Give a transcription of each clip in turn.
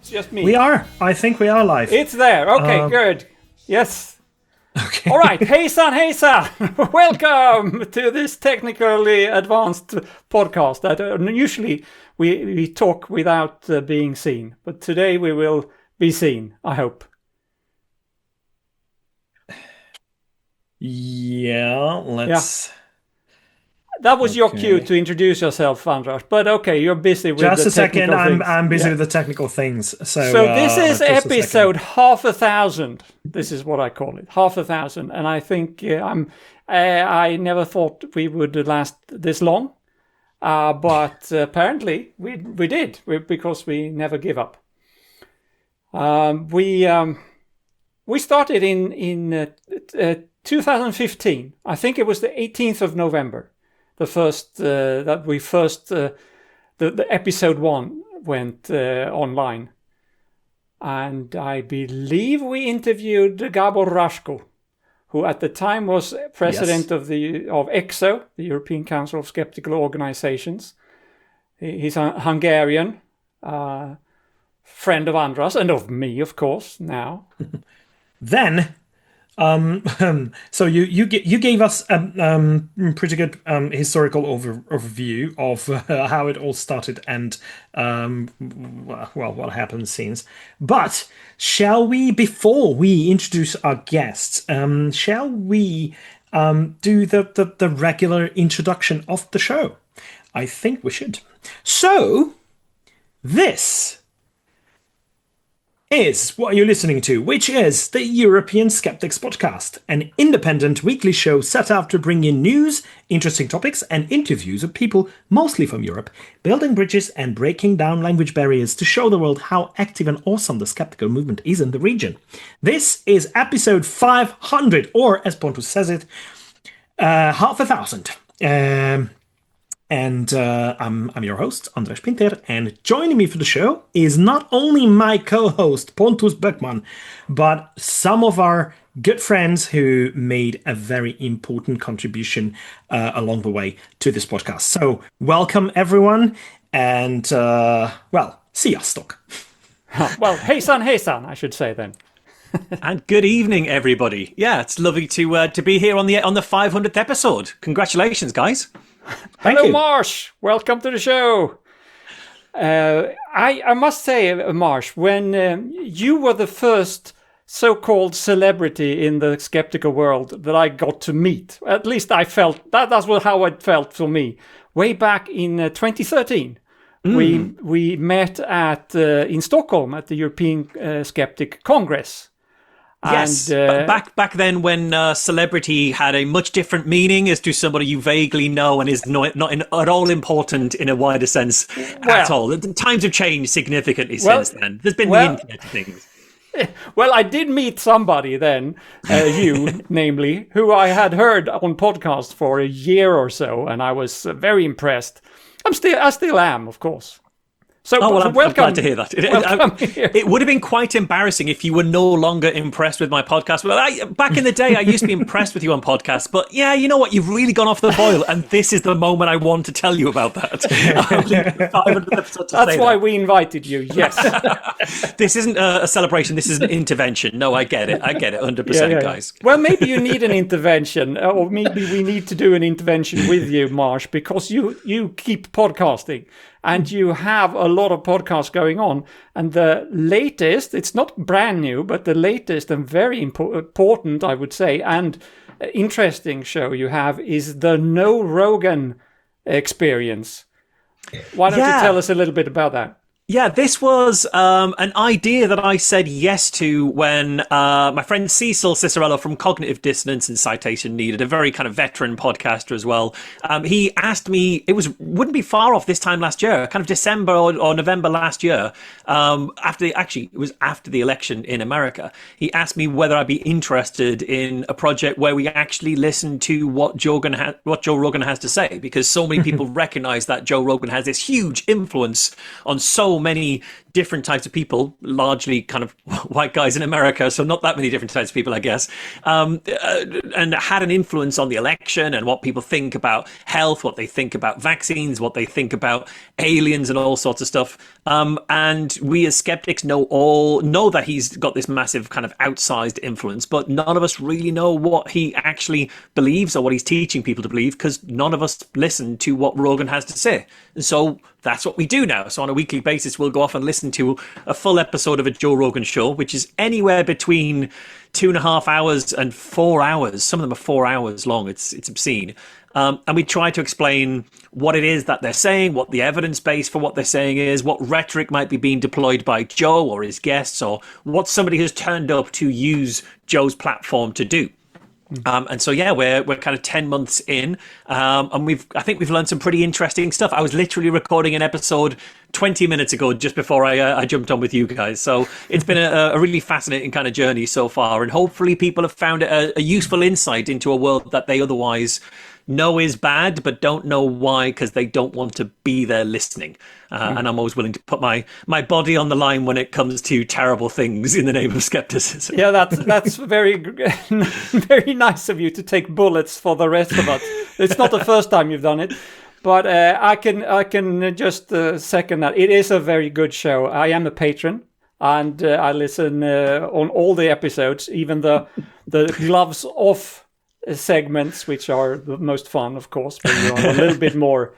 It's just me. We are. I think we are live. It's there. Okay, good. Yes. Okay. All right. Hey, son. Welcome to this technically advanced podcast that usually we talk without being seen. But today we will be seen, I hope. Yeah, let's... That was your cue to introduce yourself, Andras. But okay, you're busy with just the a second. technical things. I'm busy with the technical things. So this is episode 1,000. This is what I call it, 1,000. And I think I never thought we would last this long, but apparently we did because we never give up. We started in 2015. I think it was the 18th of November. The first the episode 1 went online, and I believe we interviewed Gábor Raško, who at the time was president of Eggo, the European Council of Skeptical Organizations. He's a Hungarian, friend of Andras and of me, of course. Now, then. So you gave us a pretty good historical overview of how it all started and what happened since. But shall we, before we introduce our guests, shall we do the regular introduction of the show? I think we should. So this is what you're listening to, which is the European Skeptics podcast, an independent weekly show set out to bring in news, interesting topics, and interviews of people mostly from Europe, building bridges and breaking down language barriers to show the world how active and awesome the skeptical movement is in the region. This is episode 500, or as Pontus says it, 5,000. And I'm your host, Andras Pinter, and joining me for the show is not only my co-host, Pontus Böckman, but some of our good friends who made a very important contribution along the way to this podcast. So welcome, everyone, and, sziasztok. Well, hey son, I should say then. And good evening, everybody. Yeah, it's lovely to be here on the 500th episode. Congratulations, guys. Hello, Marsh. Welcome to the show. I must say, Marsh, when you were the first so-called celebrity in the skeptical world that I got to meet, at least I felt that's how it felt for me. Way back in 2013, we met in Stockholm at the European Skeptic Congress. Yes, and, back then when celebrity had a much different meaning as to somebody you vaguely know and is not at all important in a wider sense at all. The times have changed significantly since then. There's been the internet things. Well, I did meet somebody then, you, namely, who I had heard on podcast for a year or so, and I was very impressed. I still am, of course. So, I'm glad to hear that. It would have been quite embarrassing if you were no longer impressed with my podcast. Well, back in the day, I used to be impressed with you on podcasts, but yeah, you know what? You've really gone off the boil, and this is the moment I want to tell you about that. That's why we invited you, yes. This isn't a celebration, this is an intervention. No, I get it, 100%, guys. Well, maybe you need an intervention, or maybe we need to do an intervention with you, Marsh, because you keep podcasting. And you have a lot of podcasts going on. And the latest, it's not brand new, but the latest and very important, I would say, and interesting show you have is the No Rogan experience. Why don't you tell us a little bit about that? Yeah, this was an idea that I said yes to when my friend Cecil Cicerello from Cognitive Dissonance and Citation Needed, a very kind of veteran podcaster as well. He asked me, wouldn't be far off this time last year, kind of December or November last year, it was after the election in America. He asked me whether I'd be interested in a project where we actually listen to what Joe Rogan has to say, because so many people recognize that Joe Rogan has this huge influence on so many different types of people, largely kind of white guys in America, so not that many different types of people, I guess, and had an influence on the election and what people think about health, what they think about vaccines, what they think about aliens and all sorts of stuff. And we as skeptics know that he's got this massive kind of outsized influence, but none of us really know what he actually believes or what he's teaching people to believe, because none of us listen to what Rogan has to say. And so that's what we do now. So on a weekly basis, we'll go off and listen to a full episode of a Joe Rogan show, which is anywhere between 2.5 hours and 4 hours. Some of them are 4 hours long. It's obscene. And we try to explain what it is that they're saying, what the evidence base for what they're saying is, what rhetoric might be being deployed by Joe or his guests, or what somebody has turned up to use Joe's platform to do. And so, yeah, we're kind of 10 months in, and I think we've learned some pretty interesting stuff. I was literally recording an episode 20 minutes ago, just before I jumped on with you guys. So it's been a really fascinating kind of journey so far, and hopefully people have found it a useful insight into a world that they otherwise know is bad, but don't know why, because they don't want to be there listening. And I'm always willing to put my body on the line when it comes to terrible things in the name of skepticism. Yeah, that's very very nice of you to take bullets for the rest of us. It's not the first time you've done it, but I can just second that. It is a very good show. I am a patron, and I listen on all the episodes, even the gloves off segments, which are the most fun, of course, when you're a little bit more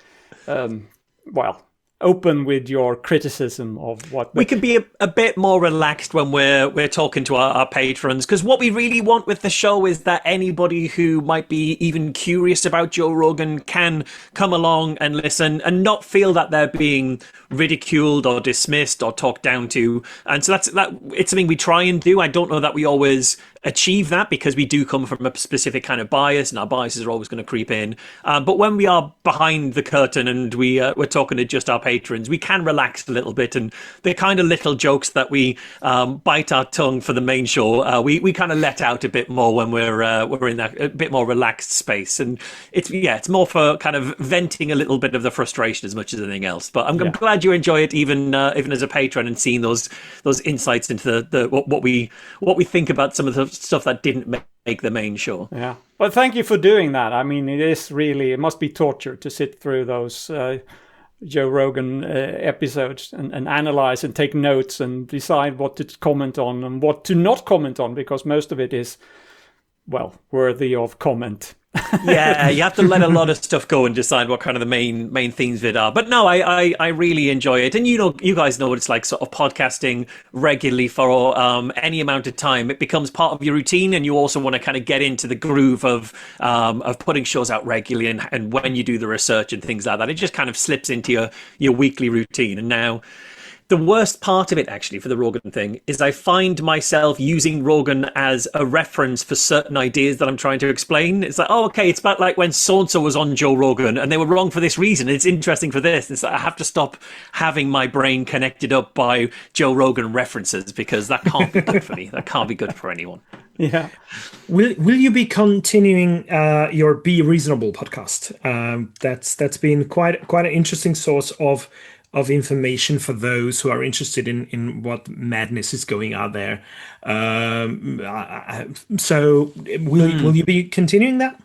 open with your criticism of what we can be a bit more relaxed when we're talking to our patrons, because what we really want with the show is that anybody who might be even curious about Joe Rogan can come along and listen and not feel that they're being ridiculed or dismissed or talked down to. And so it's something we try and do. I don't know that we always achieve that, because we do come from a specific kind of bias, and our biases are always going to creep in. But when we are behind the curtain and we're talking to just our patrons, we can relax a little bit, and the kind of little jokes that we bite our tongue for the main show, we kind of let out a bit more when we're in that a bit more relaxed space. And it's more for kind of venting a little bit of the frustration as much as anything else. But I'm glad you enjoy it, even as a patron, and seeing those insights into what we think about some of the stuff that didn't make the main show. Yeah, but thank you for doing that. I mean, it must be torture to sit through those Joe Rogan episodes and analyze and take notes and decide what to comment on and what to not comment on, because most of it is, worthy of comment. Yeah, you have to let a lot of stuff go and decide what kind of the main themes of it are. But no, I really enjoy it. And you guys know what it's like, sort of podcasting regularly for any amount of time. It becomes part of your routine, and you also want to kind of get into the groove of putting shows out regularly, and when you do the research and things like that, it just kind of slips into your weekly routine. And now, the worst part of it, actually, for the Rogan thing, is I find myself using Rogan as a reference for certain ideas that I'm trying to explain. It's like, it's about like when so-and-so was on Joe Rogan and they were wrong for this reason. It's interesting for this. It's like I have to stop having my brain connected up by Joe Rogan references, because that can't be good for me. That can't be good for anyone. Yeah. Will you be continuing your Be Reasonable podcast? That's been quite an interesting source of information for those who are interested in what madness is going out there. So will you be continuing that?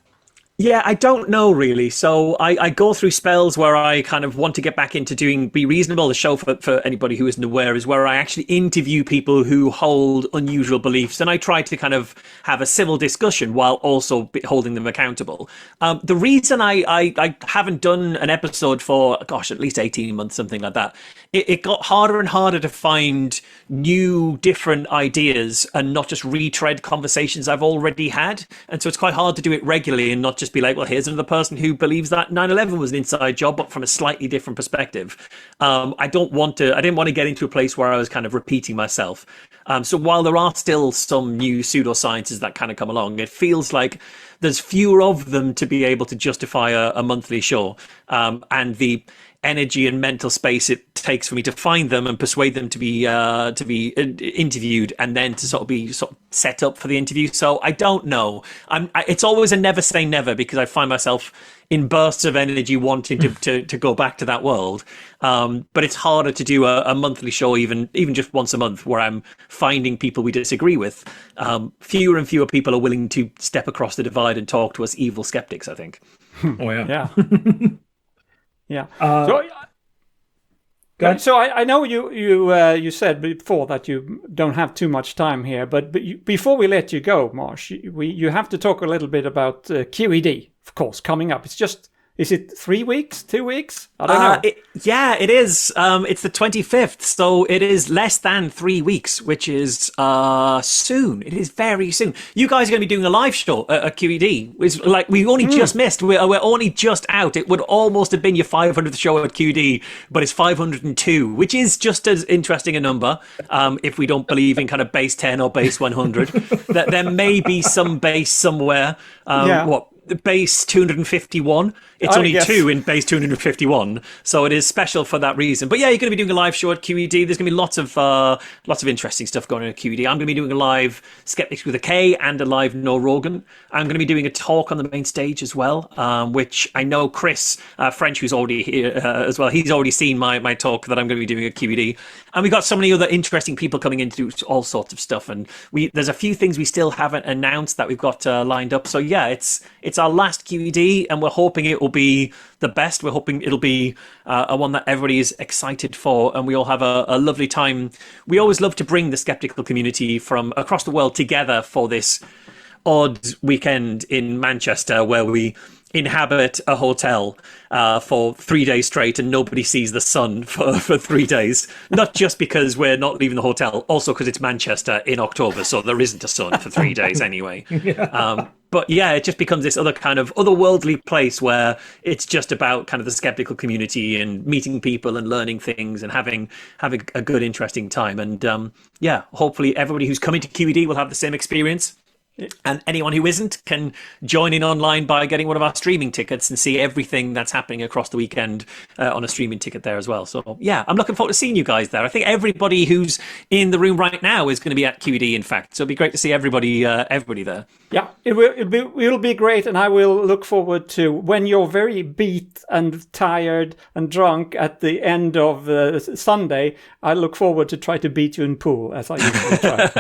Yeah, I don't know really. So I go through spells where I kind of want to get back into doing Be Reasonable. The show, for anybody who isn't aware, is where I actually interview people who hold unusual beliefs, and I try to kind of have a civil discussion while also holding them accountable. The reason I haven't done an episode for, at least 18 months, something like that, it got harder and harder to find new, different ideas and not just retread conversations I've already had. And so it's quite hard to do it regularly and not just be like, well, here's another person who believes that 9/11 was an inside job, but from a slightly different perspective. I didn't want to get into a place where I was kind of repeating myself. So while there are still some new pseudosciences that kind of come along, it feels like there's fewer of them to be able to justify a monthly show. And energy and mental space it takes for me to find them and persuade them to be interviewed, and then to sort of set up for the interview. So I don't know. It's always a never say never, because I find myself in bursts of energy wanting to go back to that world. But it's harder to do a monthly show, even just once a month, where I'm finding people we disagree with. Fewer and fewer people are willing to step across the divide and talk to us evil skeptics, I think. Oh, yeah. Yeah. Yeah. So I know you said before that you don't have too much time here, but before we let you go, Marsh, you have to talk a little bit about QED, of course, coming up. Is it 3 weeks, 2 weeks? I don't know. It is. It's the 25th, so it is less than 3 weeks, which is soon. It is very soon. You guys are going to be doing a live show at QED. It's like we only just missed. We're only just out. It would almost have been your 500th show at QED, but it's 502, which is just as interesting a number. If we don't believe in kind of base 10 or base 100, that there may be some base somewhere. Base 251. It's only 2 in base 251, so it is special for that reason. But yeah, you're going to be doing a live show at QED. There's going to be lots of interesting stuff going on at QED. I'm going to be doing a live Skeptics with a K and a live No Rogan. I'm going to be doing a talk on the main stage as well, which I know Chris French, who's already here as well. He's already seen my talk that I'm going to be doing at QED. And we've got so many other interesting people coming in to do all sorts of stuff. And there's a few things we still haven't announced that we've got lined up. So yeah, it's our last QED, and we're hoping it will be the best. We're hoping it'll be a one that everybody is excited for, and we all have a lovely time. We always love to bring the skeptical community from across the world together for this odd weekend in Manchester, where we inhabit a hotel for 3 days straight and nobody sees the sun for 3 days. Not just because we're not leaving the hotel, also because it's Manchester in October, so there isn't a sun for 3 days anyway. But yeah, it just becomes this other kind of otherworldly place where it's just about kind of the skeptical community and meeting people and learning things and having a good, interesting time. And hopefully everybody who's coming to QED will have the same experience. And anyone who isn't can join in online by getting one of our streaming tickets and see everything that's happening across the weekend on a streaming ticket there as well. So yeah, I'm looking forward to seeing you guys there. I think everybody who's in the room right now is going to be at QED, in fact. So it'll be great to see everybody there. Yeah, it will be great, and I will look forward to when you're very beat and tired and drunk at the end of Sunday. I look forward to try to beat you in pool, as I usually try.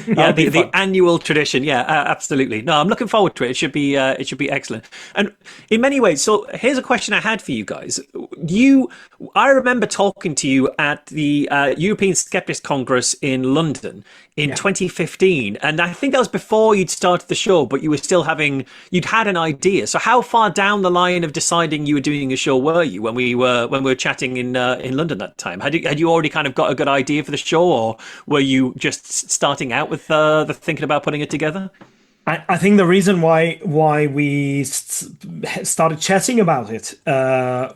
Yeah, the annual tradition. Yeah, absolutely. No, I'm looking forward to it. It should be excellent. And in many ways, so here's a question I had for you guys. I remember talking to you at the European Skeptics Congress in London in 2015, and I think that was before you'd started the show, but you'd had an idea. So how far down the line of deciding you were doing a show were you when we were chatting in London that time? Had you already kind of got a good idea for the show, or were you just starting out with the thinking about putting it together? I think the reason why we started chatting about it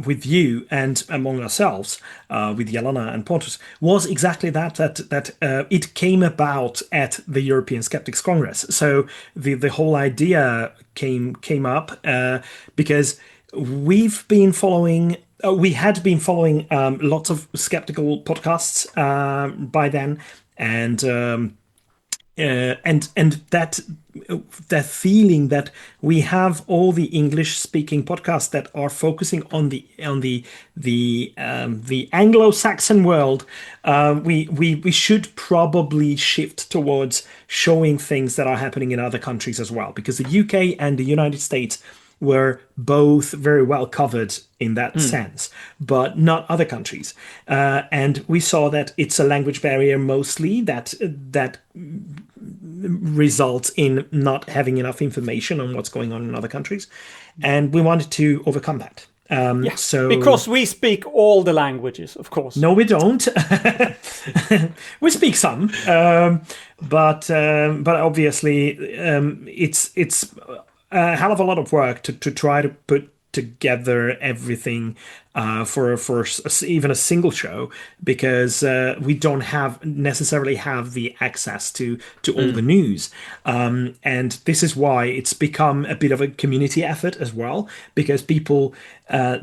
with you and among ourselves, with Jelena and Pontus, was exactly that it came about at the European Skeptics Congress. So the whole idea came up because we had been following lots of skeptical podcasts by then, and that feeling that we have all the English-speaking podcasts that are focusing on the Anglo-Saxon world, we should probably shift towards showing things that are happening in other countries as well, because the UK and the United States were both very well covered in that sense, but not other countries. And we saw that it's a language barrier mostly that results in not having enough information on what's going on in other countries. And we wanted to overcome that. So because we speak all the languages, of course. No, we don't. We speak some, but obviously it's a hell of a lot of work to try to put together everything for even a single show, because we don't necessarily have the access to all the news, and this is why it's become a bit of a community effort as well, because people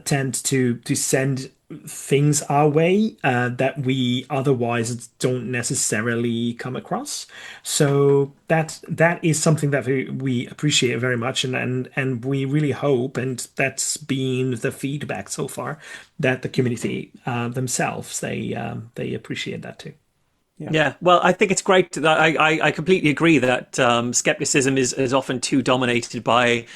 tend to send things our way that we otherwise don't necessarily come across. So that is something that we appreciate very much, and we really hope, and that's been the feedback so far, that the community themselves, they appreciate that too. Yeah, well, I think it's great. I completely agree that skepticism is often too dominated by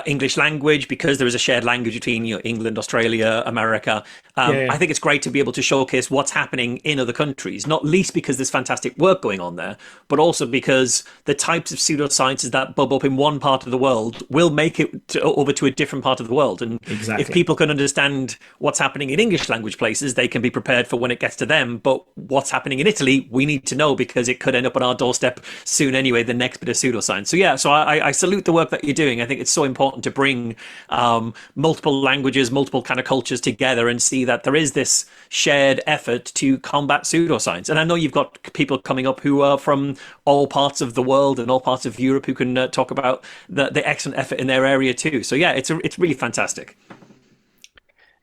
English language, because there is a shared language between England, Australia, America. I think it's great to be able to showcase what's happening in other countries, not least because there's fantastic work going on there, but also because the types of pseudosciences that bubble up in one part of the world will make it over to a different part of the world. And if people can understand what's happening in English language places, they can be prepared for when it gets to them. But what's happening in Italy, we need to know, because it could end up on our doorstep soon anyway, the next bit of pseudoscience. So I salute the work that you're doing. I think it's so important to bring multiple languages, multiple kind of cultures together, and see that there is this shared effort to combat pseudoscience. And I know you've got people coming up who are from all parts of the world and all parts of Europe who can talk about the excellent effort in their area too. So yeah, it's really fantastic.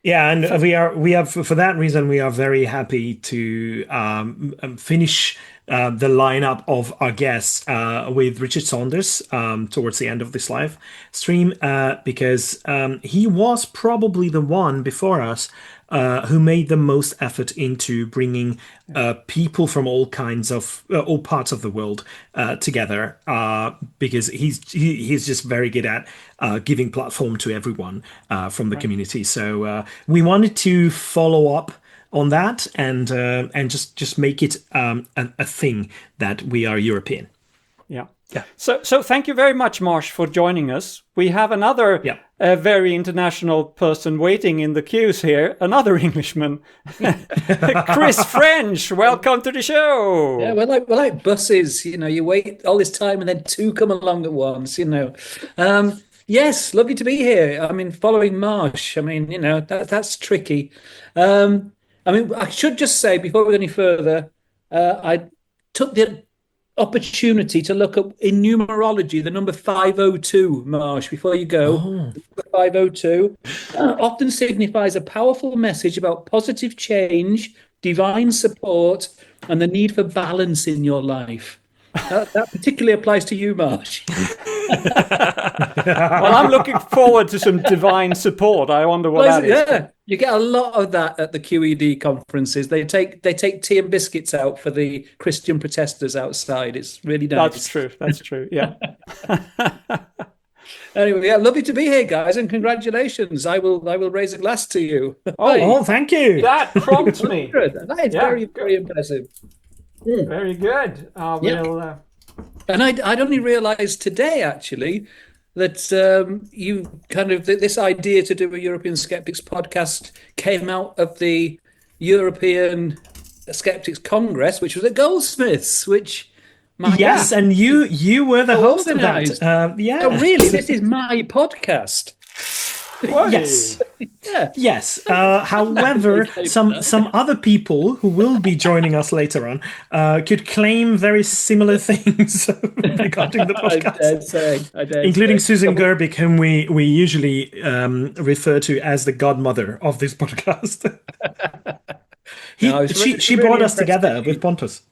Yeah, and we have for that reason, we are very happy to finish the lineup of our guests with Richard Saunders towards the end of this live stream, because he was probably the one before us who made the most effort into bringing people from all kinds of all parts of the world together, because he's just very good at giving platform to everyone from the community. So we wanted to follow up on that, and just make it a thing that we are European. Yeah. So thank you very much, Marsh, for joining us. We have another very international person waiting in the queues here, another Englishman, Chris French. Welcome to the show. Yeah, we're like buses, you wait all this time and then two come along at once, Yes, lovely to be here. I mean, following Marsh, that's tricky. I should just say, before we go any further, I took the opportunity to look up in numerology the number 502, Marsh, before you go. Number 502 often signifies a powerful message about positive change, divine support, and the need for balance in your life. That particularly applies to you, Marsh. Well, I'm looking forward to some divine support. I wonder what that is. Yeah, you get a lot of that at the QED conferences. They take tea and biscuits out for the Christian protesters outside. It's really nice. That's true. Yeah. Anyway, yeah, lovely to be here, guys, and congratulations. I will raise a glass to you. Oh, thank you. That prompts me. That is very, very impressive. Very good. And I'd only realised today, actually, that you kind of this idea to do a European Skeptics podcast came out of the European Skeptics Congress, which was at Goldsmiths, which. Yes, and you were the host of that. Oh, really? This is my podcast. Yes. Yes. However, some other people who will be joining us later on could claim very similar things regarding the podcast. I dare including say. Susan Gerbic, whom we usually refer to as the godmother of this podcast. She really brought us together with Pontus.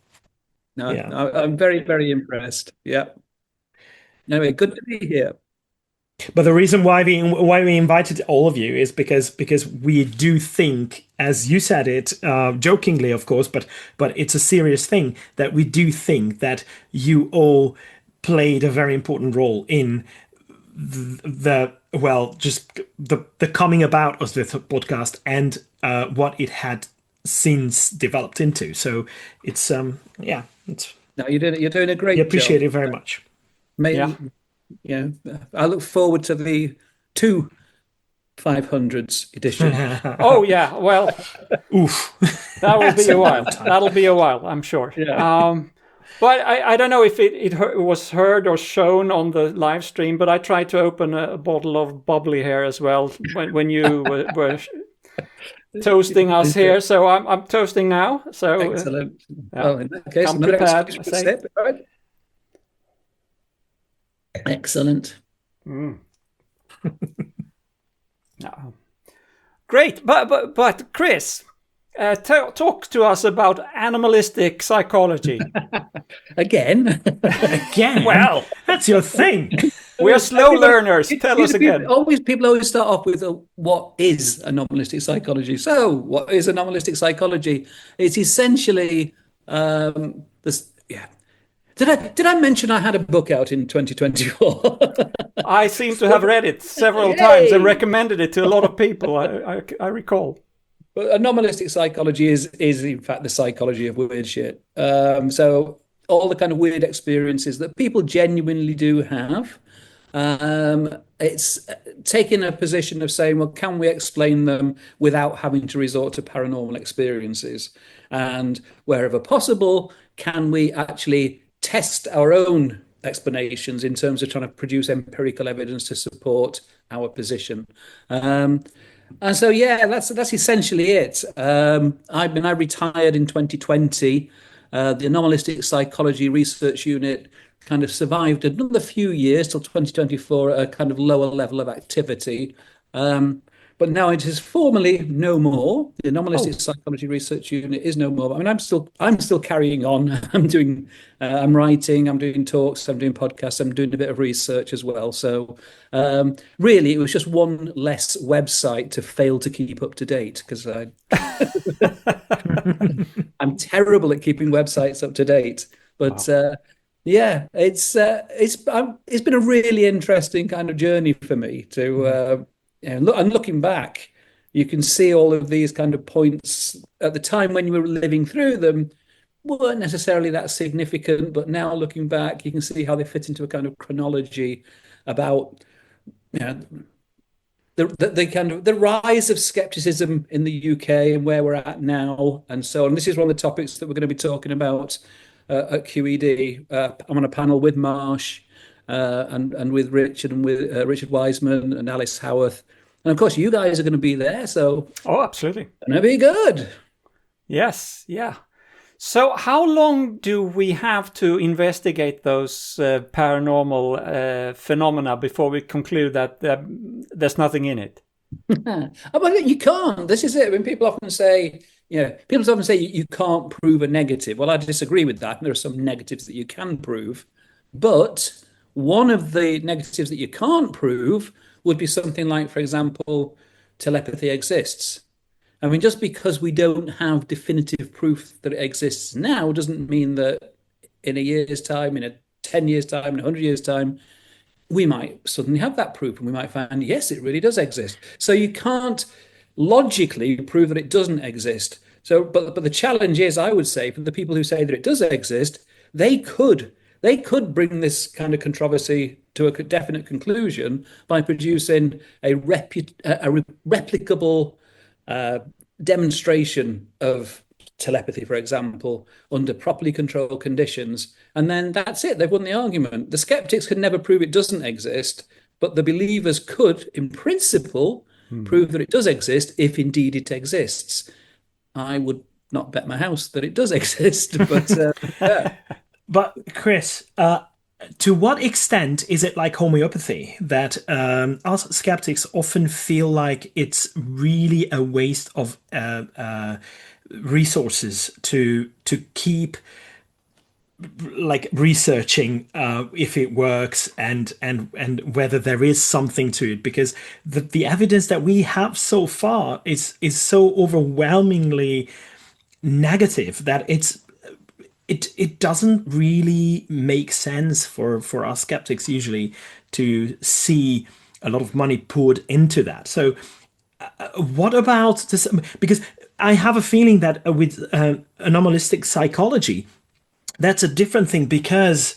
No, I'm very, very impressed. Yeah. Anyway, good to be here. But the reason why we invited all of you is because we do think, as you said it, jokingly, of course, but it's a serious thing, that we do think that you all played a very important role in the coming about of this podcast and what it had since developed into. So it's it's. No, you're doing a great job. We appreciate it very much. Yeah, I look forward to the 500s edition. Oh yeah, well, oof, that will be a while. That'll be a while, I'm sure. Yeah. But I don't know if it was heard or shown on the live stream, but I tried to open a bottle of bubbly here as well when you were toasting us here. So I'm toasting now. So Excellent. yeah. Well, in that case, Come another prepared, excuse I for say. sip, right? Excellent. No. Great, but Chris, talk to us about animalistic psychology. Again. Again? Well, that's your thing. We're slow learners. Tell us again. People always start off with what is anomalistic psychology? So, what is anomalistic psychology? It's essentially this. Yeah. Did I mention I had a book out in 2024? I seem to have read it several times and recommended it to a lot of people. I recall. But anomalistic psychology is in fact the psychology of weird shit. So all the kind of weird experiences that people genuinely do have. It's taking a position of saying, well, can we explain them without having to resort to paranormal experiences? And wherever possible, can we actually test our own explanations in terms of trying to produce empirical evidence to support our position? And so, yeah, that's essentially it. I retired in 2020. The Anomalistic Psychology Research Unit kind of survived another few years till 2024 at a kind of lower level of activity. But now it is formally no more. The Anomalistic Psychology Research Unit is no more. I mean, I'm still carrying on. I'm writing, I'm doing talks, I'm doing podcasts, I'm doing a bit of research as well. So really, it was just one less website to fail to keep up to date, because I'm terrible at keeping websites up to date. But yeah, it's been a really interesting kind of journey for me to. And looking back, you can see all of these kind of points at the time when you were living through them weren't necessarily that significant, but now looking back, you can see how they fit into a kind of chronology about the kind of the rise of skepticism in the UK and where we're at now, and so on. This is one of the topics that we're going to be talking about at QED. I'm on a panel with Marsh. And with Richard and with Richard Wiseman and Alice Howarth. And of course, you guys are going to be there. So, absolutely. It's going to be good. Yes. Yeah. So how long do we have to investigate those paranormal phenomena before we conclude that there's nothing in it? You can't. This is it. When people often say, you can't prove a negative. Well, I disagree with that. There are some negatives that you can prove. But one of the negatives that you can't prove would be something like, for example, telepathy exists. I mean, just because we don't have definitive proof that it exists now doesn't mean that in a year's time, in 10 years' time, in 100 years' time, we might suddenly have that proof and we might find, yes, it really does exist. So you can't logically prove that it doesn't exist. So, but the challenge is, I would say, for the people who say that it does exist, they could bring this kind of controversy to a definite conclusion by producing a replicable demonstration of telepathy, for example, under properly controlled conditions. And then that's it. They've won the argument. The skeptics could never prove it doesn't exist, but the believers could, in principle, prove that it does exist if indeed it exists. I would not bet my house that it does exist, but yeah. But Chris, to what extent is it like homeopathy that us skeptics often feel like it's really a waste of resources to keep like researching if it works and whether there is something to it, because the evidence that we have so far is so overwhelmingly negative that it doesn't really make sense for us skeptics usually to see a lot of money poured into that. So what about this? Because I have a feeling that with anomalistic psychology, that's a different thing because,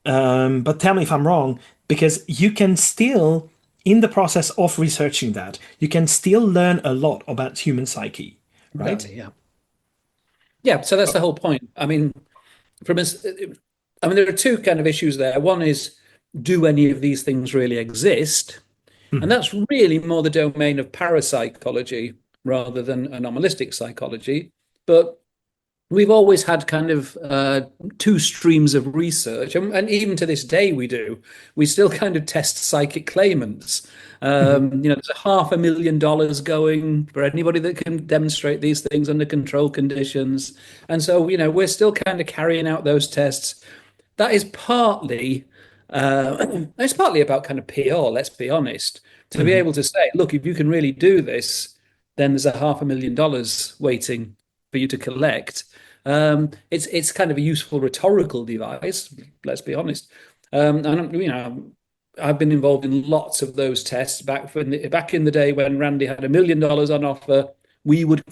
but tell me if I'm wrong, because you can still, in the process of researching that, you can still learn a lot about human psyche, right? Yeah. So that's the whole point. I mean, from us, I mean, there are two kind of issues there. One is, do any of these things really exist? And that's really more the domain of parapsychology rather than anomalistic psychology. But we've always had kind of two streams of research, and even to this day we do. We still kind of test psychic claimants. There's $500,000 going for anybody that can demonstrate these things under controlled conditions. And so, we're still kind of carrying out those tests. That is partly, it's partly about kind of PR, let's be honest, to be able to say, look, if you can really do this, then there's $500,000 waiting for you to collect. It's kind of a useful rhetorical device, let's be honest. And I've been involved in lots of those tests back in the day when Randy had $1 million on offer. We would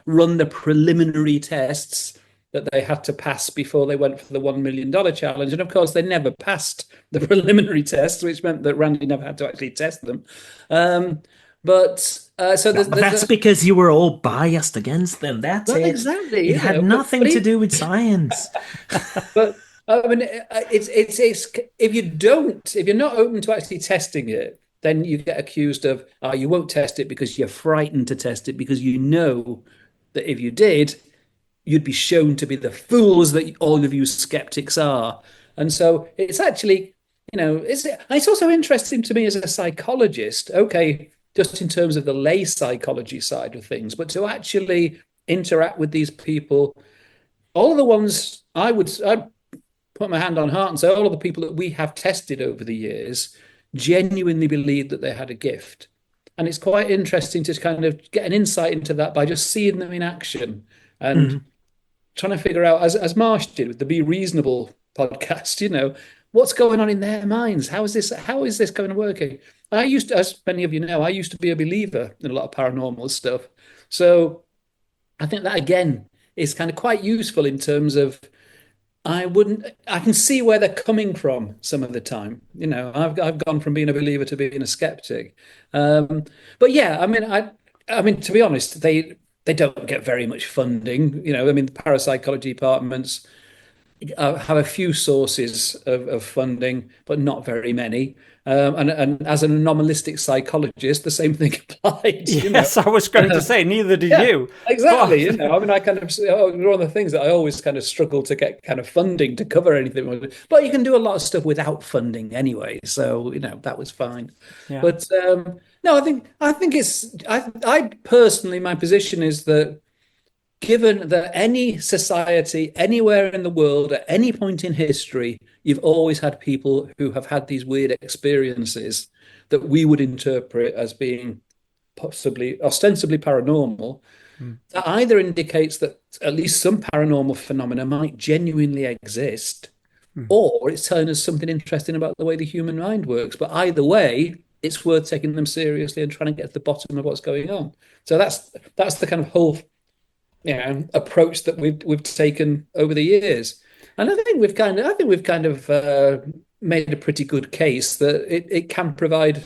run the preliminary tests that they had to pass before they went for the $1 million challenge. And of course, they never passed the preliminary tests, which meant that Randy never had to actually test them. That's because you were all biased against them. That's it. Exactly. It had nothing to do with science. But I mean, it's if you're not open to actually testing it, then you get accused of, you won't test it because you're frightened to test it, because you know that if you did, you'd be shown to be the fools that all of you skeptics are. And so it's actually, it's also interesting to me as a psychologist, okay, just in terms of the lay psychology side of things, but to actually interact with these people, all of the ones I'd put my hand on heart and say, all of the people that we have tested over the years genuinely believed that they had a gift. And it's quite interesting to kind of get an insight into that by just seeing them in action and trying to figure out, as Marsh did with the Be Reasonable podcast, what's going on in their minds? How is this going to work? As many of you know, I used to be a believer in a lot of paranormal stuff. So I think that, again, is kind of quite useful in terms of, I can see where they're coming from some of the time. I've gone from being a believer to being a skeptic. But yeah, I mean, to be honest, they don't get very much funding. The parapsychology departments have a few sources of funding, but not very many. And as an anomalistic psychologist, the same thing applies. Yes, I was going to say, neither do you. Exactly. But, I kind of, one of the things that I always kind of struggle to get kind of funding to cover anything. But you can do a lot of stuff without funding anyway. So, that was fine. Yeah. But no, I think I personally, my position is that, given that any society, anywhere in the world, at any point in history, you've always had people who have had these weird experiences that we would interpret as being ostensibly paranormal, that either indicates that at least some paranormal phenomena might genuinely exist, or it's telling us something interesting about the way the human mind works. But either way, it's worth taking them seriously and trying to get to the bottom of what's going on. So that's the kind of whole approach that we've taken over the years, and I think we've kind of made a pretty good case that it can provide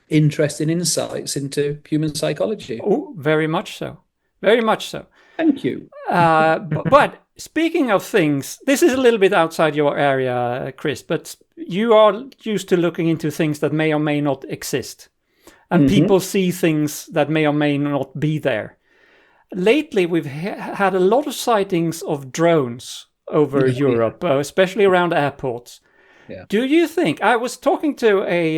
interesting insights into human psychology. Oh, very much so, very much so. Thank you. But speaking of things, this is a little bit outside your area, Chris, but you are used to looking into things that may or may not exist, and people see things that may or may not be there. Lately, we've had a lot of sightings of drones over Europe, especially around airports. Yeah. Do you think? I was talking to a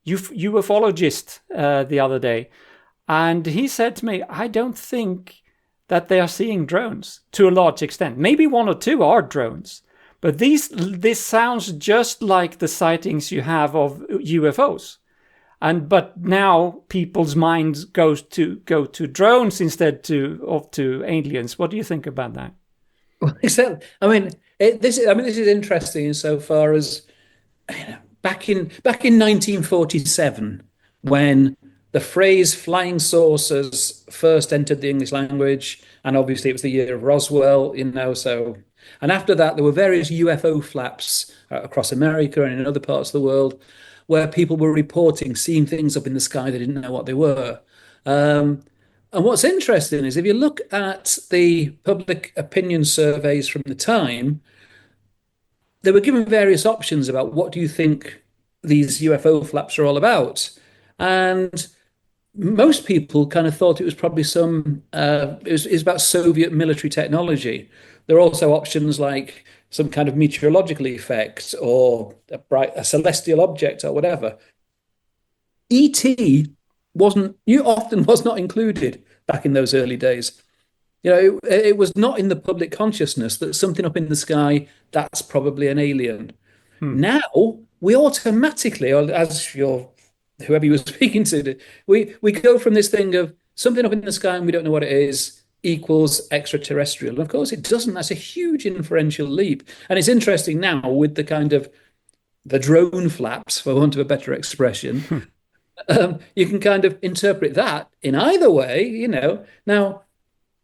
ufologist the other day, and he said to me, "I don't think that they are seeing drones to a large extent. Maybe one or two are drones, but this sounds just like the sightings you have of UFOs." But now people's minds go to drones instead to aliens. What do you think about that? Well, exactly. This is interesting insofar as back in 1947, when the phrase "flying saucers" first entered the English language, and obviously it was the year of Roswell, So, and after that, there were various UFO flaps across America and in other parts of the world, where people were reporting seeing things up in the sky they didn't know what they were. And what's interesting is if you look at the public opinion surveys from the time, they were given various options about what do you think these UFO flaps are all about. And most people kind of thought it was probably it was about Soviet military technology. There are also options like some kind of meteorological effect or a celestial object or whatever. ET often was not included back in those early days. It was not in the public consciousness that something up in the sky, that's probably an alien. Now we automatically, or as whoever you were speaking to, we go from this thing of something up in the sky and we don't know what it is equals extraterrestrial. And of course it doesn't. That's a huge inferential leap. And it's interesting now with the kind of the drone flaps, for want of a better expression, you can kind of interpret that in either way, Now,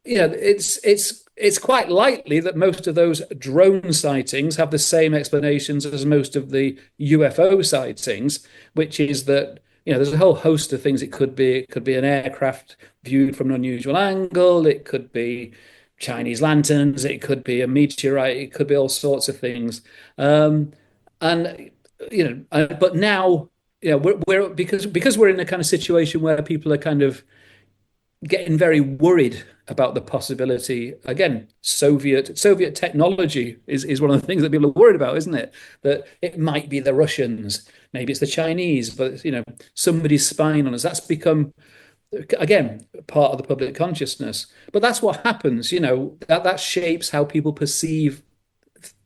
it's quite likely that most of those drone sightings have the same explanations as most of the UFO sightings, which is that there's a whole host of things. It could be an aircraft viewed from an unusual angle. It could be Chinese lanterns. It could be a meteorite. It could be all sorts of things. But now we're because we're in a kind of situation where people are kind of getting very worried about the possibility. Again, Soviet technology is one of the things that people are worried about, isn't it? That it might be the Russians, maybe it's the Chinese, but somebody's spying on us. That's become, again, part of the public consciousness. But that's what happens. That shapes how people perceive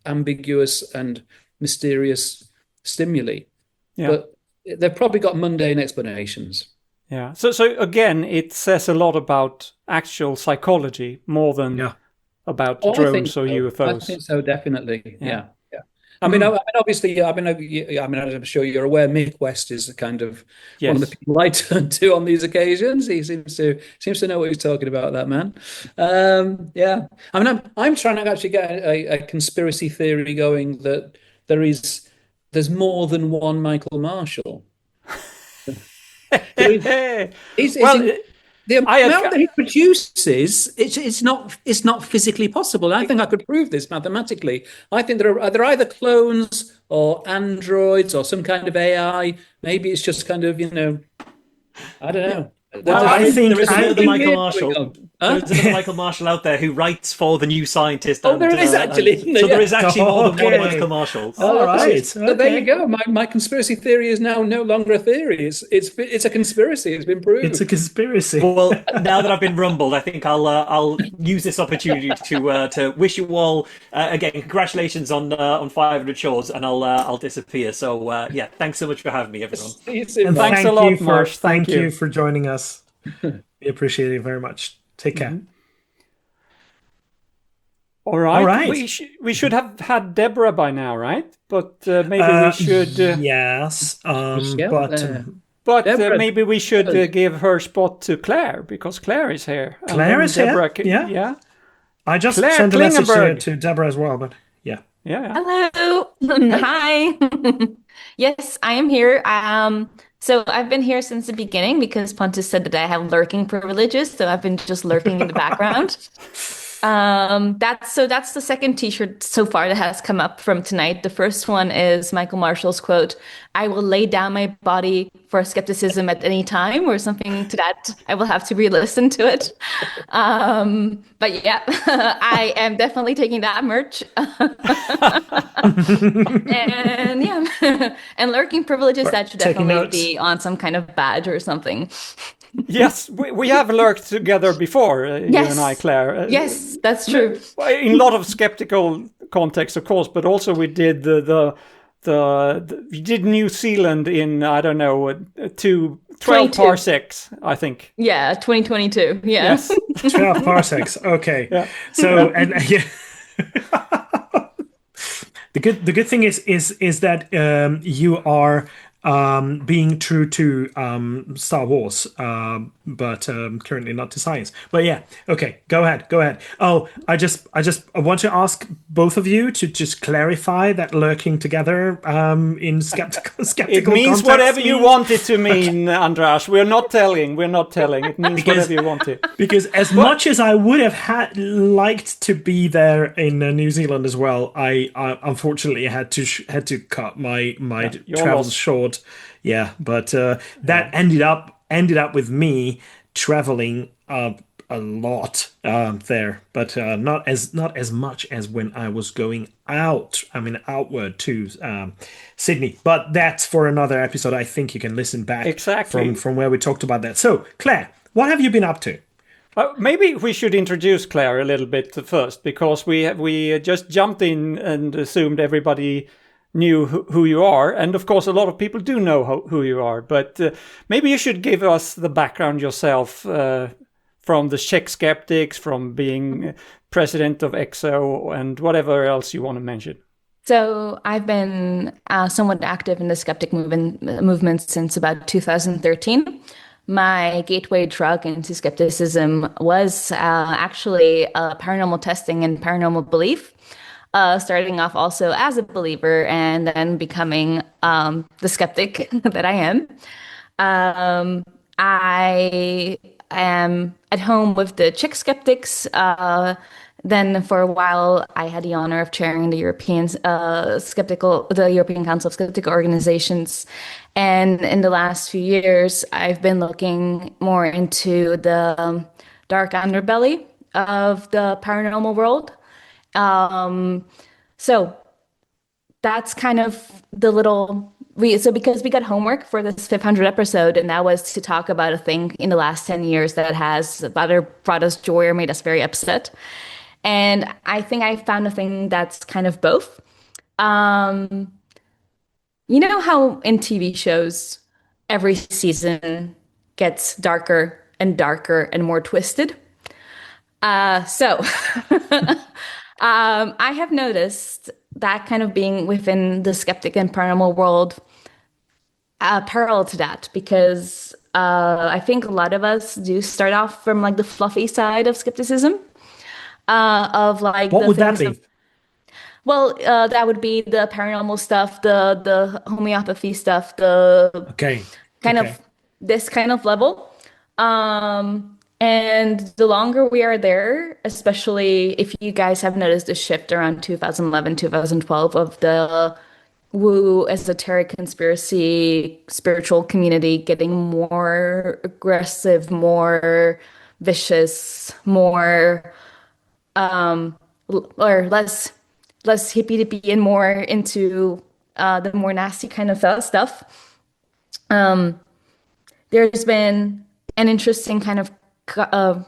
ambiguous and mysterious stimuli. Yeah. But they've probably got mundane explanations. Yeah. So again, it says a lot about actual psychology more than about drones or UFOs. I think so, definitely. Yeah. I mean, obviously, I'm sure you're aware. Mick West is kind of one of the people I turn to on these occasions. He seems to know what he's talking about. That man. Yeah. I mean, I'm trying to actually get a conspiracy theory going that there's more than one Michael Marshall. The amount that he produces, it's not physically possible. I think I could prove this mathematically. I think they're either clones or androids or some kind of AI. Maybe it's just kind of I don't know. I think there is another Michael Marshall. There's another Michael Marshall out there who writes for The New Scientist. There is actually. So there is actually more than one Michael Marshall. All right. So there you go. My conspiracy theory is now no longer a theory. It's a conspiracy. It's been proved. It's a conspiracy. Well, now that I've been rumbled, I think I'll use this opportunity to wish you all again congratulations on 500 shows, and I'll disappear. So thanks so much for having me, everyone. And thanks a lot, Marsh. Thank you for joining us. We appreciate it very much. Take care. All right. We should have had Deborah by now, right? But maybe we should. Yes. But maybe we should give her spot to Claire because Claire is here. Claire is Deborah here. Yeah. I just sent a message to Deborah as well, but yeah. Hello. Hi. Yes, I am here. So I've been here since the beginning because Pontus said that I have lurking privileges, so I've been just lurking in the background. That's the second T-shirt so far that has come up from tonight. The first one is Michael Marshall's quote, "I will lay down my body for skepticism at any time," or something to that. I will have to re-listen to it. But yeah, I am definitely taking that merch. And and lurking privileges, that should definitely be on some kind of badge or something. Yes, we have lurked together before, you and I, Claire. Yes, that's true. In a lot of skeptical context, of course, but also we did we did New Zealand in, I don't know, 12 parsecs, I think. Yeah, 2022. Yeah. Yes. 12 parsecs. Okay. Yeah. So the good thing is that you are being true to Star Wars, but currently not to science. But yeah, okay, go ahead. Oh, I want to ask both of you to just clarify that lurking together in skeptical It means context whatever you means- want it to mean, Andras. We're not telling. It means whatever you want it. Because as much as I would have liked to be there in New Zealand as well, I unfortunately had to cut my your travels loss. short. Yeah, but that ended up with me traveling a lot there, but not as much as when I was going outward to Sydney. But that's for another episode. I think you can listen back Exactly. from where we talked about that. So, Claire, what have you been up to? Maybe we should introduce Claire a little bit first, because we just jumped in and assumed everybody knew who you are, and of course a lot of people do know who you are. But maybe you should give us the background yourself, from the Czech Skeptics, from being president of Eggo, and whatever else you want to mention. So I've been somewhat active in the skeptic movement since about 2013. My gateway drug into skepticism was actually paranormal testing and paranormal belief. Starting off also as a believer and then becoming the skeptic that I am. I am at home with the Czech Skeptics. Then for a while, I had the honor of chairing the European Council of Skeptical Organizations. And in the last few years, I've been looking more into the dark underbelly of the paranormal world. So that's kind of the little because we got homework for this 500 episode, and that was to talk about a thing in the last 10 years that has either brought us joy or made us very upset. And I think I found a thing that's kind of both. You know how in TV shows every season gets darker and darker and more twisted? So I have noticed that kind of being within the skeptic and paranormal world, parallel to that, because I think a lot of us do start off from like the fluffy side of skepticism, of like What the would that things be? well, that would be the paranormal stuff, the homeopathy stuff, the Okay. kind Okay. of this kind of level. And the longer we are there, especially if you guys have noticed a shift around 2011, 2012 of the woo esoteric conspiracy spiritual community getting more aggressive, more vicious, more or less hippy dippy and more into the more nasty kind of stuff. There's been an interesting kind of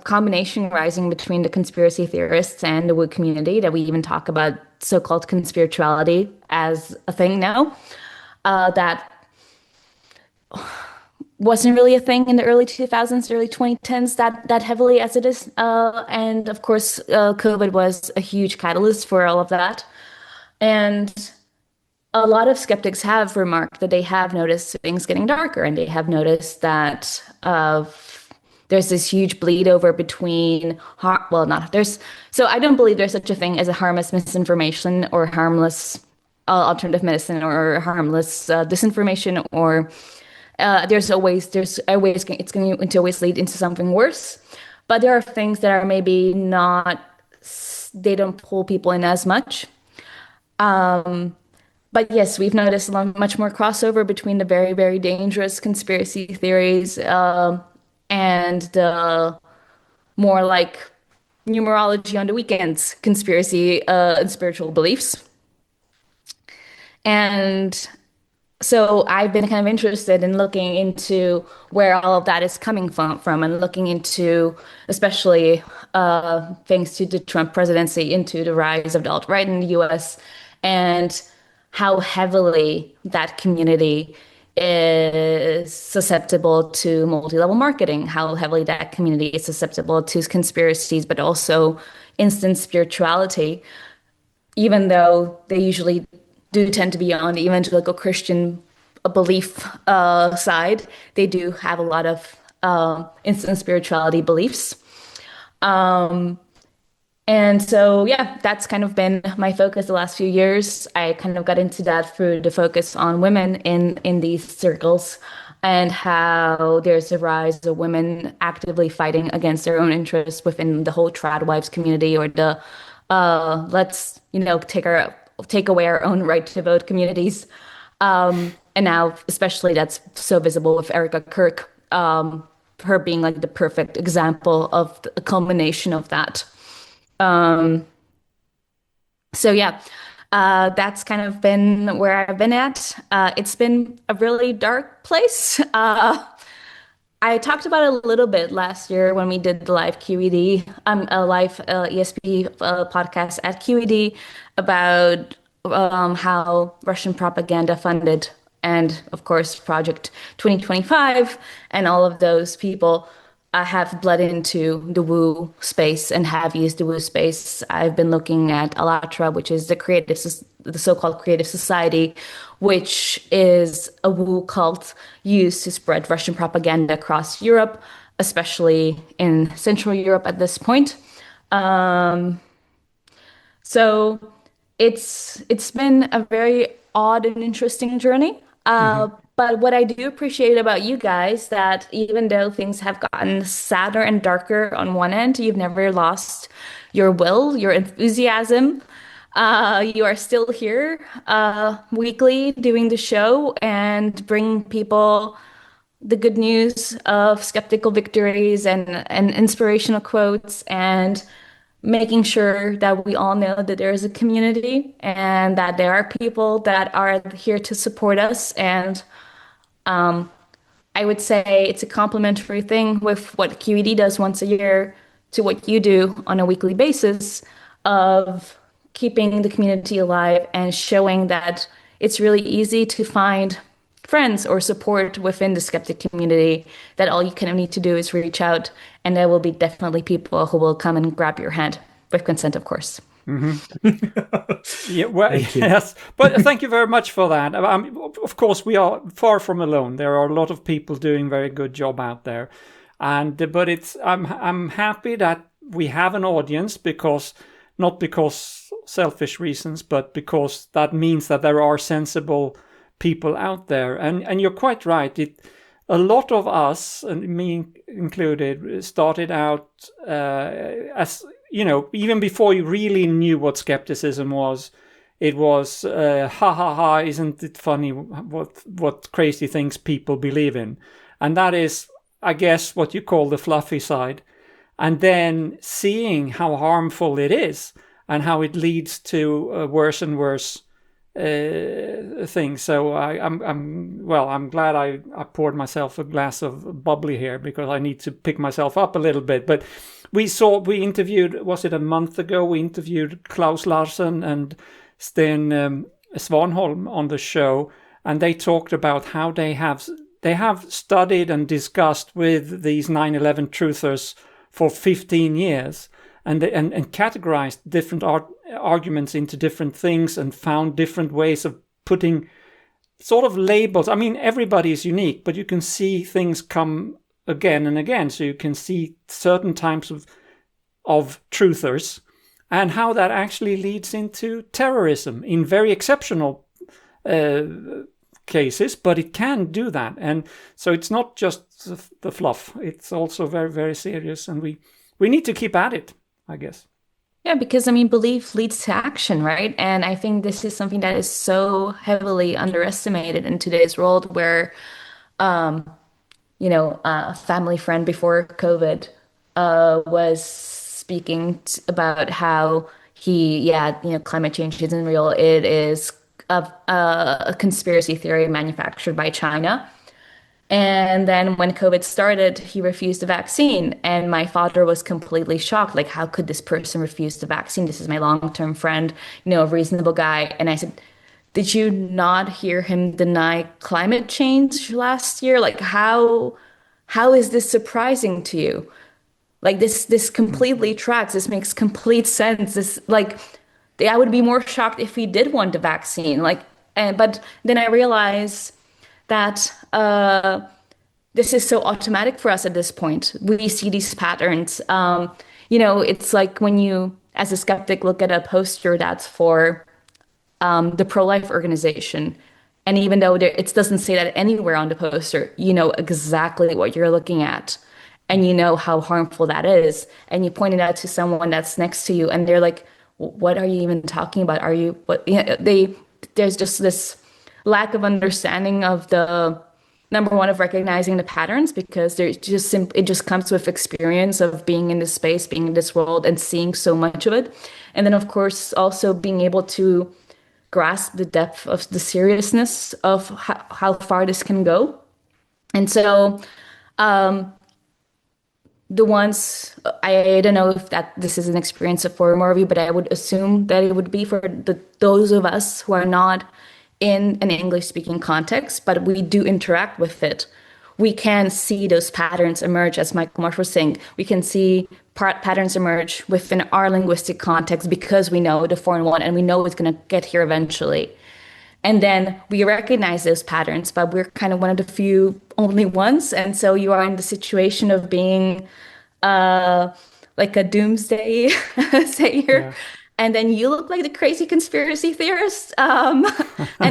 combination rising between the conspiracy theorists and the woo community, that we even talk about so-called conspirituality as a thing now. That wasn't really a thing in the early 2000s, early 2010s that heavily as it is. And of course, COVID was a huge catalyst for all of that. And a lot of skeptics have remarked that they have noticed things getting darker, and they have noticed that there's this huge bleed over between so I don't believe there's such a thing as a harmless misinformation or harmless alternative medicine or harmless disinformation, or it's going to always lead into something worse. But there are things that are maybe not, they don't pull people in as much. But yes, we've noticed much more crossover between the very, very dangerous conspiracy theories and the more like numerology on the weekends conspiracy and spiritual beliefs. And so I've been kind of interested in looking into where all of that is coming from and looking into, especially thanks to the Trump presidency, into the rise of the alt-right in the US, and how heavily that community is susceptible to multi-level marketing, how heavily that community is susceptible to conspiracies, but also instant spirituality, even though they usually do tend to be on the evangelical Christian a belief side, they do have a lot of instant spirituality beliefs. And so, yeah, that's kind of been my focus the last few years. I kind of got into that through the focus on women in these circles and how there's a rise of women actively fighting against their own interests within the whole trad wives community, or the let's, take away our own right to vote communities. And now, especially, that's so visible with Erica Kirk, her being like the perfect example of the culmination of that. So yeah, that's kind of been where I've been at. It's been a really dark place. I talked about it a little bit last year when we did the live QED, a live ESP podcast at QED about how Russian propaganda funded, and of course, Project 2025 and all of those people have bled into the woo space and have used the woo space. I've been looking at Alatra, which is the so-called creative society, which is a woo cult used to spread Russian propaganda across Europe, especially in Central Europe at this point. So it's been a very odd and interesting journey. But what I do appreciate about you guys, that even though things have gotten sadder and darker on one end, you've never lost your will, your enthusiasm. You are still here weekly doing the show and bringing people the good news of skeptical victories and inspirational quotes, and making sure that we all know that there is a community and that there are people that are here to support us. And I would say it's a complementary thing with what QED does once a year to what you do on a weekly basis, of keeping the community alive and showing that it's really easy to find friends or support within the skeptic community, that all you kind of need to do is reach out, and there will be definitely people who will come and grab your hand, with consent, of course. Yeah, well, yes, but thank you very much for that. Of course, we are far from alone. There are a lot of people doing very good job out there, but I'm happy that we have an audience, because not because selfish reasons, but because that means that there are sensible people out there. And you're quite right. A lot of us, and me included, started out as, even before you really knew what skepticism was. It was ha ha ha, isn't it funny what crazy things people believe in. And that is, I guess, what you call the fluffy side. And then seeing how harmful it is and how it leads to worse and worse things. So I'm glad I poured myself a glass of bubbly here, because I need to pick myself up a little bit. But we interviewed, was it a month ago? We interviewed Klaus Larsen and Sten Svanholm on the show, and they talked about how they have studied and discussed with these 9/11 truthers for 15 years, and categorized different arguments into different things, and found different ways of putting sort of labels. I mean, everybody is unique, but you can see things come again and again. So you can see certain types of truthers, and how that actually leads into terrorism in very exceptional cases, but it can do that. And so it's not just the fluff. It's also very, very serious, and we need to keep at it, I guess. Yeah, because belief leads to action, right? And I think this is something that is so heavily underestimated in today's world, where, a family friend before COVID was speaking about how climate change isn't real. It is a conspiracy theory manufactured by China. And then when COVID started, he refused the vaccine. And my father was completely shocked. Like, how could this person refuse the vaccine? This is my long-term friend, a reasonable guy. And I said, did you not hear him deny climate change last year? Like, how is this surprising to you? Like, this completely tracks. This makes complete sense. I would be more shocked if he did want the vaccine. But then I realized that this is so automatic for us at this point. We see these patterns. It's like when you, as a skeptic, look at a poster that's for the pro-life organization. And even though it doesn't say that anywhere on the poster, you know exactly what you're looking at. And you know how harmful that is. And you point it out to someone that's next to you, and they're like, what are you even talking about? Are you, what, there's just this lack of understanding of the, number one, of recognizing the patterns, because there's just it just comes with experience of being in this space, being in this world, and seeing so much of it. And then, of course, also being able to grasp the depth of the seriousness of how far this can go. And so the ones, I don't know if that this is an experience for more of you, but I would assume that it would be for those of us who are not in an English-speaking context, but we do interact with it. We can see those patterns emerge, as Michael Marsh was saying. We can see patterns emerge within our linguistic context because we know the foreign one and we know it's going to get here eventually. And then we recognize those patterns, but we're kind of one of the few only ones. And so you are in the situation of being like a doomsday sayer. Yeah. And then you look like the crazy conspiracy theorist. And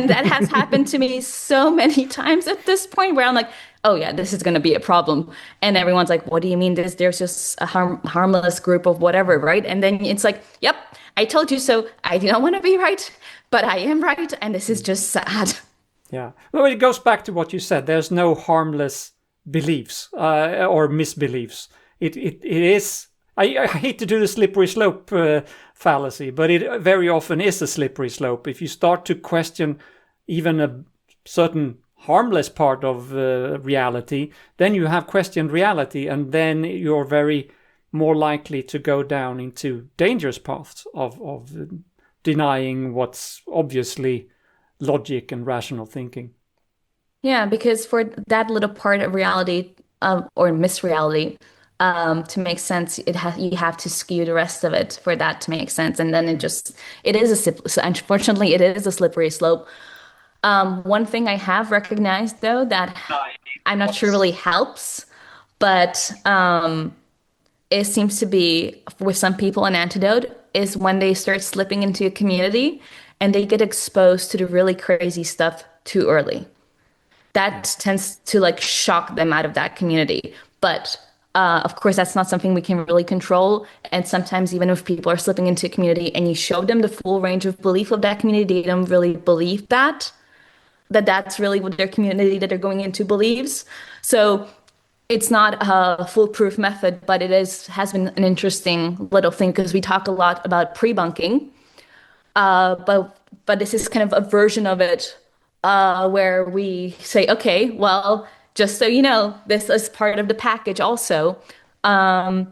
that has happened to me so many times at this point where I'm like, oh yeah, this is going to be a problem. And everyone's like, what do you mean there's just a harmless group of whatever, right? And then it's like, yep, I told you so. I don't want to be right, but I am right. And this is just sad. Yeah. Well, it goes back to what you said. There's no harmless beliefs or misbeliefs. It is... I hate to do the slippery slope fallacy, but it very often is a slippery slope. If you start to question even a certain harmless part of reality, then you have questioned reality, and then you're very more likely to go down into dangerous paths of denying what's obviously logic and rational thinking. Yeah, because for that little part of reality or misreality, to make sense, you have to skew the rest of it for that to make sense, and then unfortunately, it is a slippery slope. One thing I have recognized, though, that I'm not sure really helps, but it seems to be with some people an antidote is when they start slipping into a community and they get exposed to the really crazy stuff too early. That tends to like shock them out of that community, but. Of course, that's not something we can really control. And sometimes even if people are slipping into a community and you show them the full range of belief of that community, they don't really believe that's really what their community that they're going into believes. So it's not a foolproof method, but it has been an interesting little thing because we talk a lot about pre-bunking. But this is kind of a version of it where we say, okay, well, just so you know, this is part of the package also. I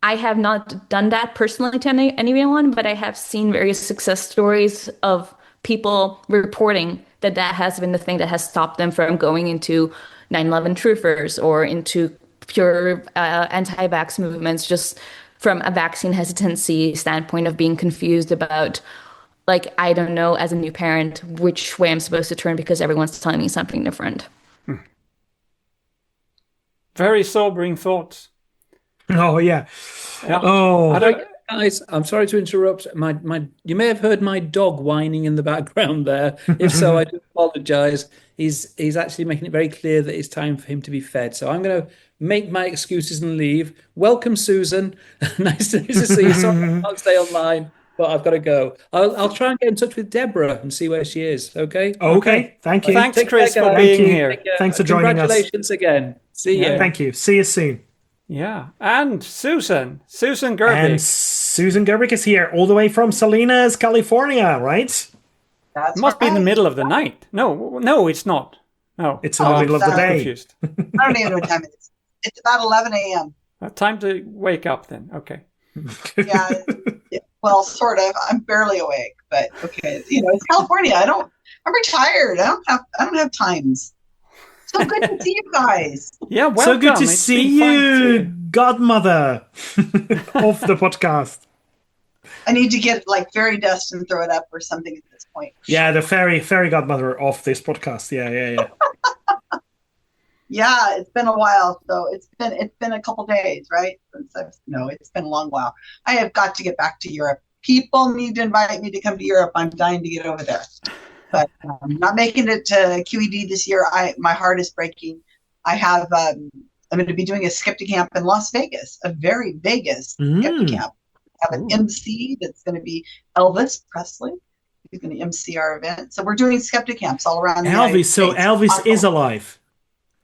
have not done that personally to anyone, but I have seen various success stories of people reporting that has been the thing that has stopped them from going into 9/11 truthers or into pure anti-vax movements, just from a vaccine hesitancy standpoint of being confused about, like, I don't know, as a new parent, which way I'm supposed to turn because everyone's telling me something different. Very sobering thoughts. Oh, yeah. Oh, guys, I'm sorry to interrupt. You may have heard my dog whining in the background there. If so, I do apologize. He's actually making it very clear that it's time for him to be fed. So I'm going to make my excuses and leave. Welcome, Susan. nice to see you. Sorry I can't stay online, but I've got to go. I'll try and get in touch with Deborah and see where she is. Okay. Okay. Thank you. Thanks, Chris, for being here. Thanks for joining us. Congratulations again. See you. Thank you. See you soon. Yeah. And Susan Gerbic. And Susan Gerbic is here all the way from Salinas, California, right? That's Must be in the middle of the night. No, it's not. No. It's in the middle of the day. Confused. I don't even know what time it is. It's about 11 a.m. Time to wake up then. Okay. Yeah. Well, sort of. I'm barely awake, but okay. It's California. I'm retired. I don't have times. So good to see you guys. Yeah, welcome. So good to see you, godmother of the podcast. I need to get fairy dust and throw it up or something at this point. Yeah, the fairy godmother of this podcast. Yeah. Yeah, it's been a while. So it's been a couple days, right? No, it's been a long while. I have got to get back to Europe. People need to invite me to come to Europe. I'm dying to get over there, but not making it to QED this year. My heart is breaking. I have I'm going to be doing a skeptic camp in Las Vegas, a very Vegas skeptic camp. I have an MC that's going to be Elvis Presley. He's going to MC our event. So we're doing skeptic camps all around the United States. So Elvis is alive.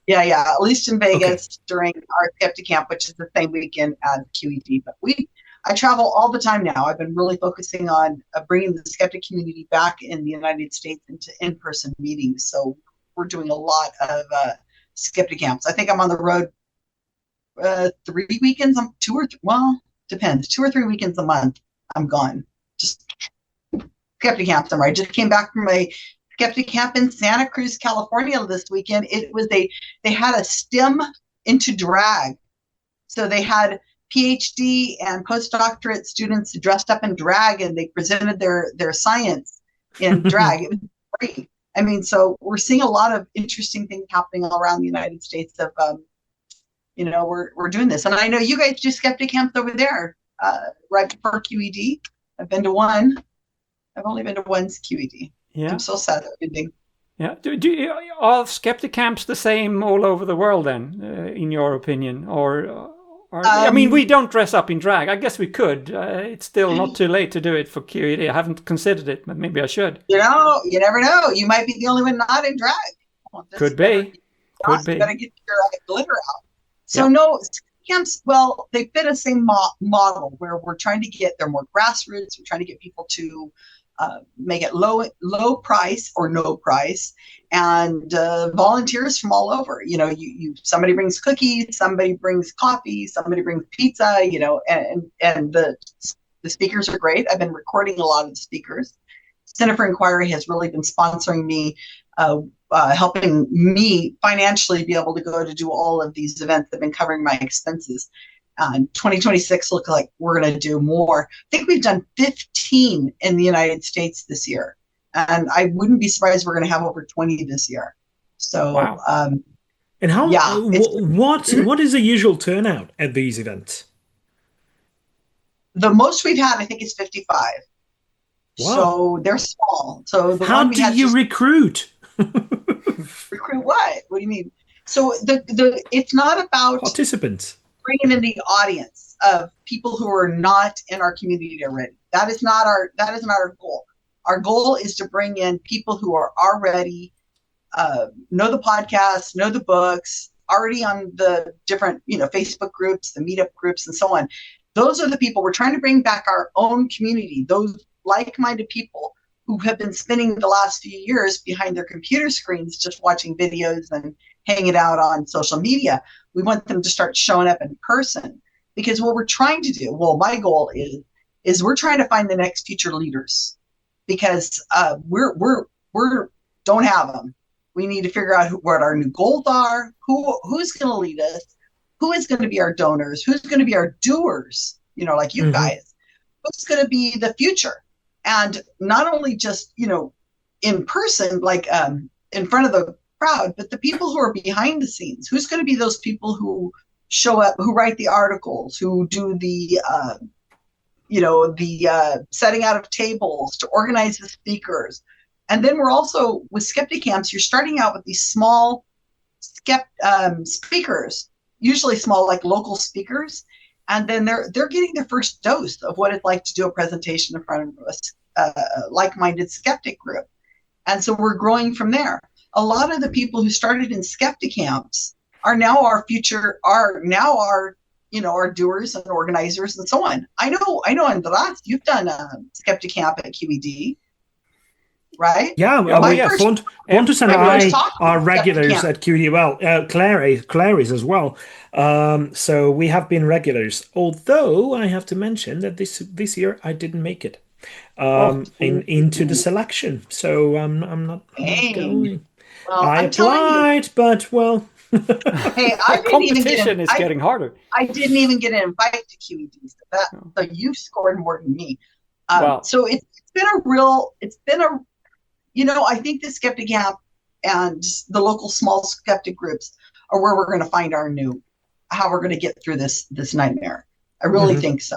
Yeah, at least in Vegas during our skeptic camp, which is the same weekend as QED. But I travel all the time now. I've been really focusing on bringing the skeptic community back in the United States into in-person meetings. So we're doing a lot of skeptic camps. I think I'm on the road 3 weekends, depends, 2 or 3 weekends a month. I'm gone. Just skeptic camp somewhere. I just came back from a skeptic camp in Santa Cruz, California this weekend. They had a STEM into drag. So they had PhD and postdoctorate students dressed up in drag, and they presented their science in drag. It was great. I mean, so we're seeing a lot of interesting things happening all around the United States of, we're doing this. And I know you guys do skeptic camps over there, right before QED. I've been to one. I've only been to one's QED. Yeah. I'm so sad they're ending. Yeah. Are skeptic camps the same all over the world then, in your opinion? Or I mean, we don't dress up in drag. I guess we could. It's still not too late to do it for QED. I haven't considered it, but maybe I should. You never know. You might be the only one not in drag. Could be. You better get your glitter out. So no, camps, well, they fit a same model where we're trying to they're more grassroots. We're trying to get people to make it low price or no price, and volunteers from all over. Somebody brings cookies, somebody brings coffee, somebody brings pizza. And the speakers are great. I've been recording a lot of the speakers. Center for Inquiry has really been sponsoring me, helping me financially be able to go to do all of these events. They've been covering my expenses. 2026 look like we're going to do more. I think we've done 15 in the United States this year, and I wouldn't be surprised we're going to have over 20 this year. So, wow. And how? Yeah, what is the usual turnout at these events? The most we've had, I think, is 55. Wow. So they're small. So how do you recruit? Recruit what? What do you mean? So it's not about participants. Bringing in the audience of people who are not in our community already. That is not our goal. Our goal is to bring in people who are already know the podcast, know the books, already on the different Facebook groups, the meetup groups, and so on. Those are the people we're trying to bring back our own community. Those like-minded people who have been spending the last few years behind their computer screens just watching videos and hanging out on social media. We want them to start showing up in person, because what we're trying to do, my goal is we're trying to find the next future leaders, because we're don't have them. We need to figure out what our new goals are, who's going to lead us, who is going to be our donors, who's going to be our doers, like you guys, who's going to be the future. And not only just, in person, like in front of the crowd, but the people who are behind the scenes. Who's going to be those people who show up, who write the articles, who do the setting out of tables, to organize the speakers. And then we're also, with skeptic camps, you're starting out with these small speakers, usually small, like local speakers. And then they're getting their first dose of what it's like to do a presentation in front of a like-minded skeptic group. And so we're growing from there. A lot of the people who started in skeptic camps are now our doers and organizers and so on. I know, Andras, you've done a skeptic camp at QED, right? Yeah, Pontus and I are regulars at QED. Well, Claire is as well. So we have been regulars. Although I have to mention that this year I didn't make it into the selection, so I'm not going. Well, I applied, but well. Hey, competition is getting harder. I didn't even get an invite to QED, so you scored more than me. So it's been I think the skeptic camp and the local small skeptic groups or where we're going to find how we're going to get through this nightmare. I really think so.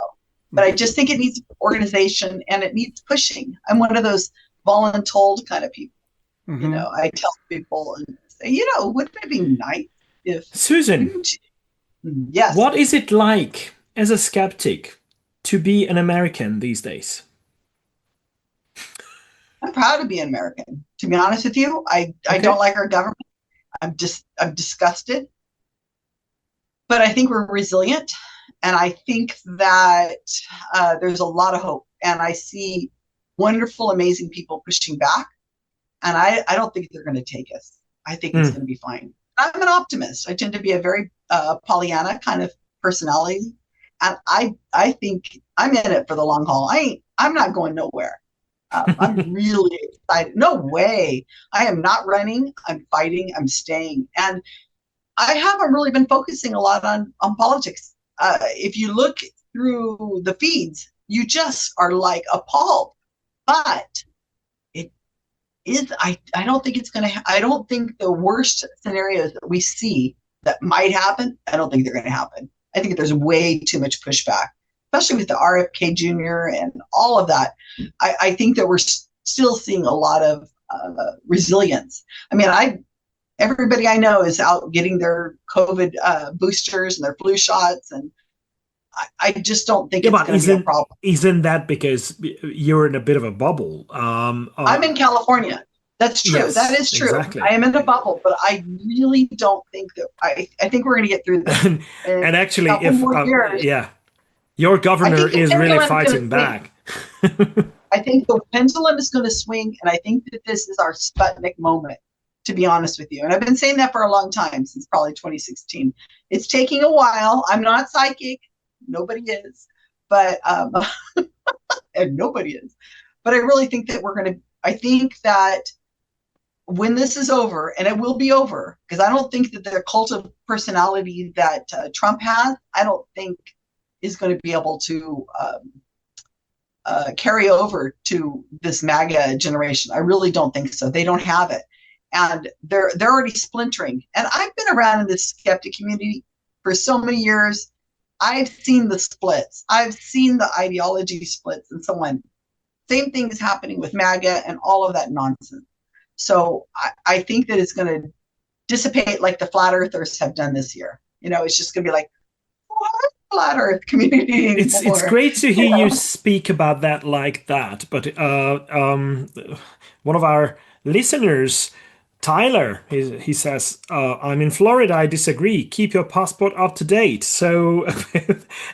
But I just think it needs organization and it needs pushing. I'm one of those voluntold kind of people. I tell people and say, wouldn't it be nice if Susan? Yes. What is it like as a skeptic to be an American these days? I'm proud to be an American. To be honest with you, I don't like our government. I'm disgusted. But I think we're resilient, and I think that there's a lot of hope. And I see wonderful, amazing people pushing back, and I don't think they're going to take us. I think it's going to be fine. I'm an optimist. I tend to be a very Pollyanna kind of personality, and I think I'm in it for the long haul. I'm not going nowhere. I'm really excited. No way. I am not running. I'm fighting. I'm staying. And I haven't really been focusing a lot on politics. If you look through the feeds, you just are like appalled. But it is, I don't think it's going to, I don't think the worst scenarios that we see that might happen, I don't think they're going to happen. I think there's way too much pushback, especially with the RFK Jr. and all of that. I think that we're still seeing a lot of resilience. I mean, everybody I know is out getting their COVID boosters and their flu shots, and I just don't think it's going to be a problem. Isn't that because you're in a bit of a bubble? I'm in California. That's true. Yes, that is true. Exactly. I am in a bubble, but I really don't think that. I think we're going to get through this. And actually, your governor is really fighting back. I think the pendulum is going to swing, and I think that this is our Sputnik moment, to be honest with you. And I've been saying that for a long time, since probably 2016. It's taking a while. I'm not psychic. Nobody is. But and nobody is. But I really think that I think that when this is over, and it will be over, because I don't think that the cult of personality that Trump has, I don't think is going to be able to carry over to this MAGA generation. I really don't think so. They don't have it. And they're already splintering. And I've been around in this skeptic community for so many years. I've seen the splits. I've seen the ideology splits and so on. Same thing is happening with MAGA and all of that nonsense. So I think that it's going to dissipate like the flat earthers have done this year. It's just going to be like, what? Flat Earth community anymore. It's great to hear you speak about that like that. But one of our listeners, Tyler, he says, I'm in Florida. I disagree. Keep your passport up to date. So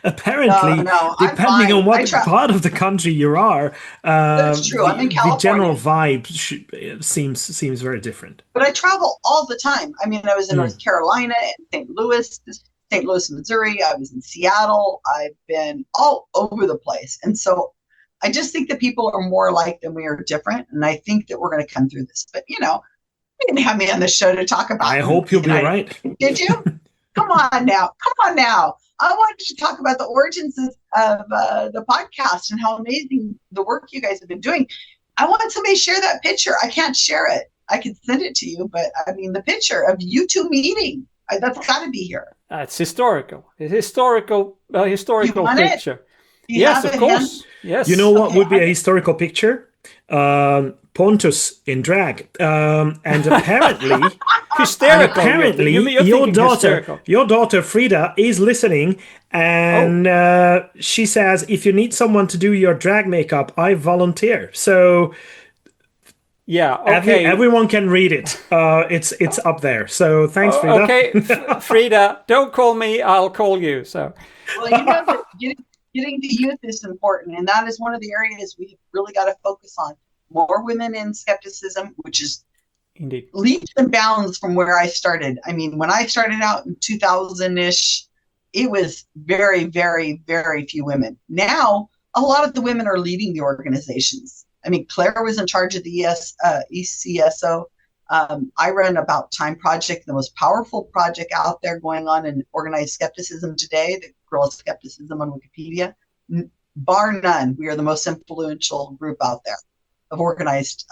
apparently, depending on what part of the country you are, that's true. I'm in California. The general vibe seems very different. But I travel all the time. I mean, I was in North Carolina and St. Louis, Missouri. I was in Seattle. I've been all over the place. And so I just think that people are more alike than we are different. And I think that we're going to come through this. But, you didn't have me on the show to talk about I hope you'll be right. Did you? Come on now. I wanted to talk about the origins of the podcast and how amazing the work you guys have been doing. I want somebody to share that picture. I can't share it. I can send it to you, but I mean, the picture of you two meeting, that's got to be here. That's historical. A historical picture. Yes, of course. Yes. You know what would be a historical picture? Pontus in drag, and apparently, hysterical. Apparently, your daughter Frida is listening, and she says, "If you need someone to do your drag makeup, I volunteer." So, yeah, okay. Everyone can read it. It's up there. So thanks, Frida. Okay, Frida, don't call me. I'll call you. So, well, that getting to youth is important, and that is one of the areas we've really got to focus on. More women in skepticism, which is indeed leaps and bounds from where I started. I mean, when I started out in 2000-ish, it was very, very, very few women. Now, a lot of the women are leading the organizations. I mean, Claire was in charge of the ECSO. I run About Time Project, the most powerful project out there going on in organized skepticism today, the Girl Skepticism on Wikipedia. Bar none, we are the most influential group out there of organized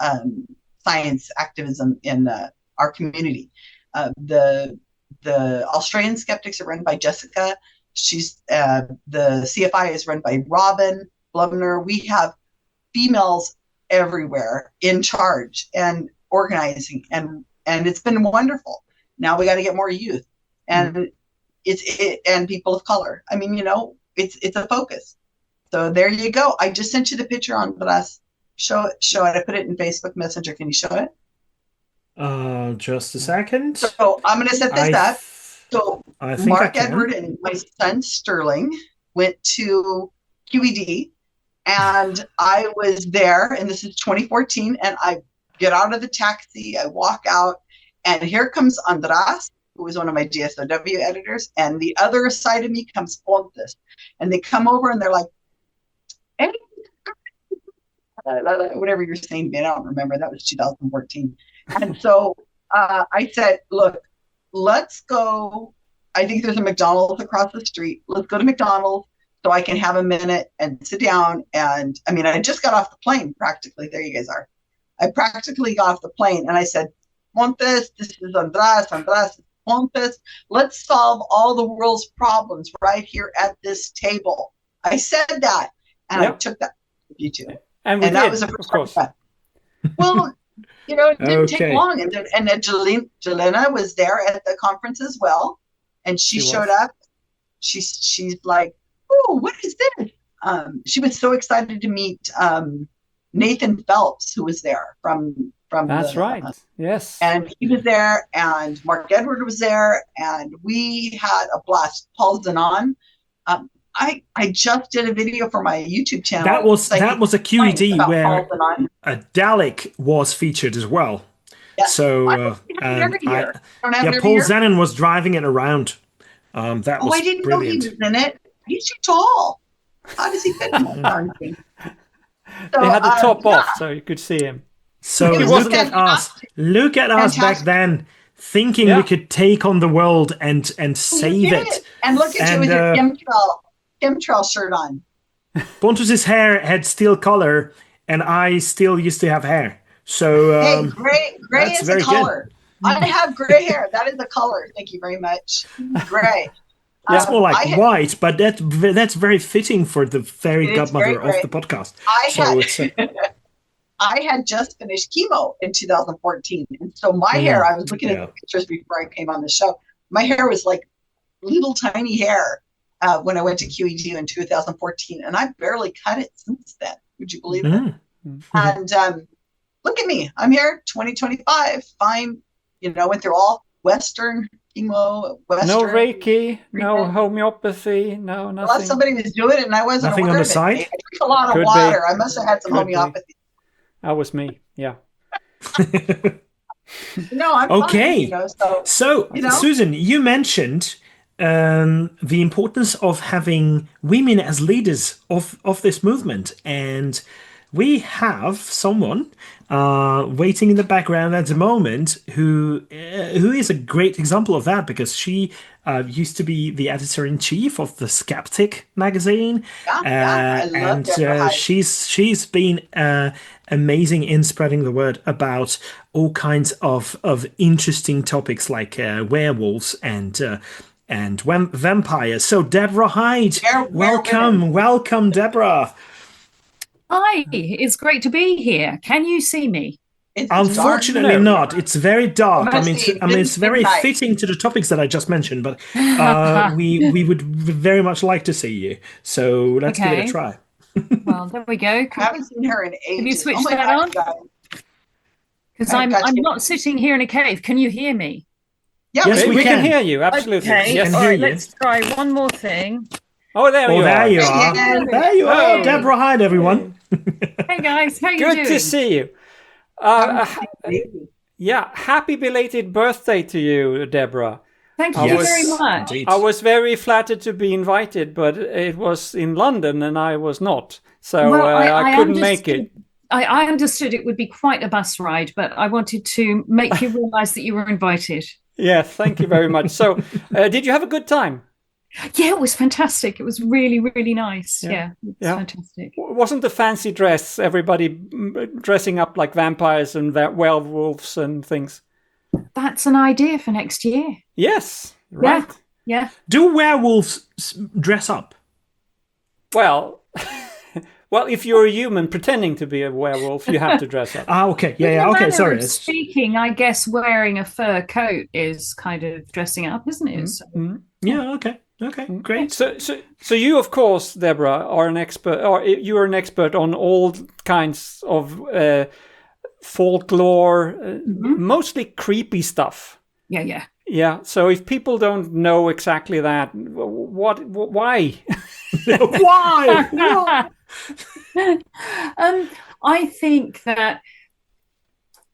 science activism in our community. The the Australian Skeptics are run by Jessica. She's the CFI is run by Robin Blumner. We have females everywhere in charge and organizing, and it's been wonderful. Now we got to get more youth and and people of color. I mean, it's a focus. So there you go. I just sent you the picture on Andras. Show it. I put it in Facebook Messenger. Can you show it? Just a second. So I'm going to set this up. So I think Mark Edward and my son Sterling went to QED, and I was there, and this is 2014, and I get out of the taxi, I walk out, and here comes Andras, who was one of my GSOW editors, and the other side of me comes Pontus, and they come over and they're like, hey, whatever you're saying, man, I don't remember. That was 2014. And so I said, look, let's go. I think there's a McDonald's across the street. Let's go to McDonald's so I can have a minute and sit down. And I mean, I just got off the plane practically. There you guys are. I practically got off the plane and I said, Pontus, this is Andras, Pontus. Let's solve all the world's problems right here at this table. I said that, and I took that with you too. And that was a first step. Well, it didn't take long. And then Jelena was there at the conference as well. And she showed up. She's like, oh, what is this? She was so excited to meet Nathan Phelps, who was there from That's right. Yes. And he was there, and Mark Edward was there, and we had a blast. Paul Zanon. I just did a video for my YouTube channel. That was a QED where Dalek was featured as well. Yeah. So Paul Zanon was driving it around. That was I didn't brilliant. know he was in it. He's too tall. How does he fit in that darn thing? So, they had the top off, so you could see him. So look at us back then, thinking we could take on the world and save it. And look at you with your chemtrail shirt on. Pontus's hair had still color, and I still used to have hair. So hey, gray is a color. I have gray hair. That is a color. Thank you very much. Gray. It's more like white, but that's very fitting for the fairy godmother of the podcast. I had just finished chemo in 2014, and so my hair. I was looking at the pictures before I came on the show. My hair was like little tiny hair when I went to QED in 2014, and I barely cut it since then. Would you believe it? Mm-hmm. And look at me. I'm here, 2025. Fine. Went through all Western chemo, no Reiki, no homeopathy, no nothing. Unless somebody was doing it and I wasn't nothing aware on the of side. I drink a lot of water. I must have had some homeopathy. That was me. Yeah. No, I'm okay. Fine, so Susan, you mentioned the importance of having women as leaders of this movement, and we have someone waiting in the background at the moment who is a great example of that, because she used to be the editor-in-chief of the Skeptic magazine, I love Deborah Hyde. she's been amazing in spreading the word about all kinds of interesting topics like werewolves and vampires. So Deborah Hyde, welcome, Deborah. Hi, it's great to be here. Can you see me? Unfortunately not. It's very dark. I mean, it's very fitting to the topics that I just mentioned, but we would very much like to see you. So let's give it a try. Well, there we go. I haven't seen her in ages. Can you switch that on? Because I'm not sitting here in a cave. Can you hear me? Yeah, yes, we can hear you. Absolutely. Okay. Yes. All right, let's try one more thing. Oh, there you are. There you are. Deborah Hyde, everyone. Hey guys, how you doing? Good to see you. Happy belated birthday to you, Deborah. Thank you very much. Indeed. I was very flattered to be invited, but it was in London and I was not. So I couldn't make it. I understood it would be quite a bus ride, but I wanted to make you realise that you were invited. Yes, thank you very much. So did you have a good time? Yeah, it was fantastic. It was really, really nice. Yeah, it was fantastic. Wasn't the fancy dress, everybody dressing up like vampires and werewolves and things? That's an idea for next year. Yes, right. Yeah. Do werewolves dress up? Well, well, if you're a human pretending to be a werewolf, you have to dress up. Ah, okay. In Yeah, the okay, manner sorry. of speaking, I guess wearing a fur coat is kind of dressing up, isn't it? So, Yeah, okay. Okay, great. So you, of course, Deborah, are an expert, or you are an expert on all kinds of folklore, mostly creepy stuff. yeah. Yeah. So if people don't know exactly that, why? Why? I think that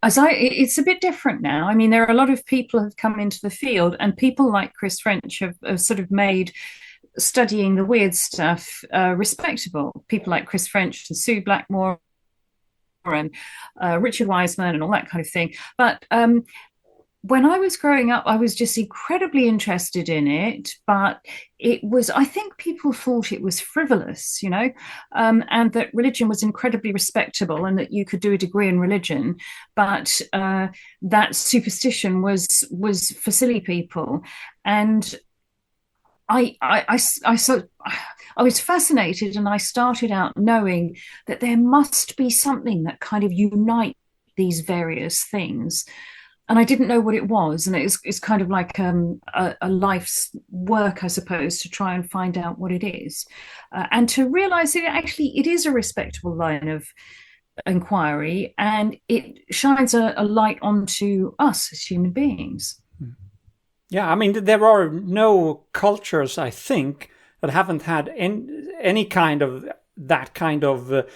it's a bit different now. I mean, there are a lot of people who have come into the field, and people like Chris French have sort of made studying the weird stuff respectable. People like Chris French and Sue Blackmore and Richard Wiseman and all that kind of thing. But when I was growing up, I was just incredibly interested in it, but I think people thought it was frivolous, and that religion was incredibly respectable and that you could do a degree in religion, but that superstition was for silly people. And I was fascinated, and I started out knowing that there must be something that kind of unite these various things. And I didn't know what it was, and it's kind of like a life's work, I suppose, to try and find out what it is, and to realise that it is a respectable line of inquiry, and it shines a light onto us as human beings. Yeah, I mean, there are no cultures, I think, that haven't had any kind of that kind of.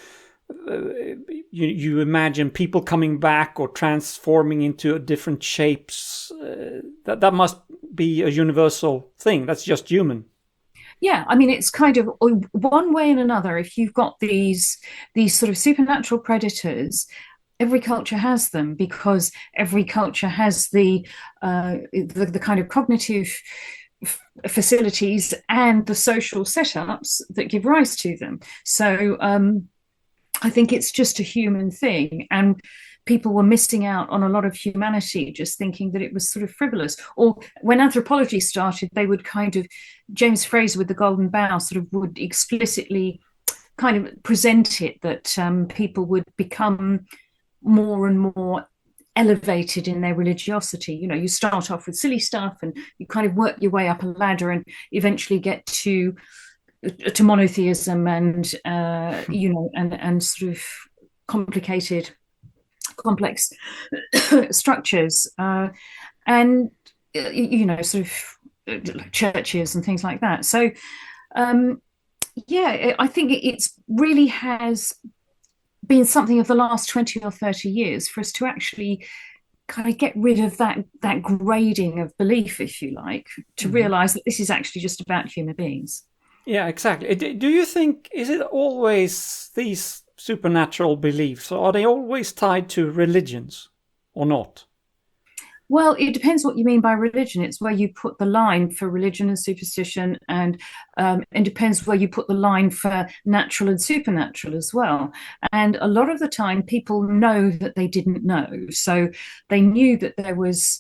You imagine people coming back or transforming into different shapes. That must be a universal thing. That's just human. Yeah, I mean, it's kind of one way and another. If you've got these sort of supernatural predators, every culture has them, because every culture has the kind of cognitive facilities and the social setups that give rise to them. So I think it's just a human thing, and people were missing out on a lot of humanity just thinking that it was sort of frivolous. Or when anthropology started, they would kind of, James Fraser with The Golden Bough sort of would explicitly kind of present it that people would become more and more elevated in their religiosity. You start off with silly stuff and you kind of work your way up a ladder and eventually get to monotheism and and sort of complex structures and sort of churches and things like that. So I think it's really has been something of the last 20 or 30 years for us to actually kind of get rid of that grading of belief, if you like, to realize that this is actually just about human beings. Yeah, exactly. Do you think, is it always these supernatural beliefs, or are they always tied to religions or not? Well, it depends what you mean by religion. It's where you put the line for religion and superstition, and it depends where you put the line for natural and supernatural as well. And a lot of the time, people know that they didn't know. So they knew that there was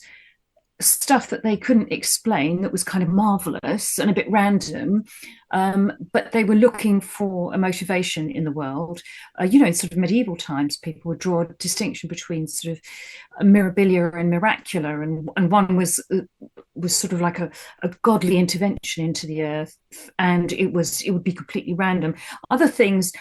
stuff that they couldn't explain that was kind of marvelous and a bit random, but they were looking for a motivation in the world. In sort of medieval times, people would draw a distinction between sort of mirabilia and miracular, and one was sort of like a godly intervention into the earth, and it would be completely random. Other things,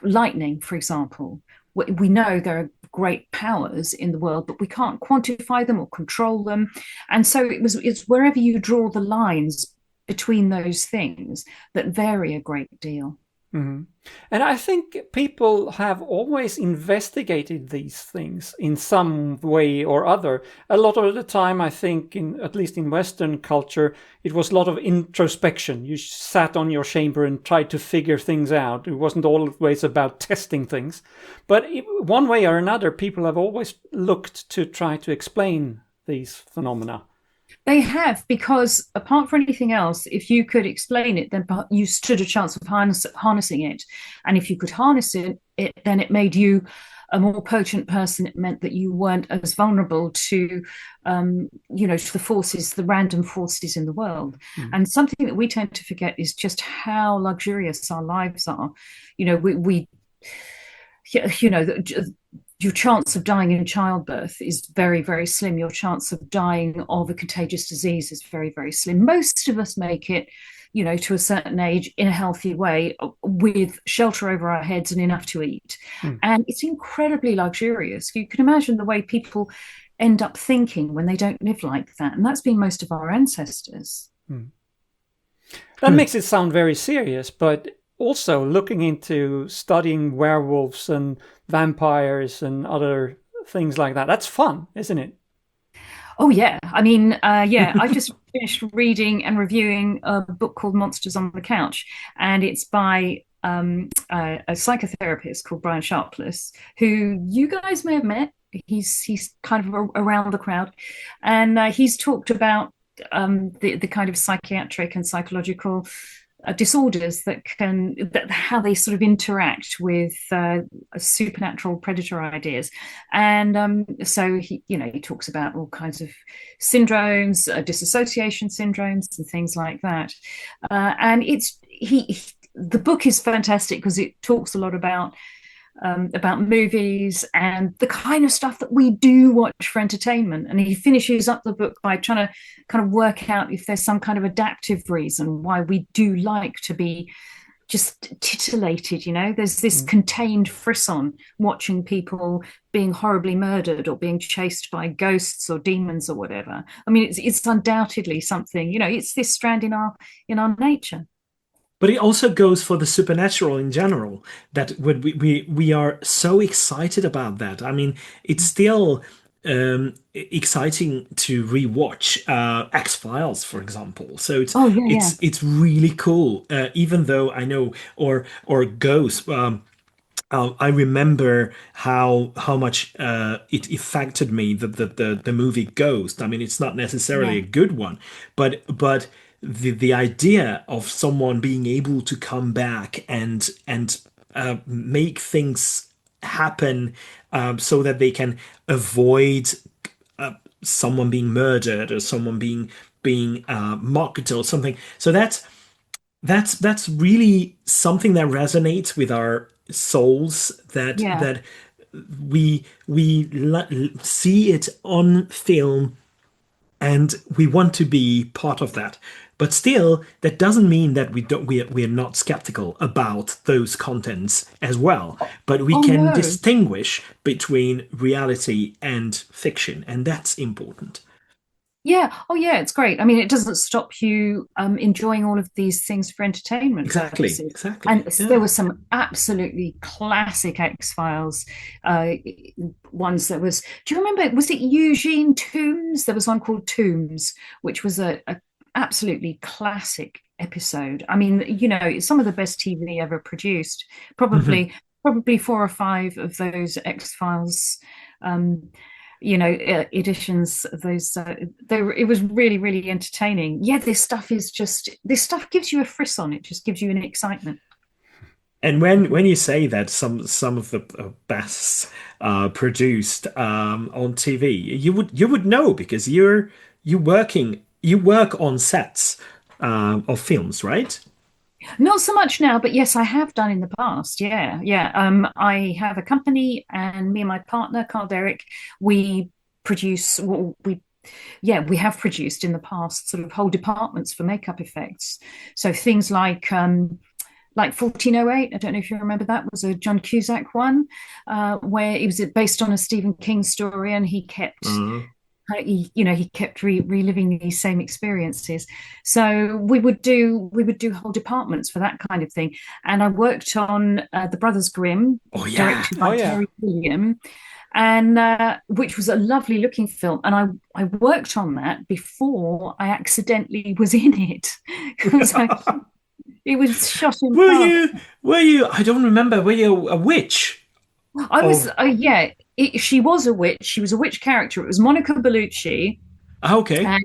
lightning, for example. We know there are great powers in the world, but we can't quantify them or control them. And so it's wherever you draw the lines between those things that vary a great deal. Mm-hmm. And I think people have always investigated these things in some way or other. A lot of the time, I think, at least in Western culture, it was a lot of introspection. You sat on your chamber and tried to figure things out. It wasn't always about testing things. But one way or another, people have always looked to try to explain these phenomena. They have, because apart from anything else, if you could explain it, then you stood a chance of harnessing it. And if you could harness it, it made you a more potent person. It meant that you weren't as vulnerable to, to the forces, the random forces in the world. And something that we tend to forget is just how luxurious our lives are. Your chance of dying in childbirth is very, very slim. Your chance of dying of a contagious disease is very, very slim. Most of us make it, to a certain age in a healthy way with shelter over our heads and enough to eat. And it's incredibly luxurious. You can imagine the way people end up thinking when they don't live like that. And that's been most of our ancestors. That makes it sound very serious, but also looking into studying werewolves and vampires and other things like that. That's fun, isn't it? Oh, yeah. I mean, I just finished reading and reviewing a book called Monsters on the Couch, and it's by a psychotherapist called Brian Sharpless, who you guys may have met. He's kind of around the crowd, and he's talked about the kind of psychiatric and psychological disorders how they sort of interact with supernatural predator ideas. And so he talks about all kinds of syndromes, dissociation syndromes and things like that. And the book is fantastic because it talks a lot about movies and the kind of stuff that we do watch for entertainment. And he finishes up the book by trying to kind of work out if there's some kind of adaptive reason why we do like to be just titillated. There's this contained frisson watching people being horribly murdered or being chased by ghosts or demons or whatever. I mean, it's undoubtedly something, it's this strand in our nature. But it also goes for the supernatural in general, that we are so excited about that. I mean, it's still exciting to rewatch X-Files, for example. So it's really cool, even though I know, or Ghost. I remember how much it affected me, the movie Ghost. I mean, it's not necessarily a good one, but the idea of someone being able to come back and make things happen so that they can avoid someone being murdered or someone being mocked or something. So that's really something that resonates with our souls. That we see it on film, and we want to be part of that. But still, that doesn't mean that we are not skeptical about those contents as well. But we can distinguish between reality and fiction, and that's important. Yeah. Oh, yeah. It's great. I mean, it doesn't stop you enjoying all of these things for entertainment. Exactly. And there were some absolutely classic X-Files ones. Do you remember? Was it Eugene Toombs? There was one called Toombs, which was a absolutely classic episode. I mean, some of the best TV ever produced. Probably 4 or 5 of those X-Files editions of those. It was really, really entertaining. Yeah, this stuff gives you a frisson. It just gives you an excitement. And when you say that some of the best produced on TV, you would know, because you work on sets of films, right? Not so much now, but yes, I have done in the past. Yeah. I have a company, and me and my partner, Carl Derrick, we produce. We have produced in the past sort of whole departments for makeup effects. So things like 1408. I don't know if you remember that. Was a John Cusack one, where it was based on a Stephen King story, and he kept. He kept reliving these same experiences. So we would do whole departments for that kind of thing. And I worked on The Brothers Grimm, directed by Terry Gilliam, and which was a lovely looking film. And I worked on that before I accidentally was in it. It was shot in. Were you? I don't remember. Were you a witch? I was. She was a witch. She was a witch character. It was Monica Bellucci. Okay. And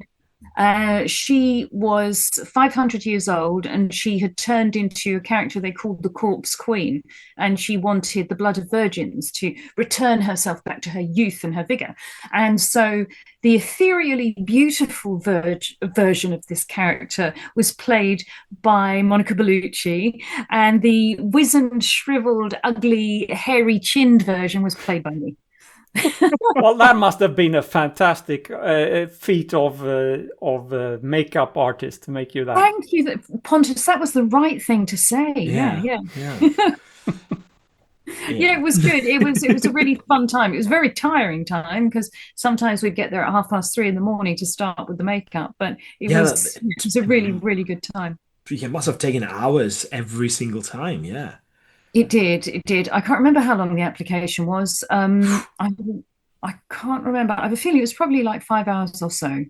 She was 500 years old, and she had turned into a character they called the Corpse Queen, and she wanted the blood of virgins to return herself back to her youth and her vigor. And so the ethereally beautiful version of this character was played by Monica Bellucci, and the wizened, shriveled, ugly, hairy-chinned version was played by me. Well, that must have been a fantastic feat of makeup artist to make you that. Thank you, Pontus. That was the right thing to say. Yeah. Yeah, it was good. It was a really fun time. It was a very tiring time because sometimes we'd get there at 3:30 in the morning to start with the makeup, but it was a really, really good time. It must have taken hours every single time. Yeah. It did. I can't remember how long the application was. I can't remember. I have a feeling it was probably like 5 hours or so.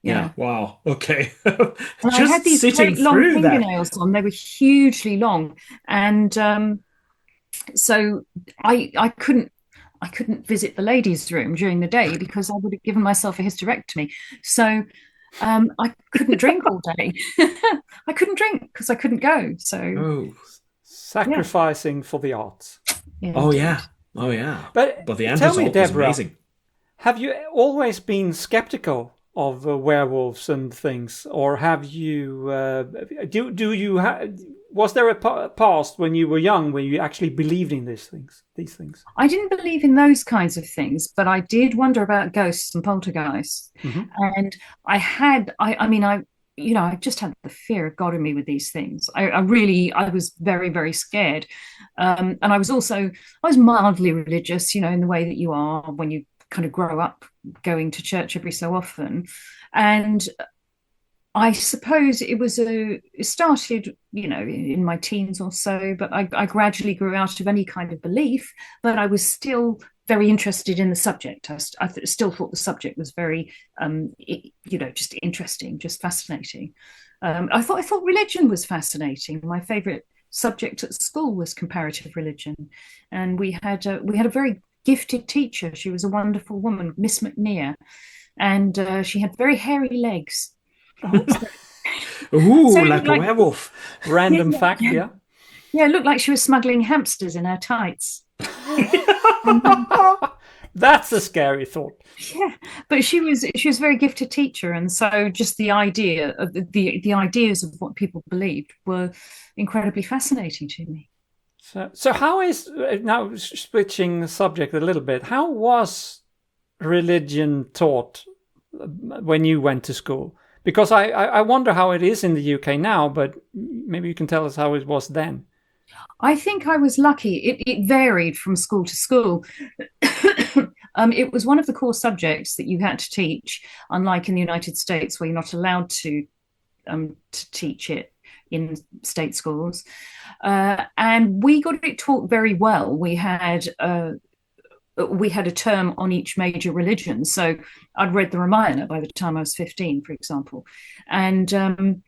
Yeah. Wow. Okay. And I had these great long fingernails on. They were hugely long, and so I couldn't visit the ladies' room during the day because I would have given myself a hysterectomy. So I couldn't drink all day. I couldn't drink because I couldn't go. So. Sacrificing for the arts. Yeah, oh yeah. But the end result was amazing. Have you always been skeptical of werewolves and things, or have you? Was there a past when you were young where you actually believed in these things? I didn't believe in those kinds of things, but I did wonder about ghosts and poltergeists, and I just had the fear of God in me with these things. I was very, very scared. And I was mildly religious, in the way that you are when you kind of grow up going to church every so often. And I suppose it started, in my teens or so, but I gradually grew out of any kind of belief, but I was still very interested in the subject. I still thought the subject was very, just interesting, just fascinating. I thought religion was fascinating. My favourite subject at school was comparative religion, and we had a very gifted teacher. She was a wonderful woman, Miss McNear, and she had very hairy legs. Ooh, so like a werewolf. Random fact, yeah. Yeah, it looked like she was smuggling hamsters in her tights. That's a scary thought. Yeah, but she was a very gifted teacher, and so just the idea of the ideas of what people believed were incredibly fascinating to me. So how is, now switching the subject a little bit, how was religion taught when you went to school? Because I wonder how it is in the UK now, but maybe you can tell us how it was then. I think I was lucky. It varied from school to school. It was one of the core subjects that you had to teach, unlike in the United States where you're not allowed to teach it in state schools. And we got it taught very well. We had a term on each major religion. So I'd read the Ramayana by the time I was 15, for example. And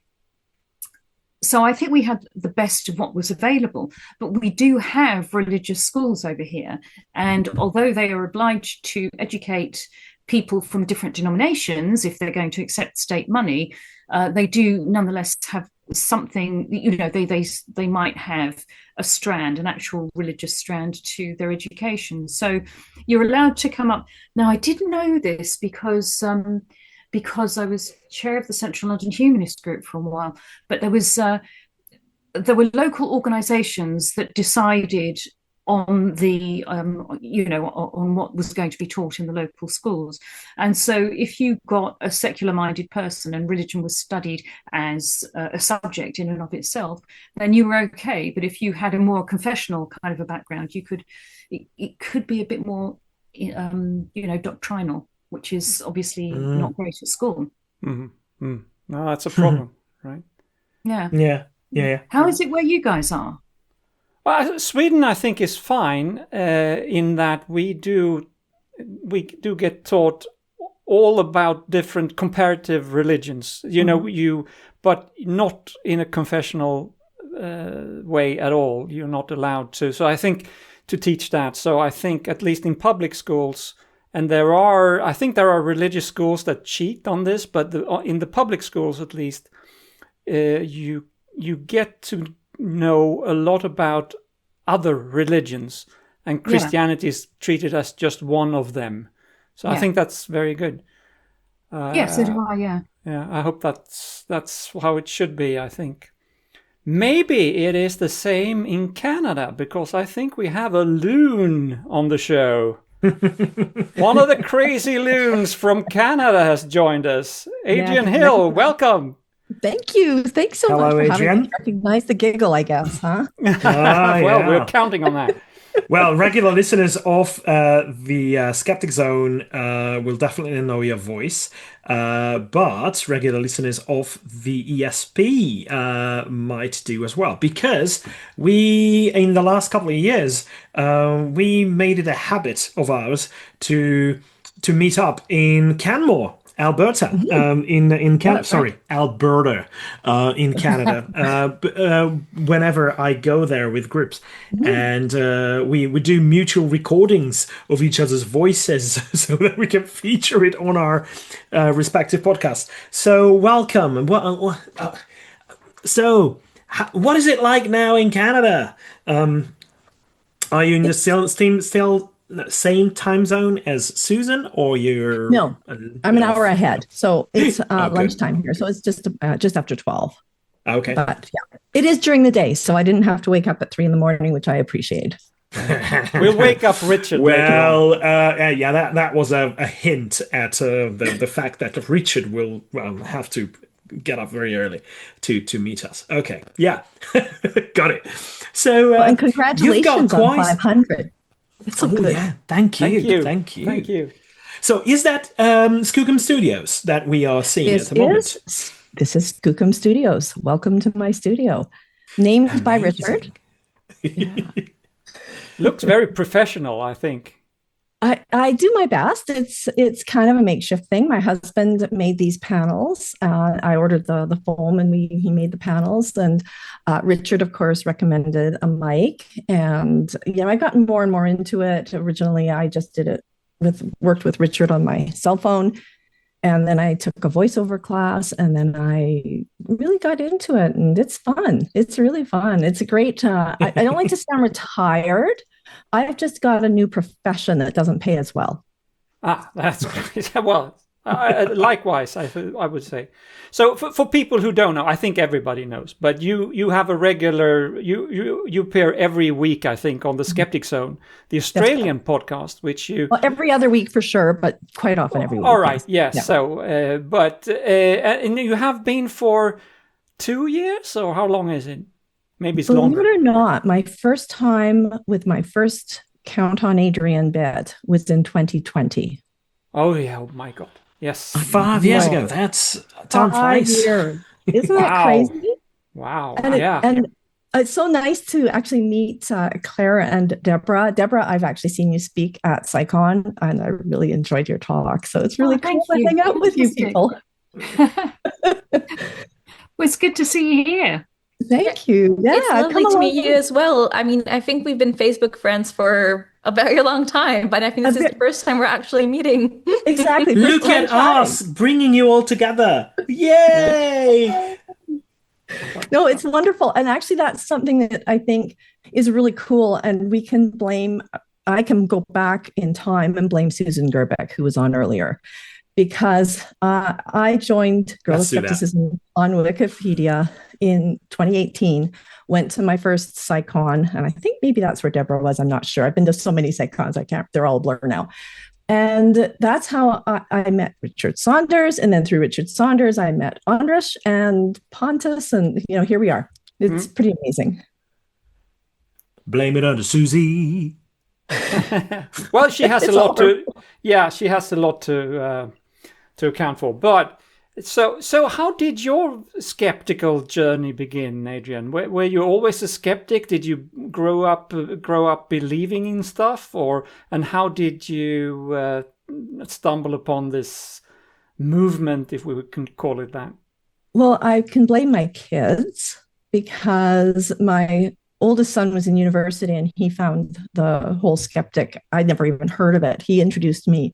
so I think we had the best of what was available. But we do have religious schools over here. And although they are obliged to educate people from different denominations, if they're going to accept state money, they do nonetheless have something, they might have a strand, an actual religious strand to their education. So you're allowed to come up. Now, I didn't know this because I was chair of the Central London Humanist Group for a while, but there were local organisations that decided on the on what was going to be taught in the local schools. And so if you got a secular minded person and religion was studied as a subject in and of itself, then you were okay. But if you had a more confessional kind of a background, it could be a bit more doctrinal, which is obviously not great at school. No, that's a problem. Right. Yeah. How is it where you guys are? Well, Sweden, I think, is fine in that we do get taught all about different comparative religions, but not in a confessional way at all. You're not allowed to. So I think to teach that. So I think at least in public schools, And I think there are religious schools that cheat on this, but in the public schools at least, you get to know a lot about other religions, and Christianity is treated as just one of them. So I think that's very good. So do I, yeah. Yeah, I hope that's how it should be, I think. Maybe it is the same in Canada, because I think we have a loon on the show. One of the crazy loons from Canada has joined us. Adrienne Hill, welcome. Thank you. Thanks so much for having me recognize the giggle, I guess, huh? We're counting on that. Well, regular listeners of the Skeptic Zone will definitely know your voice, but regular listeners of the ESP might do as well, because we, in the last couple of years, we made it a habit of ours to meet up in Canmore, Alberta, Alberta, in Canada. Whenever I go there with groups, and we do mutual recordings of each other's voices so that we can feature it on our respective podcasts. So welcome. So what is it like now in Canada? Are you in the still same time zone as Susan, or you're... No, I'm an hour ahead, so it's lunchtime here, so it's just after 12. Okay. But yeah, it is during the day, so I didn't have to wake up at 3 a.m, which I appreciate. We'll wake up Richard. Well, that was a hint at the fact that Richard will have to get up very early to meet us. Okay, yeah, got it. So, and congratulations on 500. It's so good. Yeah, thank you. So is that Skookum Studios that we are seeing at the moment? This is Skookum Studios. Welcome to my studio. Named by Richard. Yeah. Looks very professional, I think. I do my best. It's kind of a makeshift thing. My husband made these panels. I ordered the foam, and he made the panels. And Richard, of course, recommended a mic. And I've gotten more and more into it. Originally, I just did it worked with Richard on my cell phone, and then I took a voiceover class, and then I really got into it, and it's fun. It's really fun. It's a great. I don't like to sound retired. I've just got a new profession that doesn't pay as well. That's great. Well, likewise, I would say. So for people who don't know, I think everybody knows, but you have a regular, you appear every week, I think, on the Skeptic Zone, the Australian podcast, which you... Well, every other week for sure, but quite often every week. All right, yes. Yeah. So, and you have been for 2 years, or how long is it? Maybe it's longer. Believe it or not, my first time with my first Count on Adrienne bed was in 2020. Oh, yeah. Oh, my God. Yes. 5 years ago. That's time flies. 5 years. Isn't that crazy? Wow. And it's so nice to actually meet Claire and Deborah. Deborah, I've actually seen you speak at SciCon, and I really enjoyed your talk. So it's really cool to hang out with you people. Well, it's good to see you here. Thank you. Yeah, it's lovely to meet you as well. I mean, I think we've been Facebook friends for a very long time, but I think this is the first time we're actually meeting. Exactly. Look at us bringing you all together. Yay! No, it's wonderful. And actually, that's something that I think is really cool. And I can go back in time and blame Susan Gerbic, who was on earlier, because I joined Girl of Skepticism on Wikipedia in 2018, went to my first SciCon, and I think maybe that's where Deborah was. I'm not sure. I've been to so many SciCons, they're all a blur now. And that's how I met Richard Saunders. And then through Richard Saunders, I met Andras and Pontus. And, here we are. It's pretty amazing. Blame it on Susie. Well, she has a lot to account for. But so how did your skeptical journey begin, Adrienne? Were you always a skeptic? Did you grow up believing in stuff, and how did you stumble upon this movement, if we can call it that? Well, I can blame my kids, because my oldest son was in university and he found the whole skeptic. I'd never even heard of it. He introduced me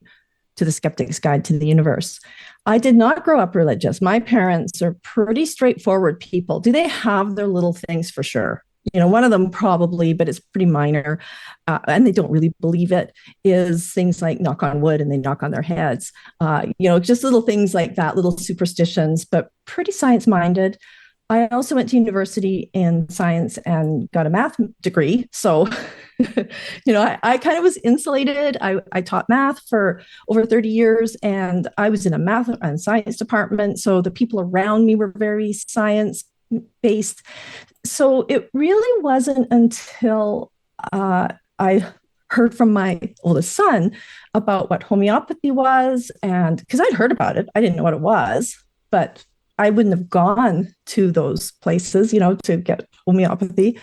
to the Skeptic's Guide to the Universe. I did not grow up religious. My parents are pretty straightforward people. Do they have their little things? For sure. One of them probably, but it's pretty minor, and they don't really believe it, is things like knock on wood and they knock on their heads. Just little things like that, little superstitions, but pretty science-minded. I also went to university in science and got a math degree. So, I kind of was insulated. I taught math for over 30 years, and I was in a math and science department. So the people around me were very science-based. So it really wasn't until I heard from my oldest son about what homeopathy was, and because I'd heard about it, I didn't know what it was, but I wouldn't have gone to those places, to get homeopathy.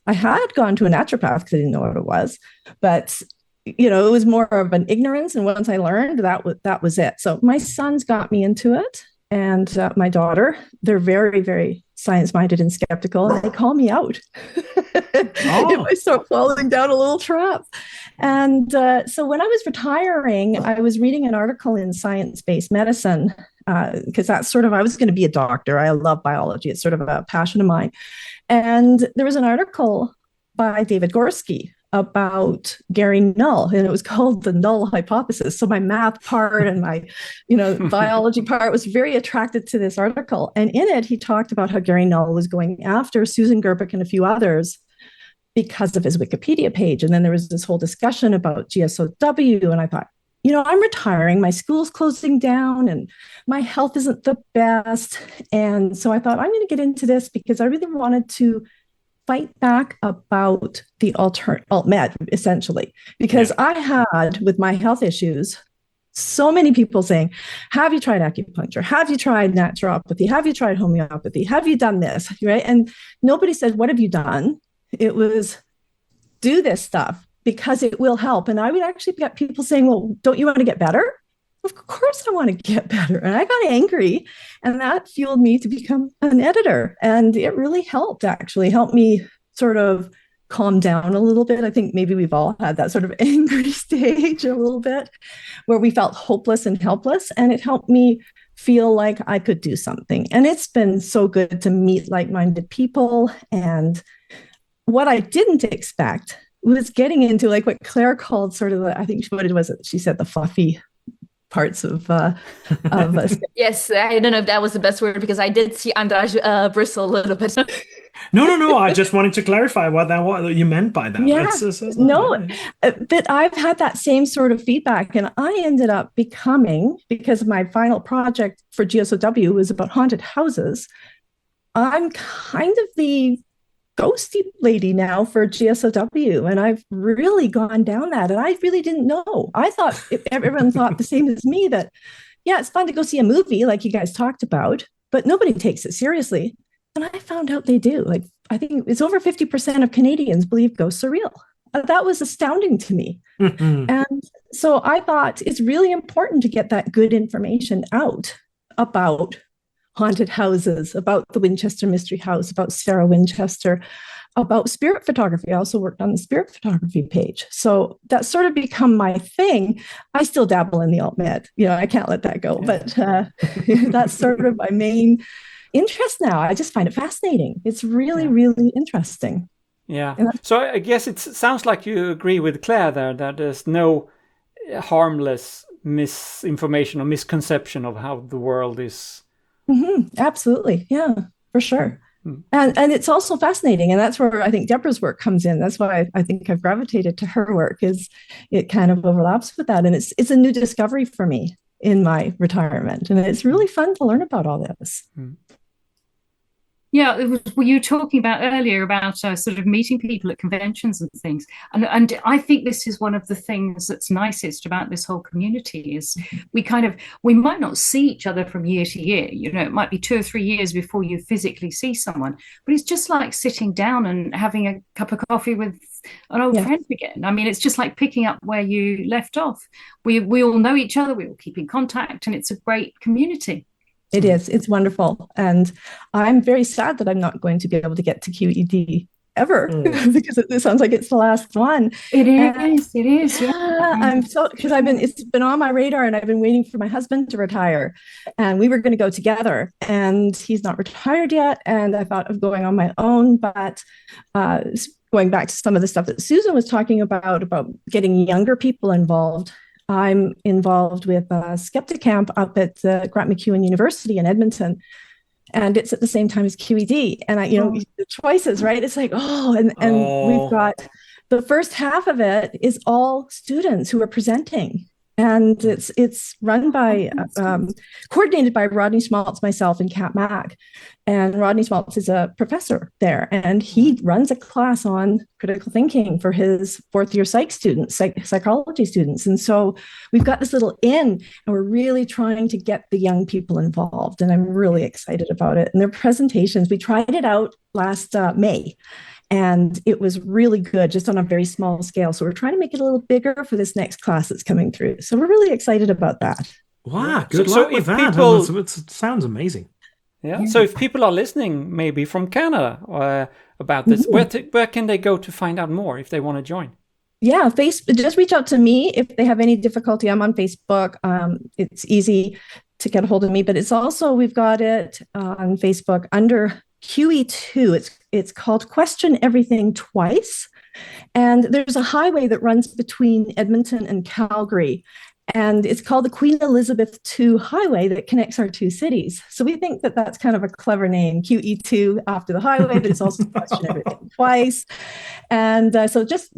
I had gone to a naturopath because I didn't know what it was, but it was more of an ignorance. And once I learned, that was it. So my sons got me into it, and my daughter, they're very, very science-minded and skeptical, and they call me out if I start falling down a little trap. And so when I was retiring, I was reading an article in Science-Based Medicine, because that's sort of, I was going to be a doctor. I love biology. It's sort of a passion of mine. And there was an article by David Gorski about Gary Null, and it was called the Null Hypothesis. So my math part and my, biology part was very attracted to this article. And in it, he talked about how Gary Null was going after Susan Gerbic and a few others because of his Wikipedia page. And then there was this whole discussion about GSOW. And I thought, I'm retiring, my school's closing down, and my health isn't the best. And so I thought, I'm going to get into this because I really wanted to fight back about the alt-med, essentially, because I had, with my health issues, so many people saying, have you tried acupuncture? Have you tried naturopathy? Have you tried homeopathy? Have you done this? Right? And nobody said, what have you done? It was, do this stuff because it will help. And I would actually get people saying, well, don't you want to get better? Of course I want to get better. And I got angry, and that fueled me to become an editor. And it really helped me sort of calm down a little bit. I think maybe we've all had that sort of angry stage a little bit where we felt hopeless and helpless. And it helped me feel like I could do something. And it's been so good to meet like-minded people. And what I didn't expect was getting into like what Claire called sort of I think what it was, she said the fluffy parts of Yes, I don't know if that was the best word, because I did see András bristle a little bit. No. I just wanted to clarify what you meant by that. Yeah, but I've had that same sort of feedback, and I ended up becoming, because my final project for GSOW was about haunted houses, I'm kind of the ghosty lady now for GSOW, and I've really gone down that, and I really didn't know. I thought everyone thought the same as me, that it's fun to go see a movie like you guys talked about, but nobody takes it seriously. And I found out they do. Like, I think it's over 50% of Canadians believe ghosts are real. That was astounding to me. And so I thought it's really important to get that good information out about haunted houses, about the Winchester Mystery House, about Sarah Winchester, about spirit photography. I also worked on the spirit photography page. So that's sort of become my thing. I still dabble in the alt-med. I can't let that go. But that's sort of my main interest now. I just find it fascinating. It's really, really interesting. Yeah. So I guess it sounds like you agree with Claire there, that there's no harmless misinformation or misconception of how the world is. Absolutely. Yeah, for sure. And it's also fascinating. And that's where I think Deborah's work comes in. That's why I think I've gravitated to her work, is it kind of overlaps with that. And it's a new discovery for me in my retirement. And it's really fun to learn about all this. Yeah, were you talking about earlier about sort of meeting people at conventions and things? And I think this is one of the things that's nicest about this whole community is we might not see each other from year to year. It might be 2 or 3 years before you physically see someone, but it's just like sitting down and having a cup of coffee with an old friend again. I mean, it's just like picking up where you left off. We all know each other, we all keep in contact, and it's a great community. It is. It's wonderful. And I'm very sad that I'm not going to be able to get to QED ever because it sounds like it's the last one. It is. Yeah. I'm so, because it's been on my radar and I've been waiting for my husband to retire, and we were going to go together, and he's not retired yet. And I thought of going on my own, but going back to some of the stuff that Susan was talking about getting younger people involved. I'm involved with Skeptic Camp up at Grant MacEwan University in Edmonton. And it's at the same time as QED. And the choices, right? It's like, and we've got the first half of it is all students who are presenting. And it's run by, coordinated by Rodney Schmaltz, myself, and Kat Mack. And Rodney Schmaltz is a professor there, and he runs a class on critical thinking for his fourth-year psychology students. And so we've got this little and we're really trying to get the young people involved. And I'm really excited about it. And their presentations, we tried it out last May. And it was really good, just on a very small scale. So we're trying to make it a little bigger for this next class that's coming through. So we're really excited about that. Wow, good luck with that. It sounds amazing. Yeah. So if people are listening, maybe from Canada, about this, where can they go to find out more if they want to join? Yeah, just reach out to me if they have any difficulty. I'm on Facebook. It's easy to get a hold of me, but it's also, we've got it on Facebook under QE2. It's called Question Everything Twice. And there's a highway that runs between Edmonton and Calgary. And it's called the Queen Elizabeth II Highway that connects our two cities. So we think that that's kind of a clever name, QE2 after the highway, but it's also Question Everything Twice. And so just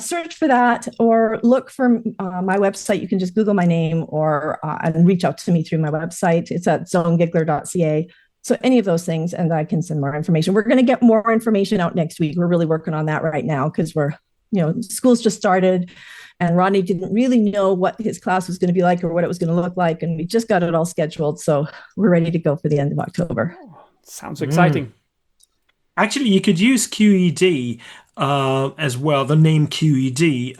search for that, or look for my website. You can just Google my name and reach out to me through my website. It's at zonegigler.ca. So any of those things, and I can send more information. We're going to get more information out next week. We're really working on that right now because school's just started, and Rodney didn't really know what his class was going to be like or what it was going to look like. And we just got it all scheduled. So we're ready to go for the end of October. Sounds exciting. Actually, you could use QED as well, the name QED,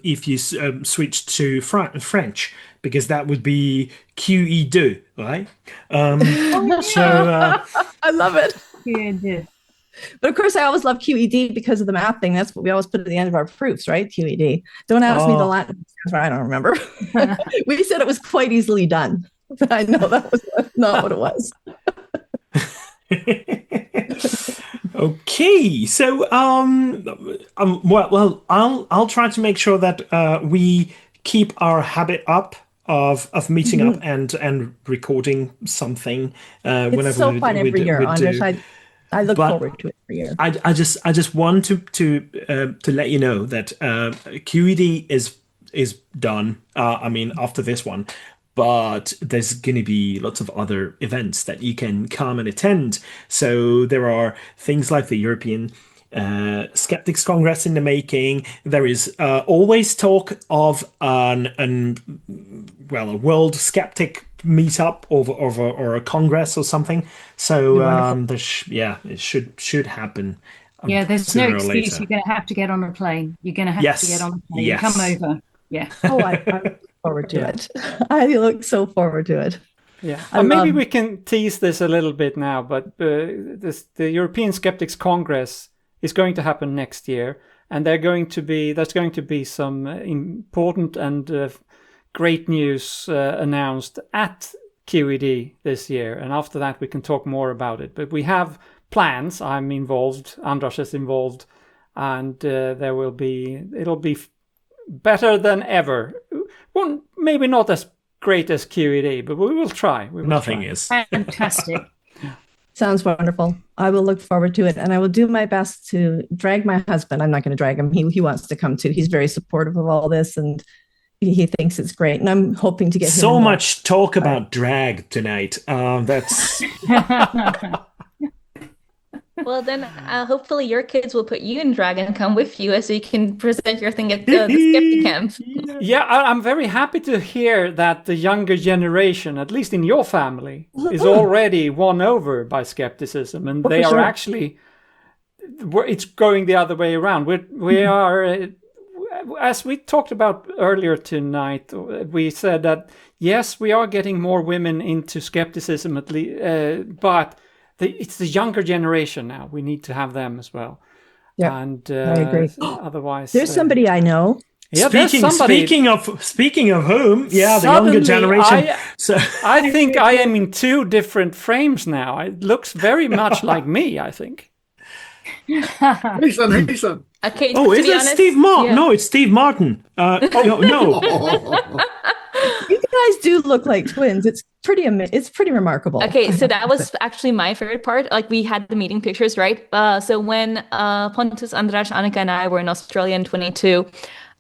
if you switch to French, because that would be QE2, right? So I love it. QED. But of course, I always love QED because of the math thing. That's what we always put at the end of our proofs, right? QED. Don't ask me the Latin. I don't remember. We said it was quite easily done, but I know that was not what it was. Okay, so well, I'll try to make sure that we keep our habit up of meeting up and recording something. It's so fun every year, Anders. I look forward to it every year. I just want to let you know that QED is done. I mean, after this one. But there's going to be lots of other events that you can come and attend. So there are things like the European Skeptics Congress in the making. There is always talk of a World Skeptic meetup or a congress or something. So it should happen. Yeah, there's no excuse. Later. You're going to have to get on a plane. You're going to have to get on a plane. Yes. Come over. Yeah. I look forward to it. I look so forward to it. Yeah. Maybe we can tease this a little bit now, but the European Skeptics Congress is going to happen next year, and there's going to be some important and great news announced at QED this year, and after that we can talk more about it. But we have plans. I'm involved. Anders is involved, and it'll be better than ever. Well, maybe not as great as QED, but we will try. Nothing is. Fantastic. Sounds wonderful. I will look forward to it, and I will do my best to drag my husband. I'm not going to drag him. He wants to come too. He's very supportive of all this, and he thinks it's great. And I'm hoping to get him so much talk about drag tonight. That's. Well, then hopefully your kids will put you in drag and come with you so you can present your thing at the Skeptic Camp. Yeah, I'm very happy to hear that the younger generation, at least in your family, is already won over by skepticism, and they are actually. It's going the other way around. We are, as we talked about earlier tonight, we said that yes, we are getting more women into skepticism at least, but it's the younger generation now. We need to have them as well. Yeah, And I agree. otherwise, There's somebody I know. Yeah, speaking of whom, the younger generation. I think I am in two different frames now. It looks very much like me, I think. Hey son. Okay. Oh, is it Steve Martin? Yeah. No, it's Steve Martin. No. You guys do look like twins. It's pretty remarkable. Okay, so that was actually my favorite part. Like, we had the meeting pictures, right? So when Pontus, Andras, Annika, and I were in Australia in 22,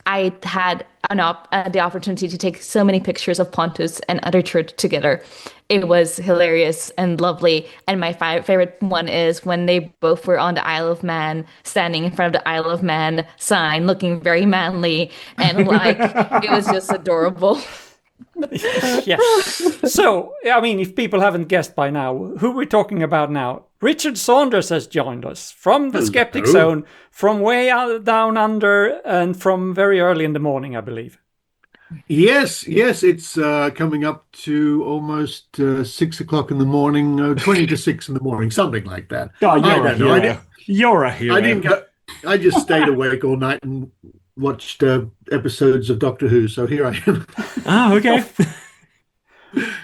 I had the opportunity to take so many pictures of Pontus and Richard together. It was hilarious and lovely. And my favorite one is when they both were on the Isle of Man, standing in front of the Isle of Man sign, looking very manly, and like it was just adorable. Yes. So, I mean, if people haven't guessed by now, who we're talking about now? Richard Saunders has joined us from the Skeptic Zone, from way out down under, and from very early in the morning, I believe. Yes, it's coming up to almost 6 o'clock in the morning, 20 to 6 in the morning, something like that. Oh, you're a hero. I didn't go. I just stayed awake all night and watched episodes of Doctor Who, so here I am. Oh, okay.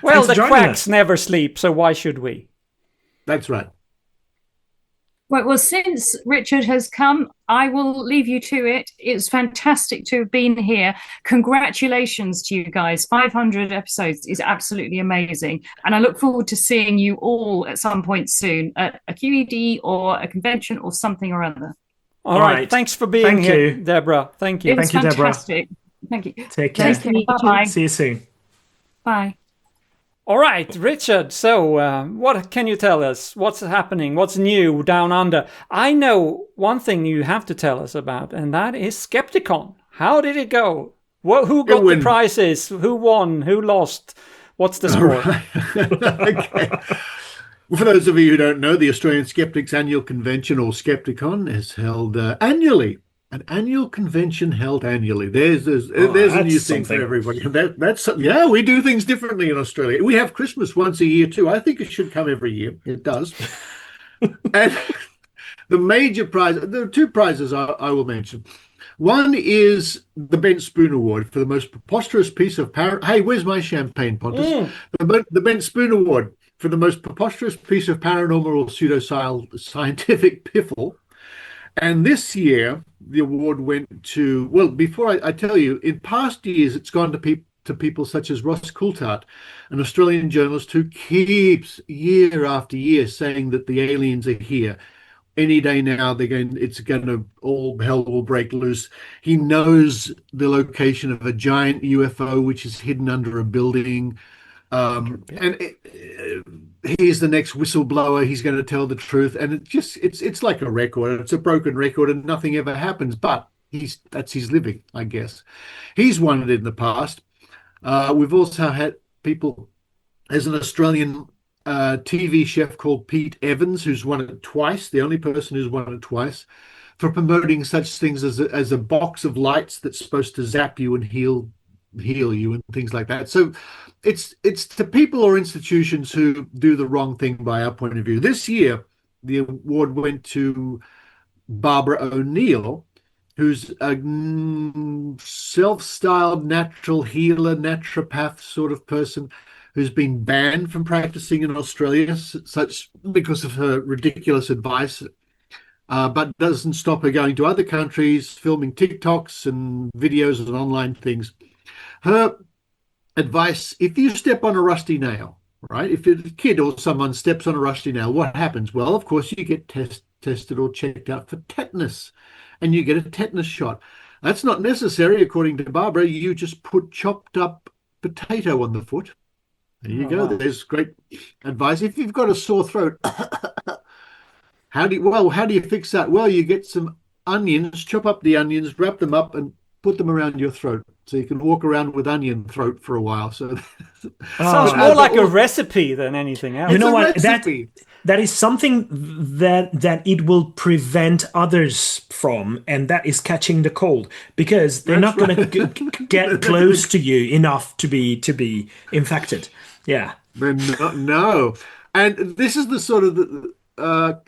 Well, the quacks never sleep, so why should we? That's right. Right, well, since Richard has come, I will leave you to it. It's fantastic to have been here. Congratulations to you guys. 500 episodes is absolutely amazing. And I look forward to seeing you all at some point soon at a QED or a convention or something or other. All right. Thanks for being here, Deborah. Thank you. It was fantastic. Deborah. Thank you. Take care. Nice to meet you. Bye. See you soon. Bye. All right, Richard. So what can you tell us? What's happening? What's new down under? I know one thing you have to tell us about, and that is Skepticon. How did it go? Who got the prizes? Who won? Who lost? What's the score? Okay. Well, for those of you who don't know, the Australian Skeptics Annual Convention, or Skepticon, is held annually. An annual convention held annually. There's a new thing for everybody. That's we do things differently in Australia. We have Christmas once a year too. I think it should come every year. It does. And the major prize, there are two prizes I will mention. One is the Bent Spoon Award for the most preposterous piece of Hey, where's my champagne, Pontus? The Bent Spoon Award for the most preposterous piece of paranormal or pseudoscientific piffle. And this year, the award went to, well, before I tell you, in past years, it's gone to people such as Ross Coulthart, an Australian journalist who keeps year after year saying that the aliens are here. Any day now, all hell will break loose. He knows the location of a giant UFO, which is hidden under a building. He's the next whistleblower. He's going to tell the truth, and it's like a record. It's a broken record, and nothing ever happens. But that's his living, I guess. He's won it in the past. We've also had people, as an Australian TV chef called Pete Evans, who's won it twice. The only person who's won it twice, for promoting such things as a box of lights that's supposed to zap you and heal you and things like that. So it's to people or institutions who do the wrong thing by our point of view. This year, the award went to Barbara O'Neill, who's a self-styled natural healer, naturopath sort of person who's been banned from practicing in Australia, because of her ridiculous advice, but doesn't stop her going to other countries, filming TikToks and videos and online things. Her advice: if you step on a rusty nail, right? If a kid or someone steps on a rusty nail, what happens? Well, of course, you get tested or checked out for tetanus, and you get a tetanus shot. That's not necessary, according to Barbara. You just put chopped up potato on the foot. There you go. Wow. There's great advice. If you've got a sore throat, how do you fix that? Well, you get some onions, chop up the onions, wrap them up, and put them around your throat, so you can walk around with onion throat for a while. So sounds more like a recipe than anything else. You know what? That is something that it will prevent others from, and that is catching the cold, because they're not going to get close to you enough to be infected. Yeah. No. And this is the sort of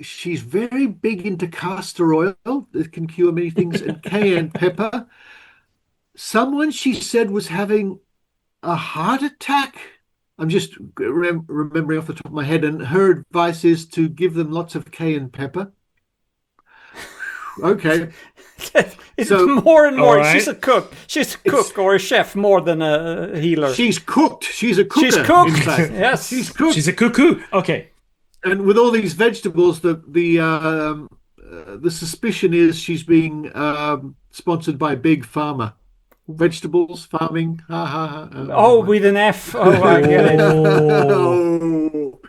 she's very big into castor oil that can cure many things, and cayenne pepper. Someone she said was having a heart attack. I'm just remembering off the top of my head, and her advice is to give them lots of cayenne pepper. Okay. It's more and more. Right. She's a cook. She's a cook or a chef more than a healer. She's cooked. She's a cooker. She's cooked. In fact. Yes. She's cooked. She's a cuckoo. Okay. And with all these vegetables, the suspicion is she's being sponsored by Big Pharma. Vegetables farming. Ha ha ha. With an F. Oh, I get it. Oh.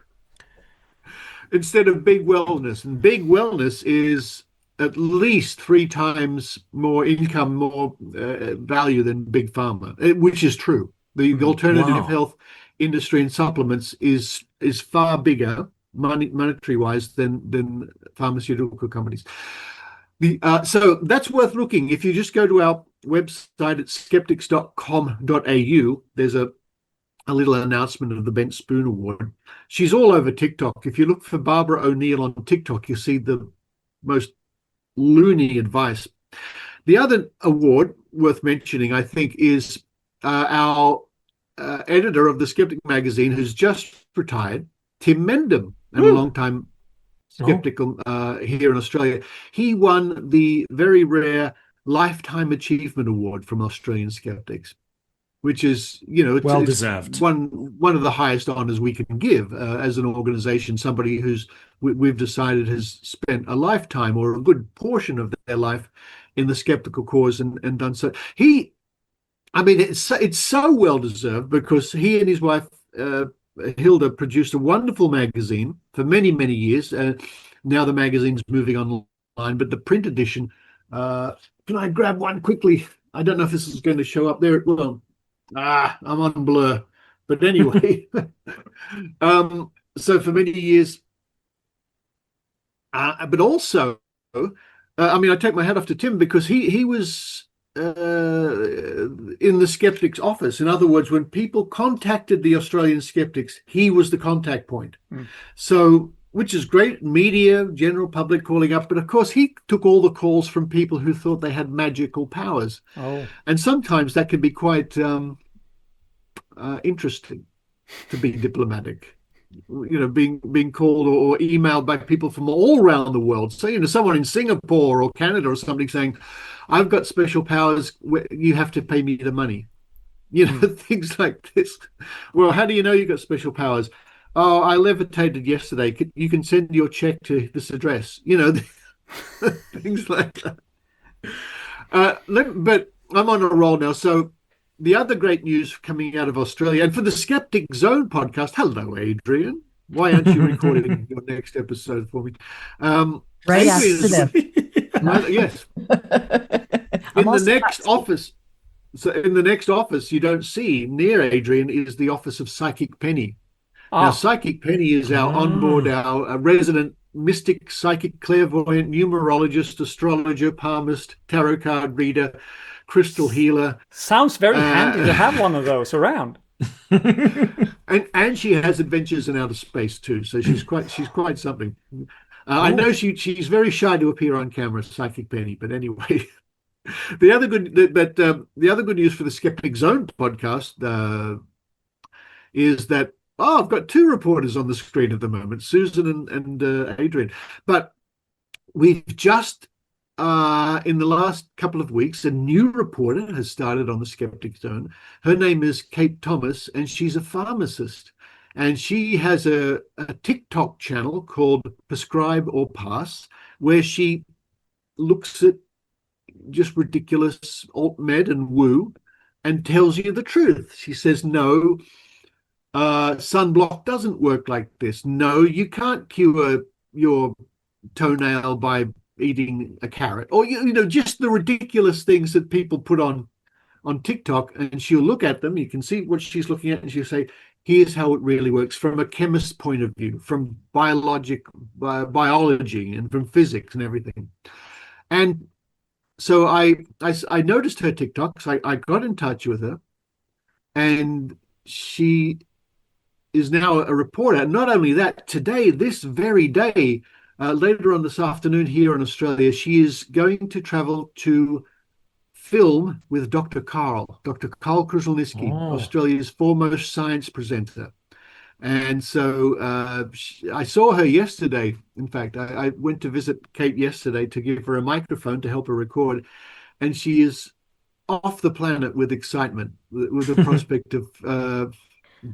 Instead of Big Wellness, and Big Wellness is at least 3 times more income, more value than Big Pharma, which is true. The alternative health industry and supplements is far bigger monetary wise than pharmaceutical companies. So that's worth looking. If you just go to our website at skeptics.com.au, there's a little announcement of the Bent Spoon Award. She's all over TikTok. If you look for Barbara O'Neill on TikTok, you see the most loony advice. The other award worth mentioning, I think, is our editor of the Skeptic magazine, who's just retired, Tim Mendham, and a long-time skeptic here in Australia. He won the very rare Lifetime Achievement Award from Australian Skeptics, which is, it's well deserved. One of the highest honors we can give as an organization. Somebody who's we've decided has spent a lifetime or a good portion of their life in the skeptical cause and done so. It's so well deserved, because he and his wife Hilda produced a wonderful magazine for many, many years. Now the magazine's moving online, but the print edition. Can I grab one quickly? I don't know if this is going to show up there. Well, I'm on blur, but anyway. So for many years, but also, I take my hat off to Tim, because he was in the Skeptics office. In other words, when people contacted the Australian Skeptics, he was the contact point. So, which is great, media, general public calling up, but of course he took all the calls from people who thought they had magical powers. And sometimes that can be quite interesting, to be diplomatic. Being called or emailed by people from all around the world. So, someone in Singapore or Canada or something saying, I've got special powers, you have to pay me the money. Things like this. Well, how do you know you got special powers? Oh, I levitated yesterday. You can send your check to this address. Things like that. But I'm on a roll now. So the other great news coming out of Australia, and for the Skeptic Zone podcast, hello, Adrienne. Why aren't you recording your next episode for me? Right after them. Yes. In the next office you don't see near Adrienne is the office of Psychic Penny. Now, Psychic Penny is our onboard, our resident mystic, psychic, clairvoyant, numerologist, astrologer, palmist, tarot card reader, crystal healer. Sounds very handy to have one of those around. And she has adventures in outer space too, so she's quite something. I know she's very shy to appear on camera, Psychic Penny, but anyway. The other good news for the Skeptic Zone podcast is that I've got 2 reporters on the screen at the moment, Susan and Adrienne. But we've just in the last couple of weeks, a new reporter has started on the Skeptic Zone. Her name is Kate Thomas, and she's a pharmacist. And she has a TikTok channel called Prescribe or Pass, where she looks at just ridiculous alt med and woo and tells you the truth. She says, no, sunblock doesn't work like this. No, you can't cure your toenail by eating a carrot, or just the ridiculous things that people put on TikTok. And she'll look at them, you can see what she's looking at, and she'll say, here's how it really works from a chemist's point of view, from biology and from physics and everything. And so I noticed her TikToks. I got in touch with her, and she is now a reporter. Not only that, today, this very day, later on this afternoon here in Australia, she is going to travel to film with Dr. Carl Kruszelnicki, Australia's foremost science presenter. And so I saw her yesterday. In fact, I went to visit Kate yesterday to give her a microphone to help her record. And she is off the planet with excitement, with the prospect of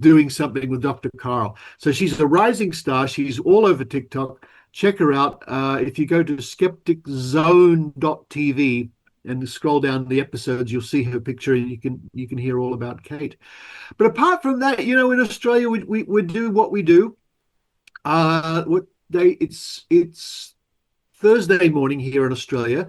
doing something with Dr. Carl. So she's a rising star. She's all over TikTok. Check her out. If you go to skepticzone.tv and scroll down the episodes, you'll see her picture and you can hear all about Kate. But apart from that, in Australia, we do what we do. It's Thursday morning here in Australia.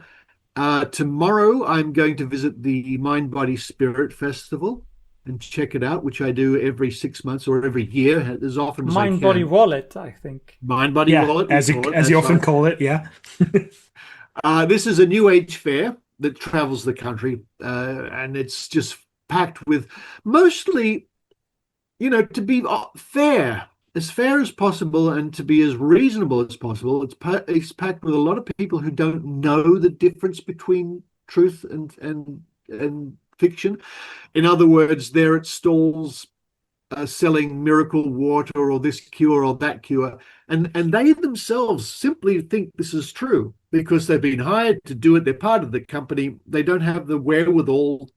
Tomorrow, I'm going to visit the Mind, Body, Spirit Festival and check it out, which I do every 6 months or every year, as often as I can. Mind, Body, Wallet, I think. Mind, Body, Wallet. As you often call it, yeah. This is a New Age fair that travels the country, and it's just packed with mostly, to be fair as possible and to be as reasonable as possible. It's packed with a lot of people who don't know the difference between truth and fiction. In other words, they're at stalls selling miracle water or this cure or that cure, and they themselves simply think this is true because they've been hired to do it. They're part of the company. They don't have the wherewithal,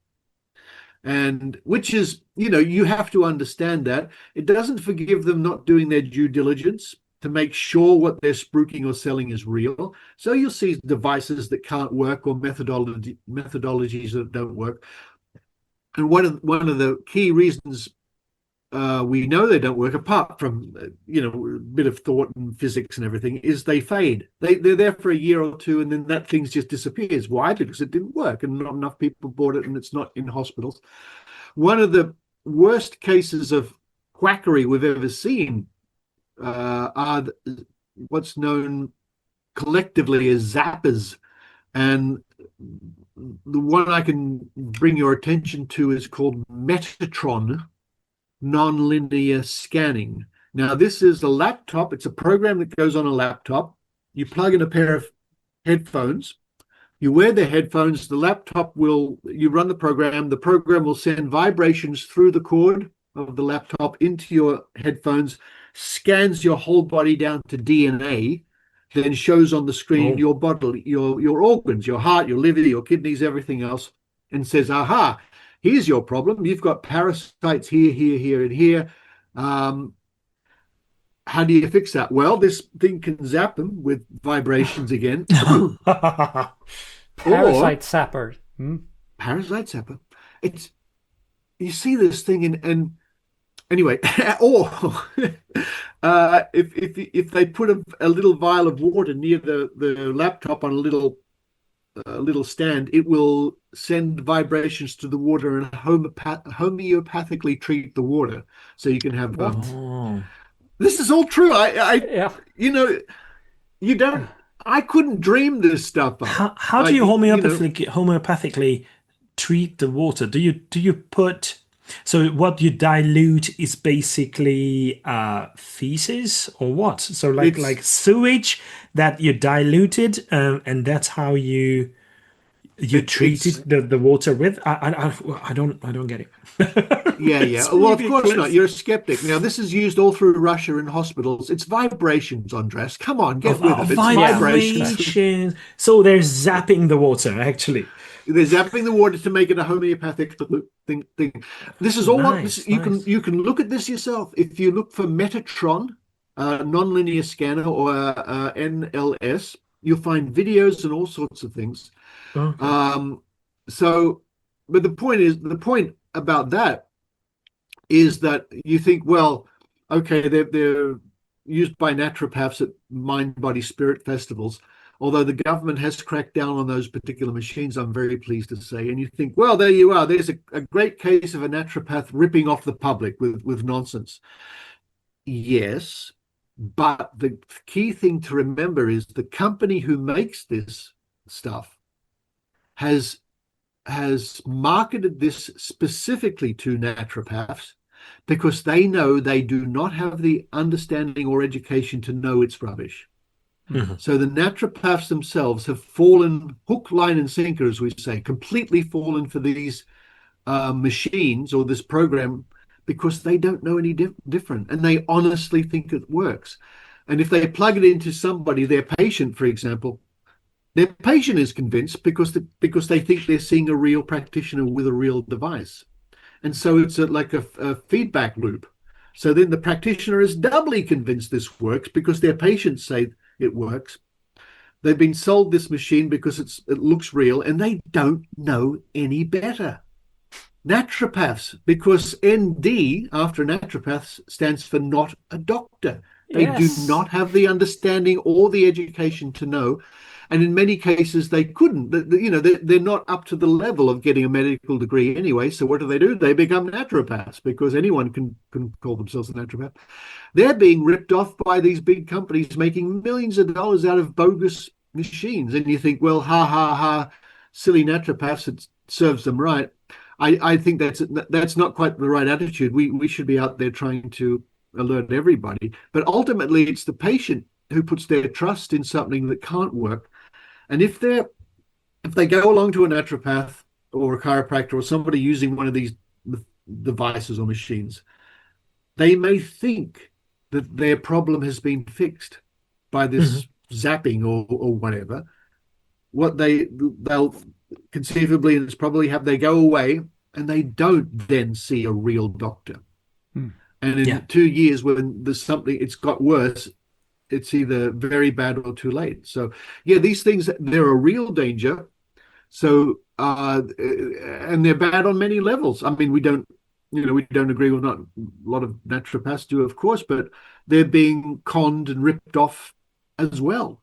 and which is, you have to understand that. It doesn't forgive them not doing their due diligence to make sure what they're spruiking or selling is real. So you'll see devices that can't work or methodologies that don't work. And one of the key reasons we know they don't work, apart from a bit of thought and physics and everything, is they fade. They're there for a year or two, and then that thing just disappears. Why? Because it didn't work, and not enough people bought it, and it's not in hospitals. One of the worst cases of quackery we've ever seen are what's known collectively as zappers, and the one I can bring your attention to is called Metatron nonlinear scanning. Now, this is a laptop. It's a program that goes on a laptop. You plug in a pair of headphones. You wear the headphones. You run the program will send vibrations through the cord of the laptop into your headphones, scans your whole body down to DNA, then shows on the screen your body, your organs, your heart, your liver, your kidneys, everything else, and says, aha, here's your problem. You've got parasites here, here, here, and here. How do you fix that? Well, this thing can zap them with vibrations again. Parasite zapper. Parasite zapper. You see this thing and anyway, or if they put a little vial of water near the laptop on a little stand, it will send vibrations to the water and homeopathically treat the water, so you can have. This is all true. I couldn't dream this stuff up. How do you homeopathically treat the water? Do you put? So what you dilute is basically feces or what? So like sewage that you diluted, and that's how you treated the water with. I don't get it. Yeah. Well, of course not. You're a skeptic. Now, this is used all through Russia in hospitals. It's vibrations, Andres. Come on, get with it. It's vibrations. So they're zapping the water, actually. They're zapping the water to make it a homeopathic thing. This is all. Nice. You can look at this yourself. If you look for Metatron, nonlinear scanner, or NLS, you'll find videos and all sorts of things. Okay. But the point about that is that you think, well, okay, they're used by naturopaths at Mind, Body, Spirit festivals. Although the government has cracked down on those particular machines, I'm very pleased to say. And you think, well, there you are. There's a great case of a naturopath ripping off the public with nonsense. Yes, but the key thing to remember is the company who makes this stuff has marketed this specifically to naturopaths because they know they do not have the understanding or education to know it's rubbish. Mhm. So the naturopaths themselves have fallen hook, line, and sinker, as we say, completely fallen for these machines or this program because they don't know any different, and they honestly think it works. And if they plug it into somebody, their patient, for example, their patient is convinced because they think they're seeing a real practitioner with a real device. And so it's like a feedback loop. So then the practitioner is doubly convinced this works because their patients say it works. They've been sold this machine because it looks real, and they don't know any better. Naturopaths, because ND after naturopaths stands for not a doctor. They do not have the understanding or the education to know. And in many cases, they couldn't. They're not up to the level of getting a medical degree anyway. So what do? They become naturopaths because anyone can call themselves a naturopath. They're being ripped off by these big companies making millions of dollars out of bogus machines. And you think, well, ha, ha, ha, silly naturopaths, it serves them right. I think that's not quite the right attitude. We should be out there trying to alert everybody. But ultimately, it's the patient who puts their trust in something that can't work. And if they go along to a naturopath or a chiropractor or somebody using one of these devices or machines, they may think that their problem has been fixed by this zapping or whatever. What they'll conceivably, and it's probably they go away and they don't then see a real doctor. And in 2 years, when there's something, it's got worse, it's either very bad or too late. So yeah, these things, they're a real danger. So and they're bad on many levels. I mean, we don't agree, or not a lot of naturopaths do, of course, but they're being conned and ripped off as well.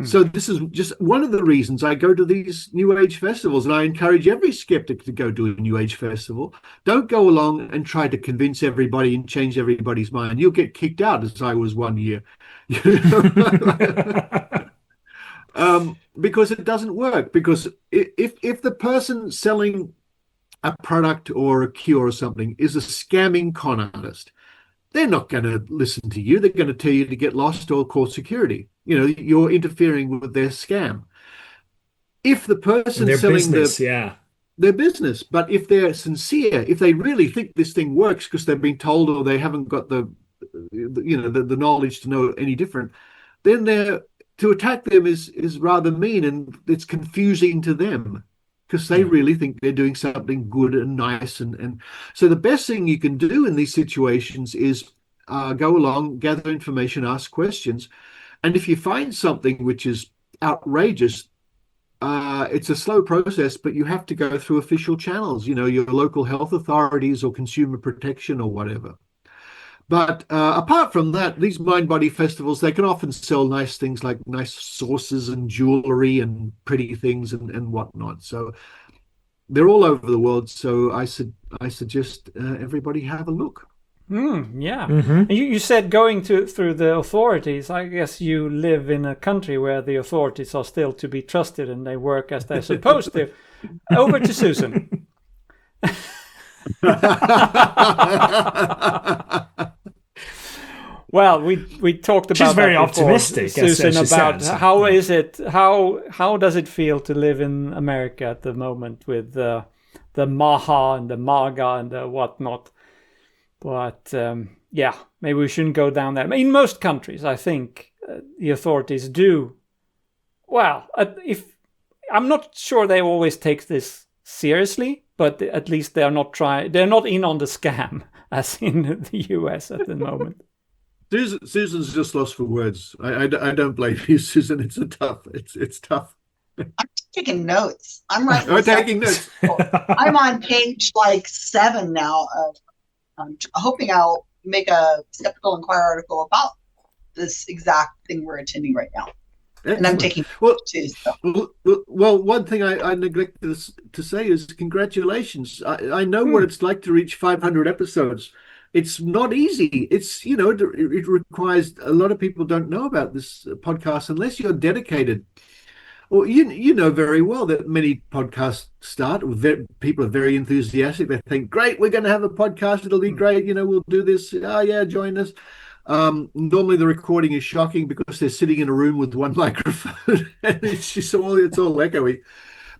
So this is just one of the reasons I go to these New Age festivals, and I encourage every skeptic to go to a New Age festival. Don't go along and try to convince everybody and change everybody's mind. You'll get kicked out, as I was one year. Because it doesn't work. Because if the person selling a product or a cure or something is a scamming con artist, they're not going to listen to you. They're going to tell you to get lost or call security. You're interfering with their scam. If the person their selling business, their business, but if they're sincere, if they really think this thing works because they've been told or they haven't got the knowledge to know any different, then to attack them is rather mean, and it's confusing to them because they really think they're doing something good and nice. And so the best thing you can do in these situations is go along, gather information, ask questions. And if you find something which is outrageous, it's a slow process, but you have to go through official channels, your local health authorities or consumer protection or whatever. But apart from that, these mind-body festivals, they can often sell nice things like nice sauces and jewelry and pretty things and whatnot. So they're all over the world. So I suggest everybody have a look. Yeah. And you said going through the authorities. I guess you live in a country where the authorities are still to be trusted and they work as they're supposed to. Over to Susan. Well, we talked about. She's very that before, optimistic, Susan, as about says. how is it? How does it feel to live in America at the moment with the Maha and the MAGA and the whatnot? But maybe we shouldn't go down there. In most countries, I think the authorities do. Well, if I'm not sure they always take this seriously, but at least they're not in on the scam as in the US at the moment. Susan's just lost for words. I don't blame you, Susan. It's tough. I'm taking notes. I'm writing. I'm taking notes. I'm on page 7 now. I'm hoping I'll make a Skeptical Inquirer article about this exact thing we're attending right now. Excellent. And I'm taking too. So. Well, one thing I neglected to say is congratulations. I know what it's like to reach 500 episodes. It's not easy. It's, it requires, a lot of people don't know about this podcast unless you're dedicated. Well, you know very well that many podcasts start with people are very enthusiastic. They think, great, we're going to have a podcast. It'll be great. We'll do this. Oh, yeah, join us. Normally the recording is shocking because they're sitting in a room with one microphone and it's all echoey.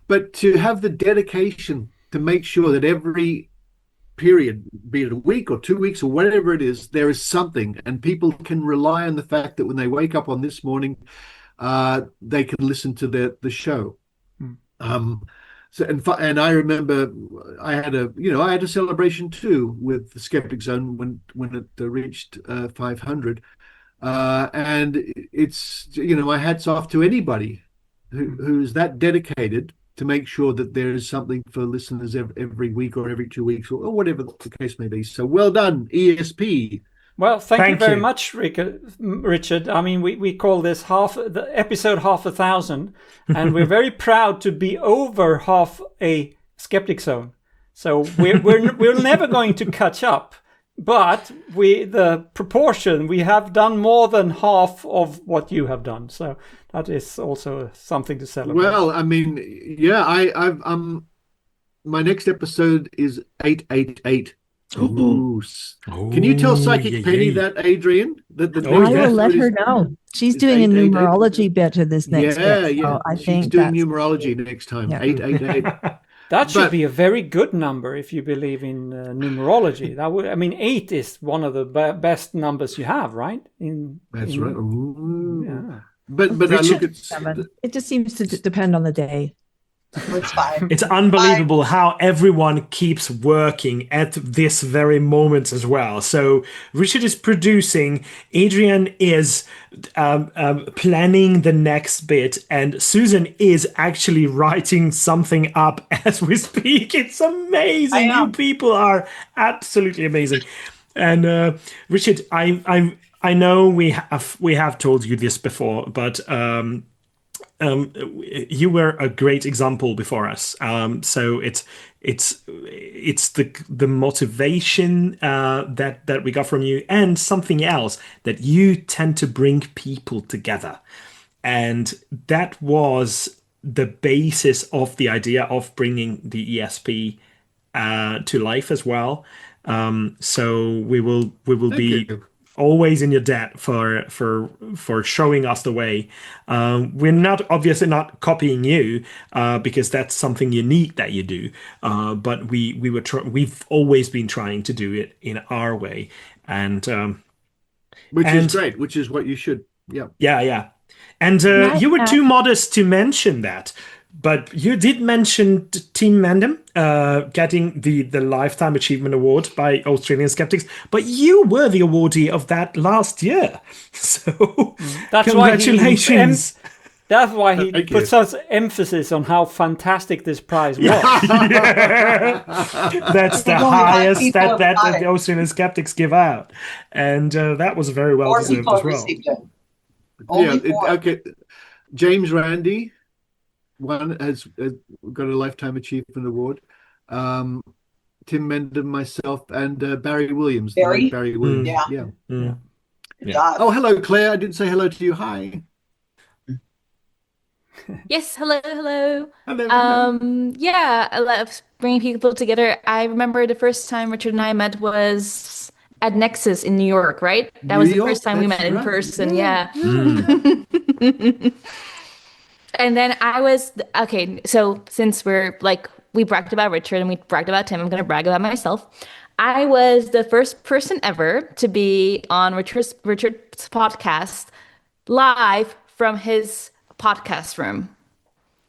But to have the dedication to make sure that every period, be it a week or 2 weeks or whatever it is, there is something, and people can rely on the fact that when they wake up on this morning, they can listen to the show. So and I remember I had a celebration too with the Skeptic Zone when it reached 500, and it's my hats off to anybody who's that dedicated to make sure that there is something for listeners every week or every 2 weeks or whatever the case may be. So well done, ESP. Well, thank you very much, Richard. I mean, we call this the episode 1,000, and we're very proud to be over half a Skeptic Zone. So we're never going to catch up, but the proportion, we have done more than half of what you have done. So that is also something to celebrate. Well, I mean, yeah, my next episode is 888. Ooh. Can you tell Psychic Penny that, Adrienne? I will let her know. She's doing a numerology bit of this next bit. Yeah. I She's think doing numerology next time. Yeah. 888. That should be a very good number if you believe in numerology. 8 is one of the best numbers you have, right? That's right. Ooh. Yeah. But I look at 7. It just seems to depend on the day. It's fine. It's unbelievable how everyone keeps working at this very moment as well. So Richard is producing, Adrienne is planning the next bit, and Susan is actually writing something up as we speak. It's amazing. You people are absolutely amazing. And Richard, I know we have told you this before, but you were a great example before us. So it's the motivation that we got from you, and something else, that you tend to bring people together, and that was the basis of the idea of bringing the ESP to life as well. So we will be always in your debt for showing us the way. We're obviously not copying you because that's something unique that you do. But we've always been trying to do it in our way, and which is great. Which is what you should. Yeah. Yeah. And you were too modest to mention that. But you did mention Team Mandem getting the Lifetime Achievement Award by Australian Skeptics, but you were the awardee of that last year. So that's congratulations. That's why he put such emphasis on how fantastic this prize was. That's the highest that the Australian Skeptics give out. And that was very well deserved as well. Okay. James Randi has got a Lifetime Achievement Award. Tim Mendham, myself, and Barry Williams. Barry Williams. Yeah. Oh, hello, Claire. I didn't say hello to you. Hi. Yes, hello. Hello. Yeah, I love bringing people together. I remember the first time Richard and I met was at Nexus in New York, right? That was the first time we met in person. Yeah. And then so since we bragged about Richard and we bragged about Tim, I'm going to brag about myself. I was the first person ever to be on Richard's podcast live from his podcast room.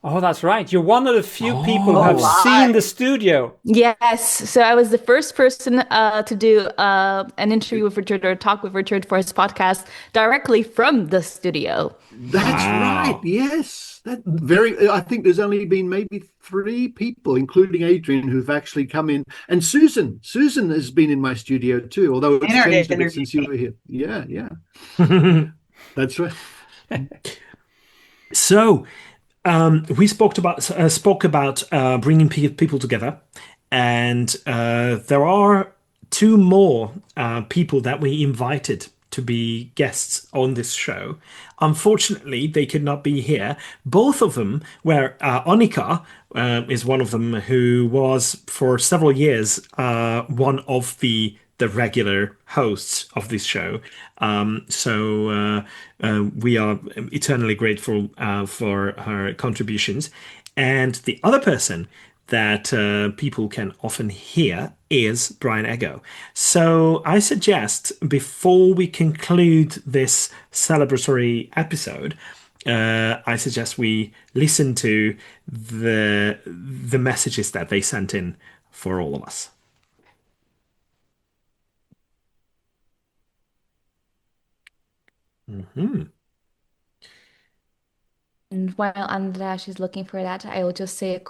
Oh, that's right. You're one of the few people who have seen the studio. Yes. So I was the first person to do an interview with Richard or talk with Richard for his podcast directly from the studio. That's right. Yes. I think there's only been maybe 3 people, including Adrienne, who've actually come in. And Susan has been in my studio too, although it's changed a bit since you were here. Yeah. That's right. So we spoke about bringing people together, and there are 2 more people that we invited to be guests on this show. Unfortunately, they could not be here. Both of them were Annika is one of them, who was for several years one of the regular hosts of this show. So we are eternally grateful for her contributions. And the other person that people can often hear is Brian Eggo. So I suggest, before we conclude this celebratory episode, I suggest we listen to the messages that they sent in for all of us. Mm-hmm. And while Andras is looking for that, I will just say a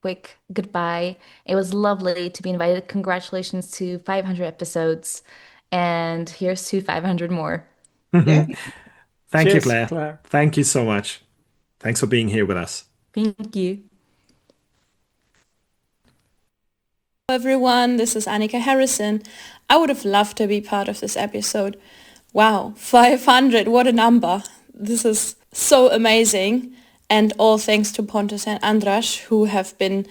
quick goodbye. It was lovely to be invited. Congratulations to 500 episodes. And here's to 500 more. Thank Cheers, you, Claire. Claire. Thank you so much. Thanks for being here with us. Thank you. Hello everyone, this is Annika Harrison. I would have loved to be part of this episode. Wow, 500, what a number. This is so amazing. And all thanks to Pontus and Andras, who have been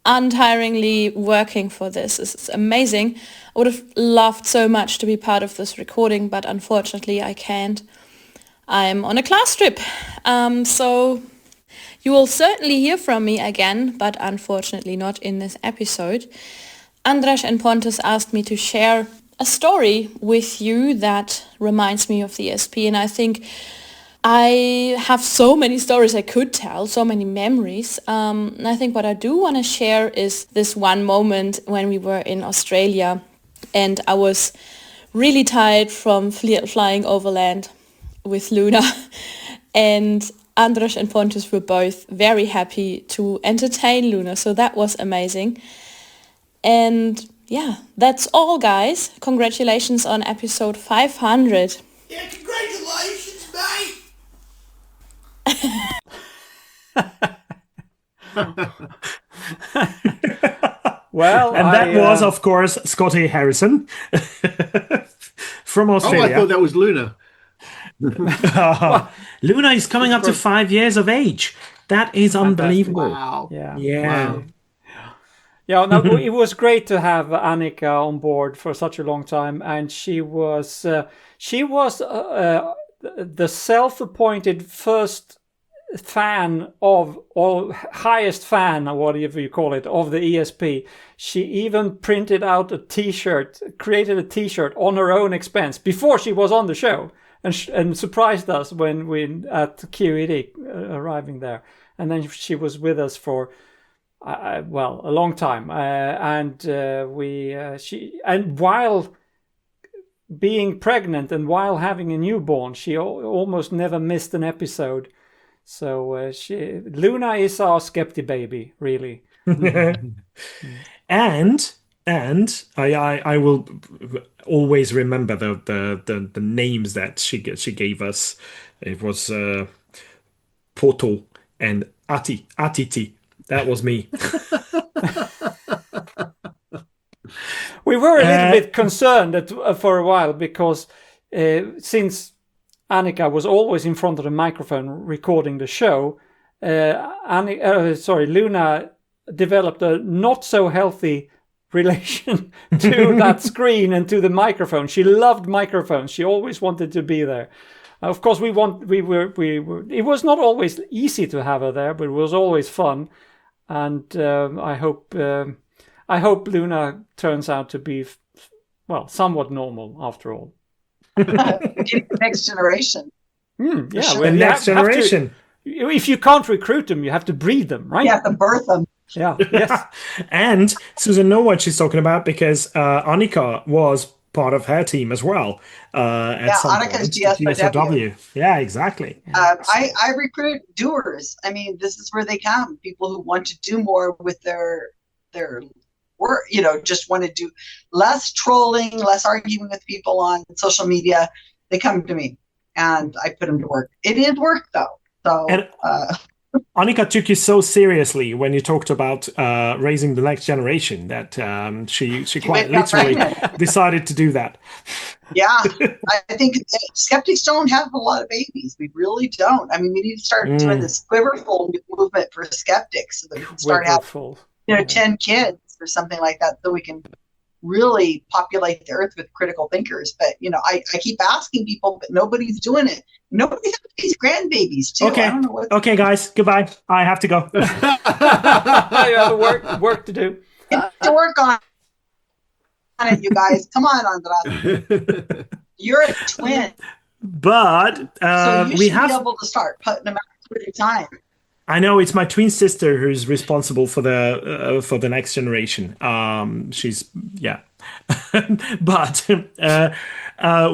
untiringly working for this. This is amazing. I would have loved so much to be part of this recording, but unfortunately I can't. I'm on a class trip, so you will certainly hear from me again, but unfortunately not in this episode. Andras and Pontus asked me to share a story with you that reminds me of the TheESP, and I think I have so many stories I could tell, so many memories. And I think what I do want to share is this one moment when we were in Australia and I was really tired from flying overland with Luna. And Andras and Pontus were both very happy to entertain Luna, so that was amazing. And yeah, that's all, guys. Congratulations on episode 500. Yeah, congratulations, mate! Well, and that was, of course, Scotty Harrison from Australia. Oh, I thought that was Luna. Luna is coming up to 5 years of age. That is unbelievable. Wow. Yeah. Wow. Yeah, no, it was great to have Annika on board for such a long time, and she was the self-appointed first fan of, or highest fan, or whatever you call it, of the TheESP. She even printed out a T-shirt, created a T-shirt on her own expense before she was on the show, and surprised us when we at QED arriving there, and then she was with us for. A long time, and while being pregnant and while having a newborn, she almost never missed an episode. So Luna is our Skepti baby, really. and I will always remember the names that she gave us. It was Poto and Atiti. That was me. We were a little bit concerned for a while because since Annika was always in front of the microphone recording the show, Luna developed a not so healthy relation to that screen and to the microphone. She loved microphones. She always wanted to be there. Of course, we were. It was not always easy to have her there, but it was always fun. And I hope Luna turns out to be, somewhat normal after all. Next generation. The next generation. If you can't recruit them, you have to breed them, right? You have to birth them. Yeah. Yes. And Susan knows what she's talking about because Annika was part of her team as well. Annika's GSOW. Yeah, exactly. I recruit doers. I mean, this is where they come. People who want to do more with their work, just want to do less trolling, less arguing with people on social media. They come to me and I put them to work. It did work though. So Annika took you so seriously when you talked about raising the next generation that she quite literally decided to do that. Yeah, I think skeptics don't have a lot of babies. We really don't. I mean, we need to start doing this quiverful movement for skeptics so that we can start having 10 kids or something like that, so we can really populate the earth with critical thinkers. But I keep asking people, but nobody's doing it. Nobody has these grandbabies too. Okay. I don't know what. Okay, guys, goodbye. I have to go. You have work to do. Get to work on it, you guys. Come on, Andras. You're a twin, but so you we should have be able to start putting them out for your time. I know it's my twin sister who's responsible for the next generation. She's but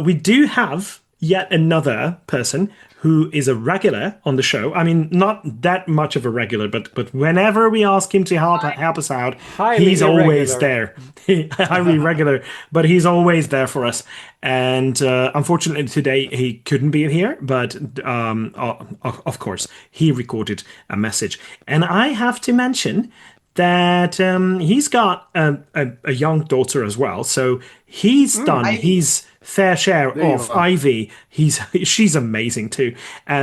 we do have yet another person who is a regular on the show. I mean, not that much of a regular, but whenever we ask him to help us out, he's always there. Highly regular, but he's always there for us. And unfortunately today he couldn't be here, but of course he recorded a message. And I have to mention that he's got a young daughter as well, so he's done his fair share of Ivy. She's amazing too.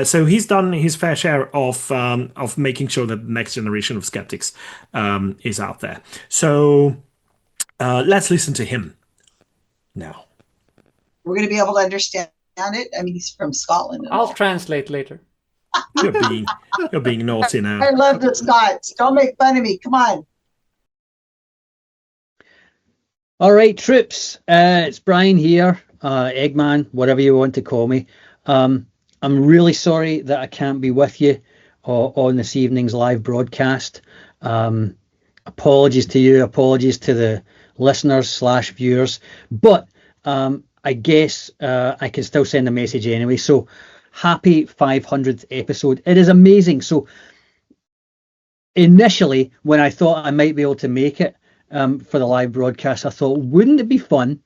So he's done his fair share of making sure that the next generation of skeptics is out there. So let's listen to him now. We're going to be able to understand it. I mean, he's from Scotland. I'll translate later. You're being naughty now. I love the Scots. Don't make fun of me. Come on. All right, troops. It's Brian here, Eggman, whatever you want to call me. I'm really sorry that I can't be with you on this evening's live broadcast. Apologies to you. Apologies to the listeners / viewers. But I guess I can still send a message anyway. So happy 500th episode. It is amazing. So initially, when I thought I might be able to make it for the live broadcast, I thought, wouldn't it be fun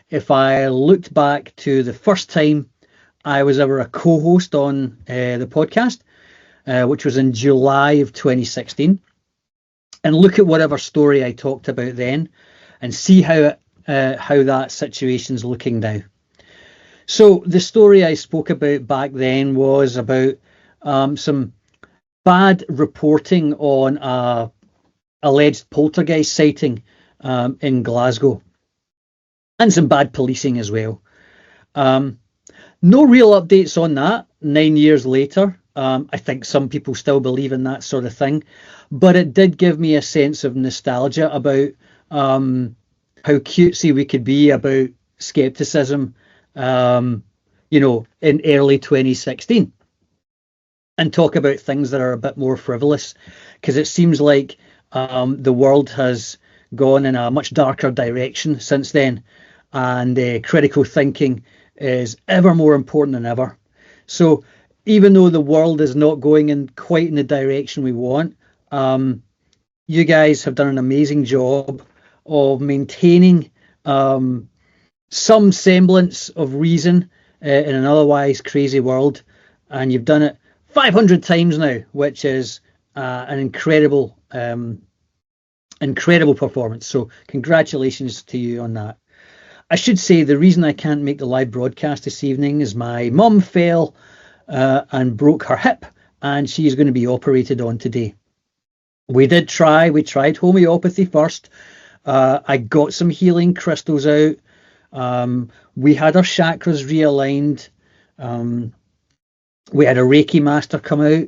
if I looked back to the first time I was ever a co-host on the podcast, which was in July of 2016, and look at whatever story I talked about then and see how that situation's looking now. So the story I spoke about back then was about some bad reporting on a alleged poltergeist sighting in Glasgow, and some bad policing as well. No real updates on that 9 years later. I think some people still believe in that sort of thing, but it did give me a sense of nostalgia about how cutesy we could be about skepticism, in early 2016, and talk about things that are a bit more frivolous, because it seems like the world has gone in a much darker direction since then, and critical thinking is ever more important than ever. So even though the world is not going in quite in the direction we want, you guys have done an amazing job of maintaining some semblance of reason in an otherwise crazy world, and you've done it 500 times now, which is an incredible performance. So congratulations to you on that. I should say the reason I can't make the live broadcast this evening is my mum fell and broke her hip, and she's going to be operated on today. We tried homeopathy first. I got some healing crystals out. We had our chakras realigned. We had a Reiki master come out,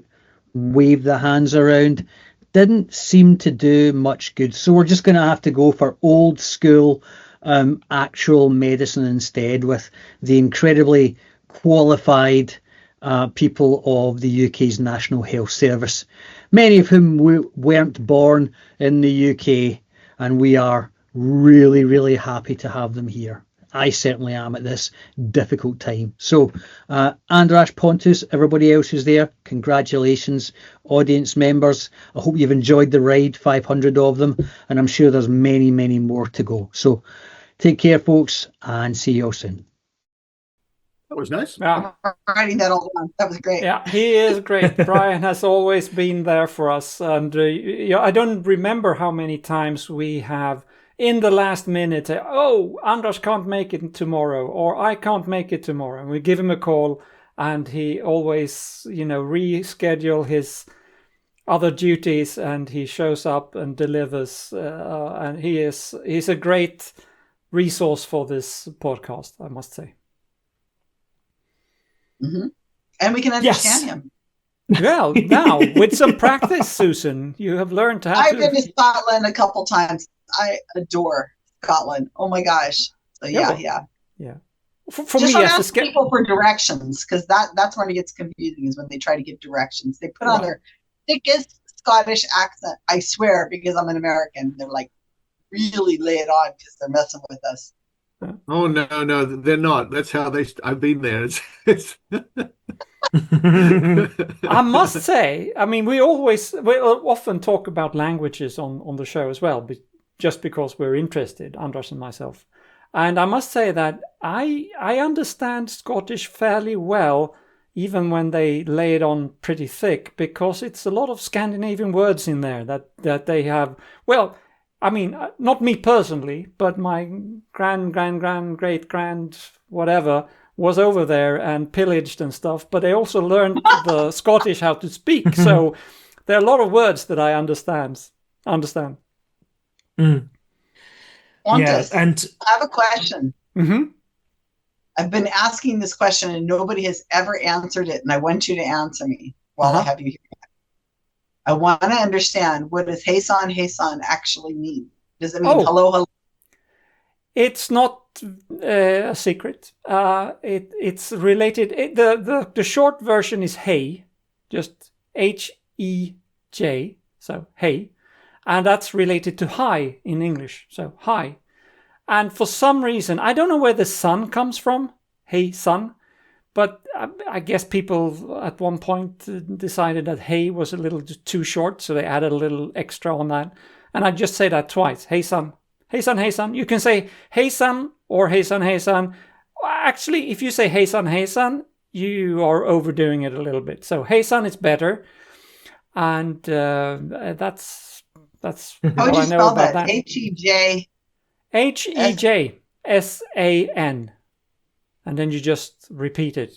wave the hands around. Didn't seem to do much good. So we're just going to have to go for old school actual medicine instead, with the incredibly qualified people of the UK's National Health Service, many of whom weren't born in the UK, and we are really, really happy to have them here. I certainly am at this difficult time. So, Andras, Pontus, everybody else who's there, congratulations. Audience members, I hope you've enjoyed the ride, 500 of them, and I'm sure there's many, many more to go. So, take care, folks, and see you all soon. That was nice. Yeah. I'm writing that all down. That was great. Yeah, he is great. Brian has always been there for us. And I don't remember how many times we have, in the last minute, say, oh, Anders can't make it tomorrow, or I can't make it tomorrow. And we give him a call, and he always, reschedule his other duties, and he shows up and delivers. And he's a great resource for this podcast, I must say. Mm-hmm. And we can understand him. Well, now with some practice, Susan, you have learned how I've to. been to Scotland a couple times. I adore Scotland. Oh my gosh! So yeah. For Just me, don't as ask a people for directions, because that's when it gets confusing. Is when they try to give directions. They put on their thickest Scottish accent. I swear, because I'm an American, they're like really lay it on because they're messing with us. Oh no, they're not. That's how they. I've been there. It's I must say, I mean, we often talk about languages on the show as well, just because we're interested, Anders and myself. And I must say that I understand Scottish fairly well, even when they lay it on pretty thick, because it's a lot of Scandinavian words in there that they have. Well, I mean, not me personally, but my great-grand, whatever, was over there and pillaged and stuff. But they also learned the Scottish how to speak. So there are a lot of words that I understand. Mm. Yes, and I have a question. Mm-hmm. I've been asking this question and nobody has ever answered it, and I want you to answer me while I have you here. I want to understand, what does Hey-san actually mean? Does it mean hello? It's not a secret. It's related. The short version is hey, just H-E-J, so hey. And that's related to hi in English, so hi. And for some reason, I don't know where the sun comes from, hey sun, but I guess people at one point decided that hey was a little too short, so they added a little extra on that. And I just say that twice, hey sun. Hey son, hey son. You can say hey son or hey son, hey son. Actually, if you say hey son, you are overdoing it a little bit. So hey son is better. And that's what I know about that. H-E-J. H-E-J-S-A-N. And then you just repeat it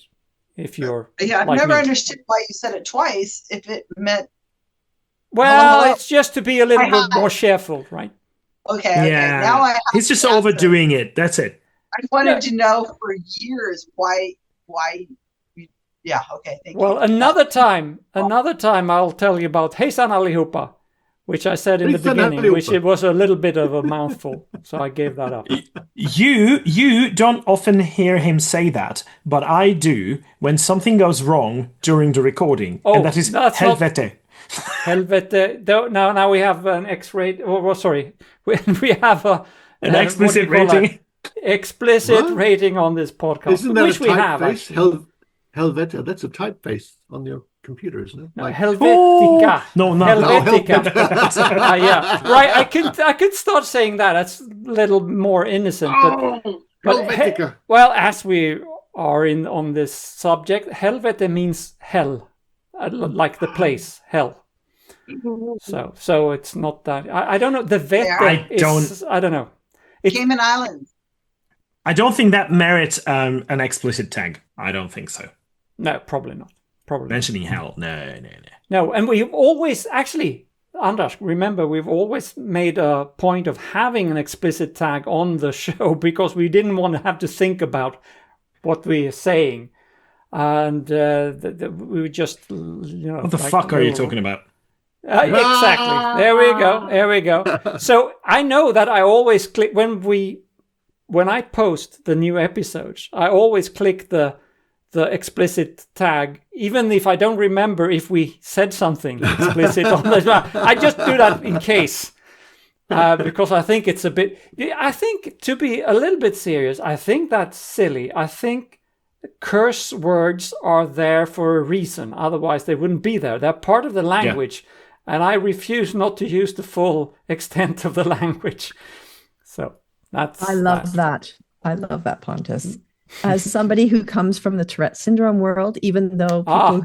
if you're I've like never me. understood why you said it twice if it meant well, it's just to be a little bit more cheerful, right? Okay. Now he's just overdoing it. That's it. I wanted to know for years why. Yeah. Okay. Thank you. Well, another time, I'll tell you about Hejsan allihopa, which I said in the beginning, which it was a little bit of a mouthful, so I gave that up. You don't often hear him say that, but I do when something goes wrong during the recording, and that is helvete. Helvete. Now we have an X-rated. Oh, sorry, we have an explicit rating. Explicit rating on this podcast. Isn't that which a we have? Helvete. That's a typeface on your computer, isn't it? No, Helvetica. No, Helvetica. Yeah, right. I could start saying that. That's a little more innocent. But Helvetica. Well, as we are on this subject, Helvete means hell, like the place hell. So it's not that. I don't know. The vet. I don't know. Cayman Islands. I don't think that merits an explicit tag. I don't think so. No, probably not. Mentioning hell. No. No, and we've always, actually, Anders, remember, we've always made a point of having an explicit tag on the show because we didn't want to have to think about what we are saying. And we would just, What the fuck are you talking about? Exactly. There we go. So I know that I always click, when I post the new episodes, I always click the explicit tag, even if I don't remember if we said something explicit on the. I just do that in case, because I think it's a bit. I think, to be a little bit serious, I think that's silly. I think curse words are there for a reason. Otherwise, they wouldn't be there. They're part of the language, and I refuse not to use the full extent of the language. So that's. I love that. I love that, Pontus. as somebody who comes from the Tourette syndrome world, even though people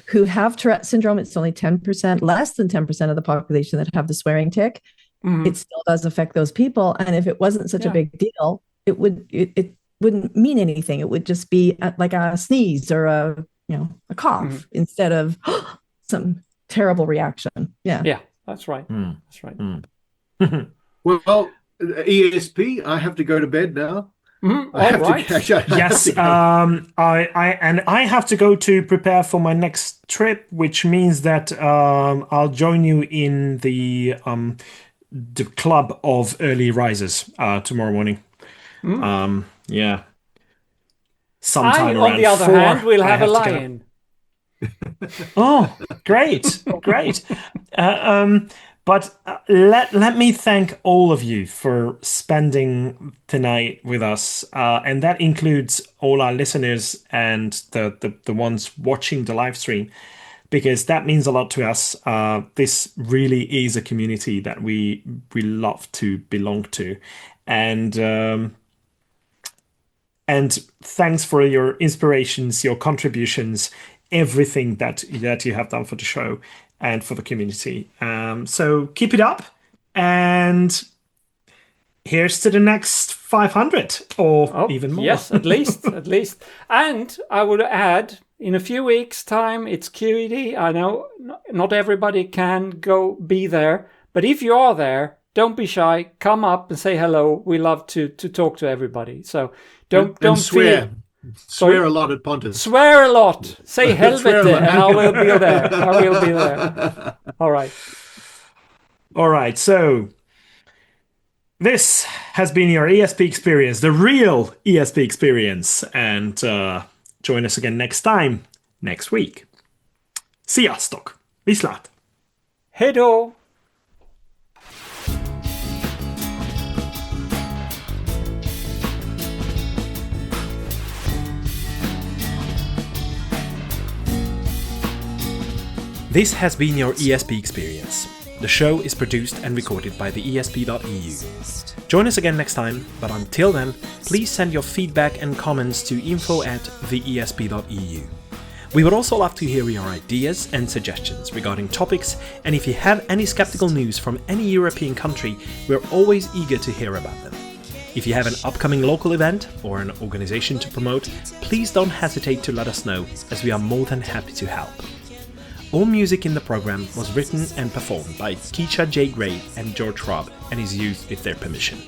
who have Tourette syndrome, it's only 10%, less than 10% of the population that have the swearing tic. It still does affect those people. And if it wasn't such a big deal, it wouldn't mean anything. It would just be like a sneeze or a cough instead of some terrible reaction. Yeah, that's right. That's right. Well, ESP, I have to go to bed now. All right. Yes, I have to go to prepare for my next trip, which means that I'll join you in the club of early risers tomorrow morning. Yeah. Sometime around on the other 4, hand, we'll have a to lion. Oh, great. But let me thank all of you for spending the night with us. And that includes all our listeners and the ones watching the live stream, because that means a lot to us. This really is a community that we love to belong to. And thanks for your inspirations, your contributions, everything that you have done for the show and for the community. So keep it up, and here's to the next 500 or even more. Yes, at least. And I would add, in a few weeks' time, it's QED. I know not everybody can be there, but if you are there, don't be shy. Come up and say hello. We love to talk to everybody. So don't swear. feel... Swear a lot at Pontus. Swear a lot. Say helvete, and I will be there. All right. So this has been your ESP experience, the real ESP experience. And join us again next time, next week. Sziasztok! Viszlát! Hej då! This has been your ESP experience. The show is produced and recorded by TheESP.eu. Join us again next time, but until then, please send your feedback and comments to info@TheESP.eu. We would also love to hear your ideas and suggestions regarding topics, and if you have any skeptical news from any European country, we're always eager to hear about them. If you have an upcoming local event or an organization to promote, please don't hesitate to let us know, as we are more than happy to help. All music in the program was written and performed by Keisha J. Gray and George Robb and is used with their permission.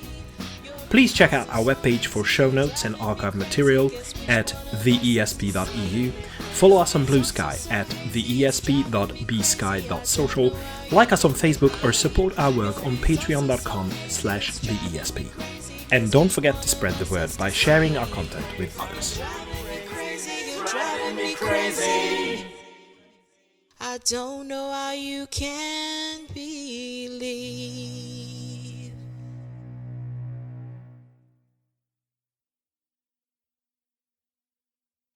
Please check out our webpage for show notes and archive material at theesp.eu, follow us on Blue Sky at theesp.bsky.social, like us on Facebook or support our work on patreon.com/theesp. And don't forget to spread the word by sharing our content with others. I don't know how you can be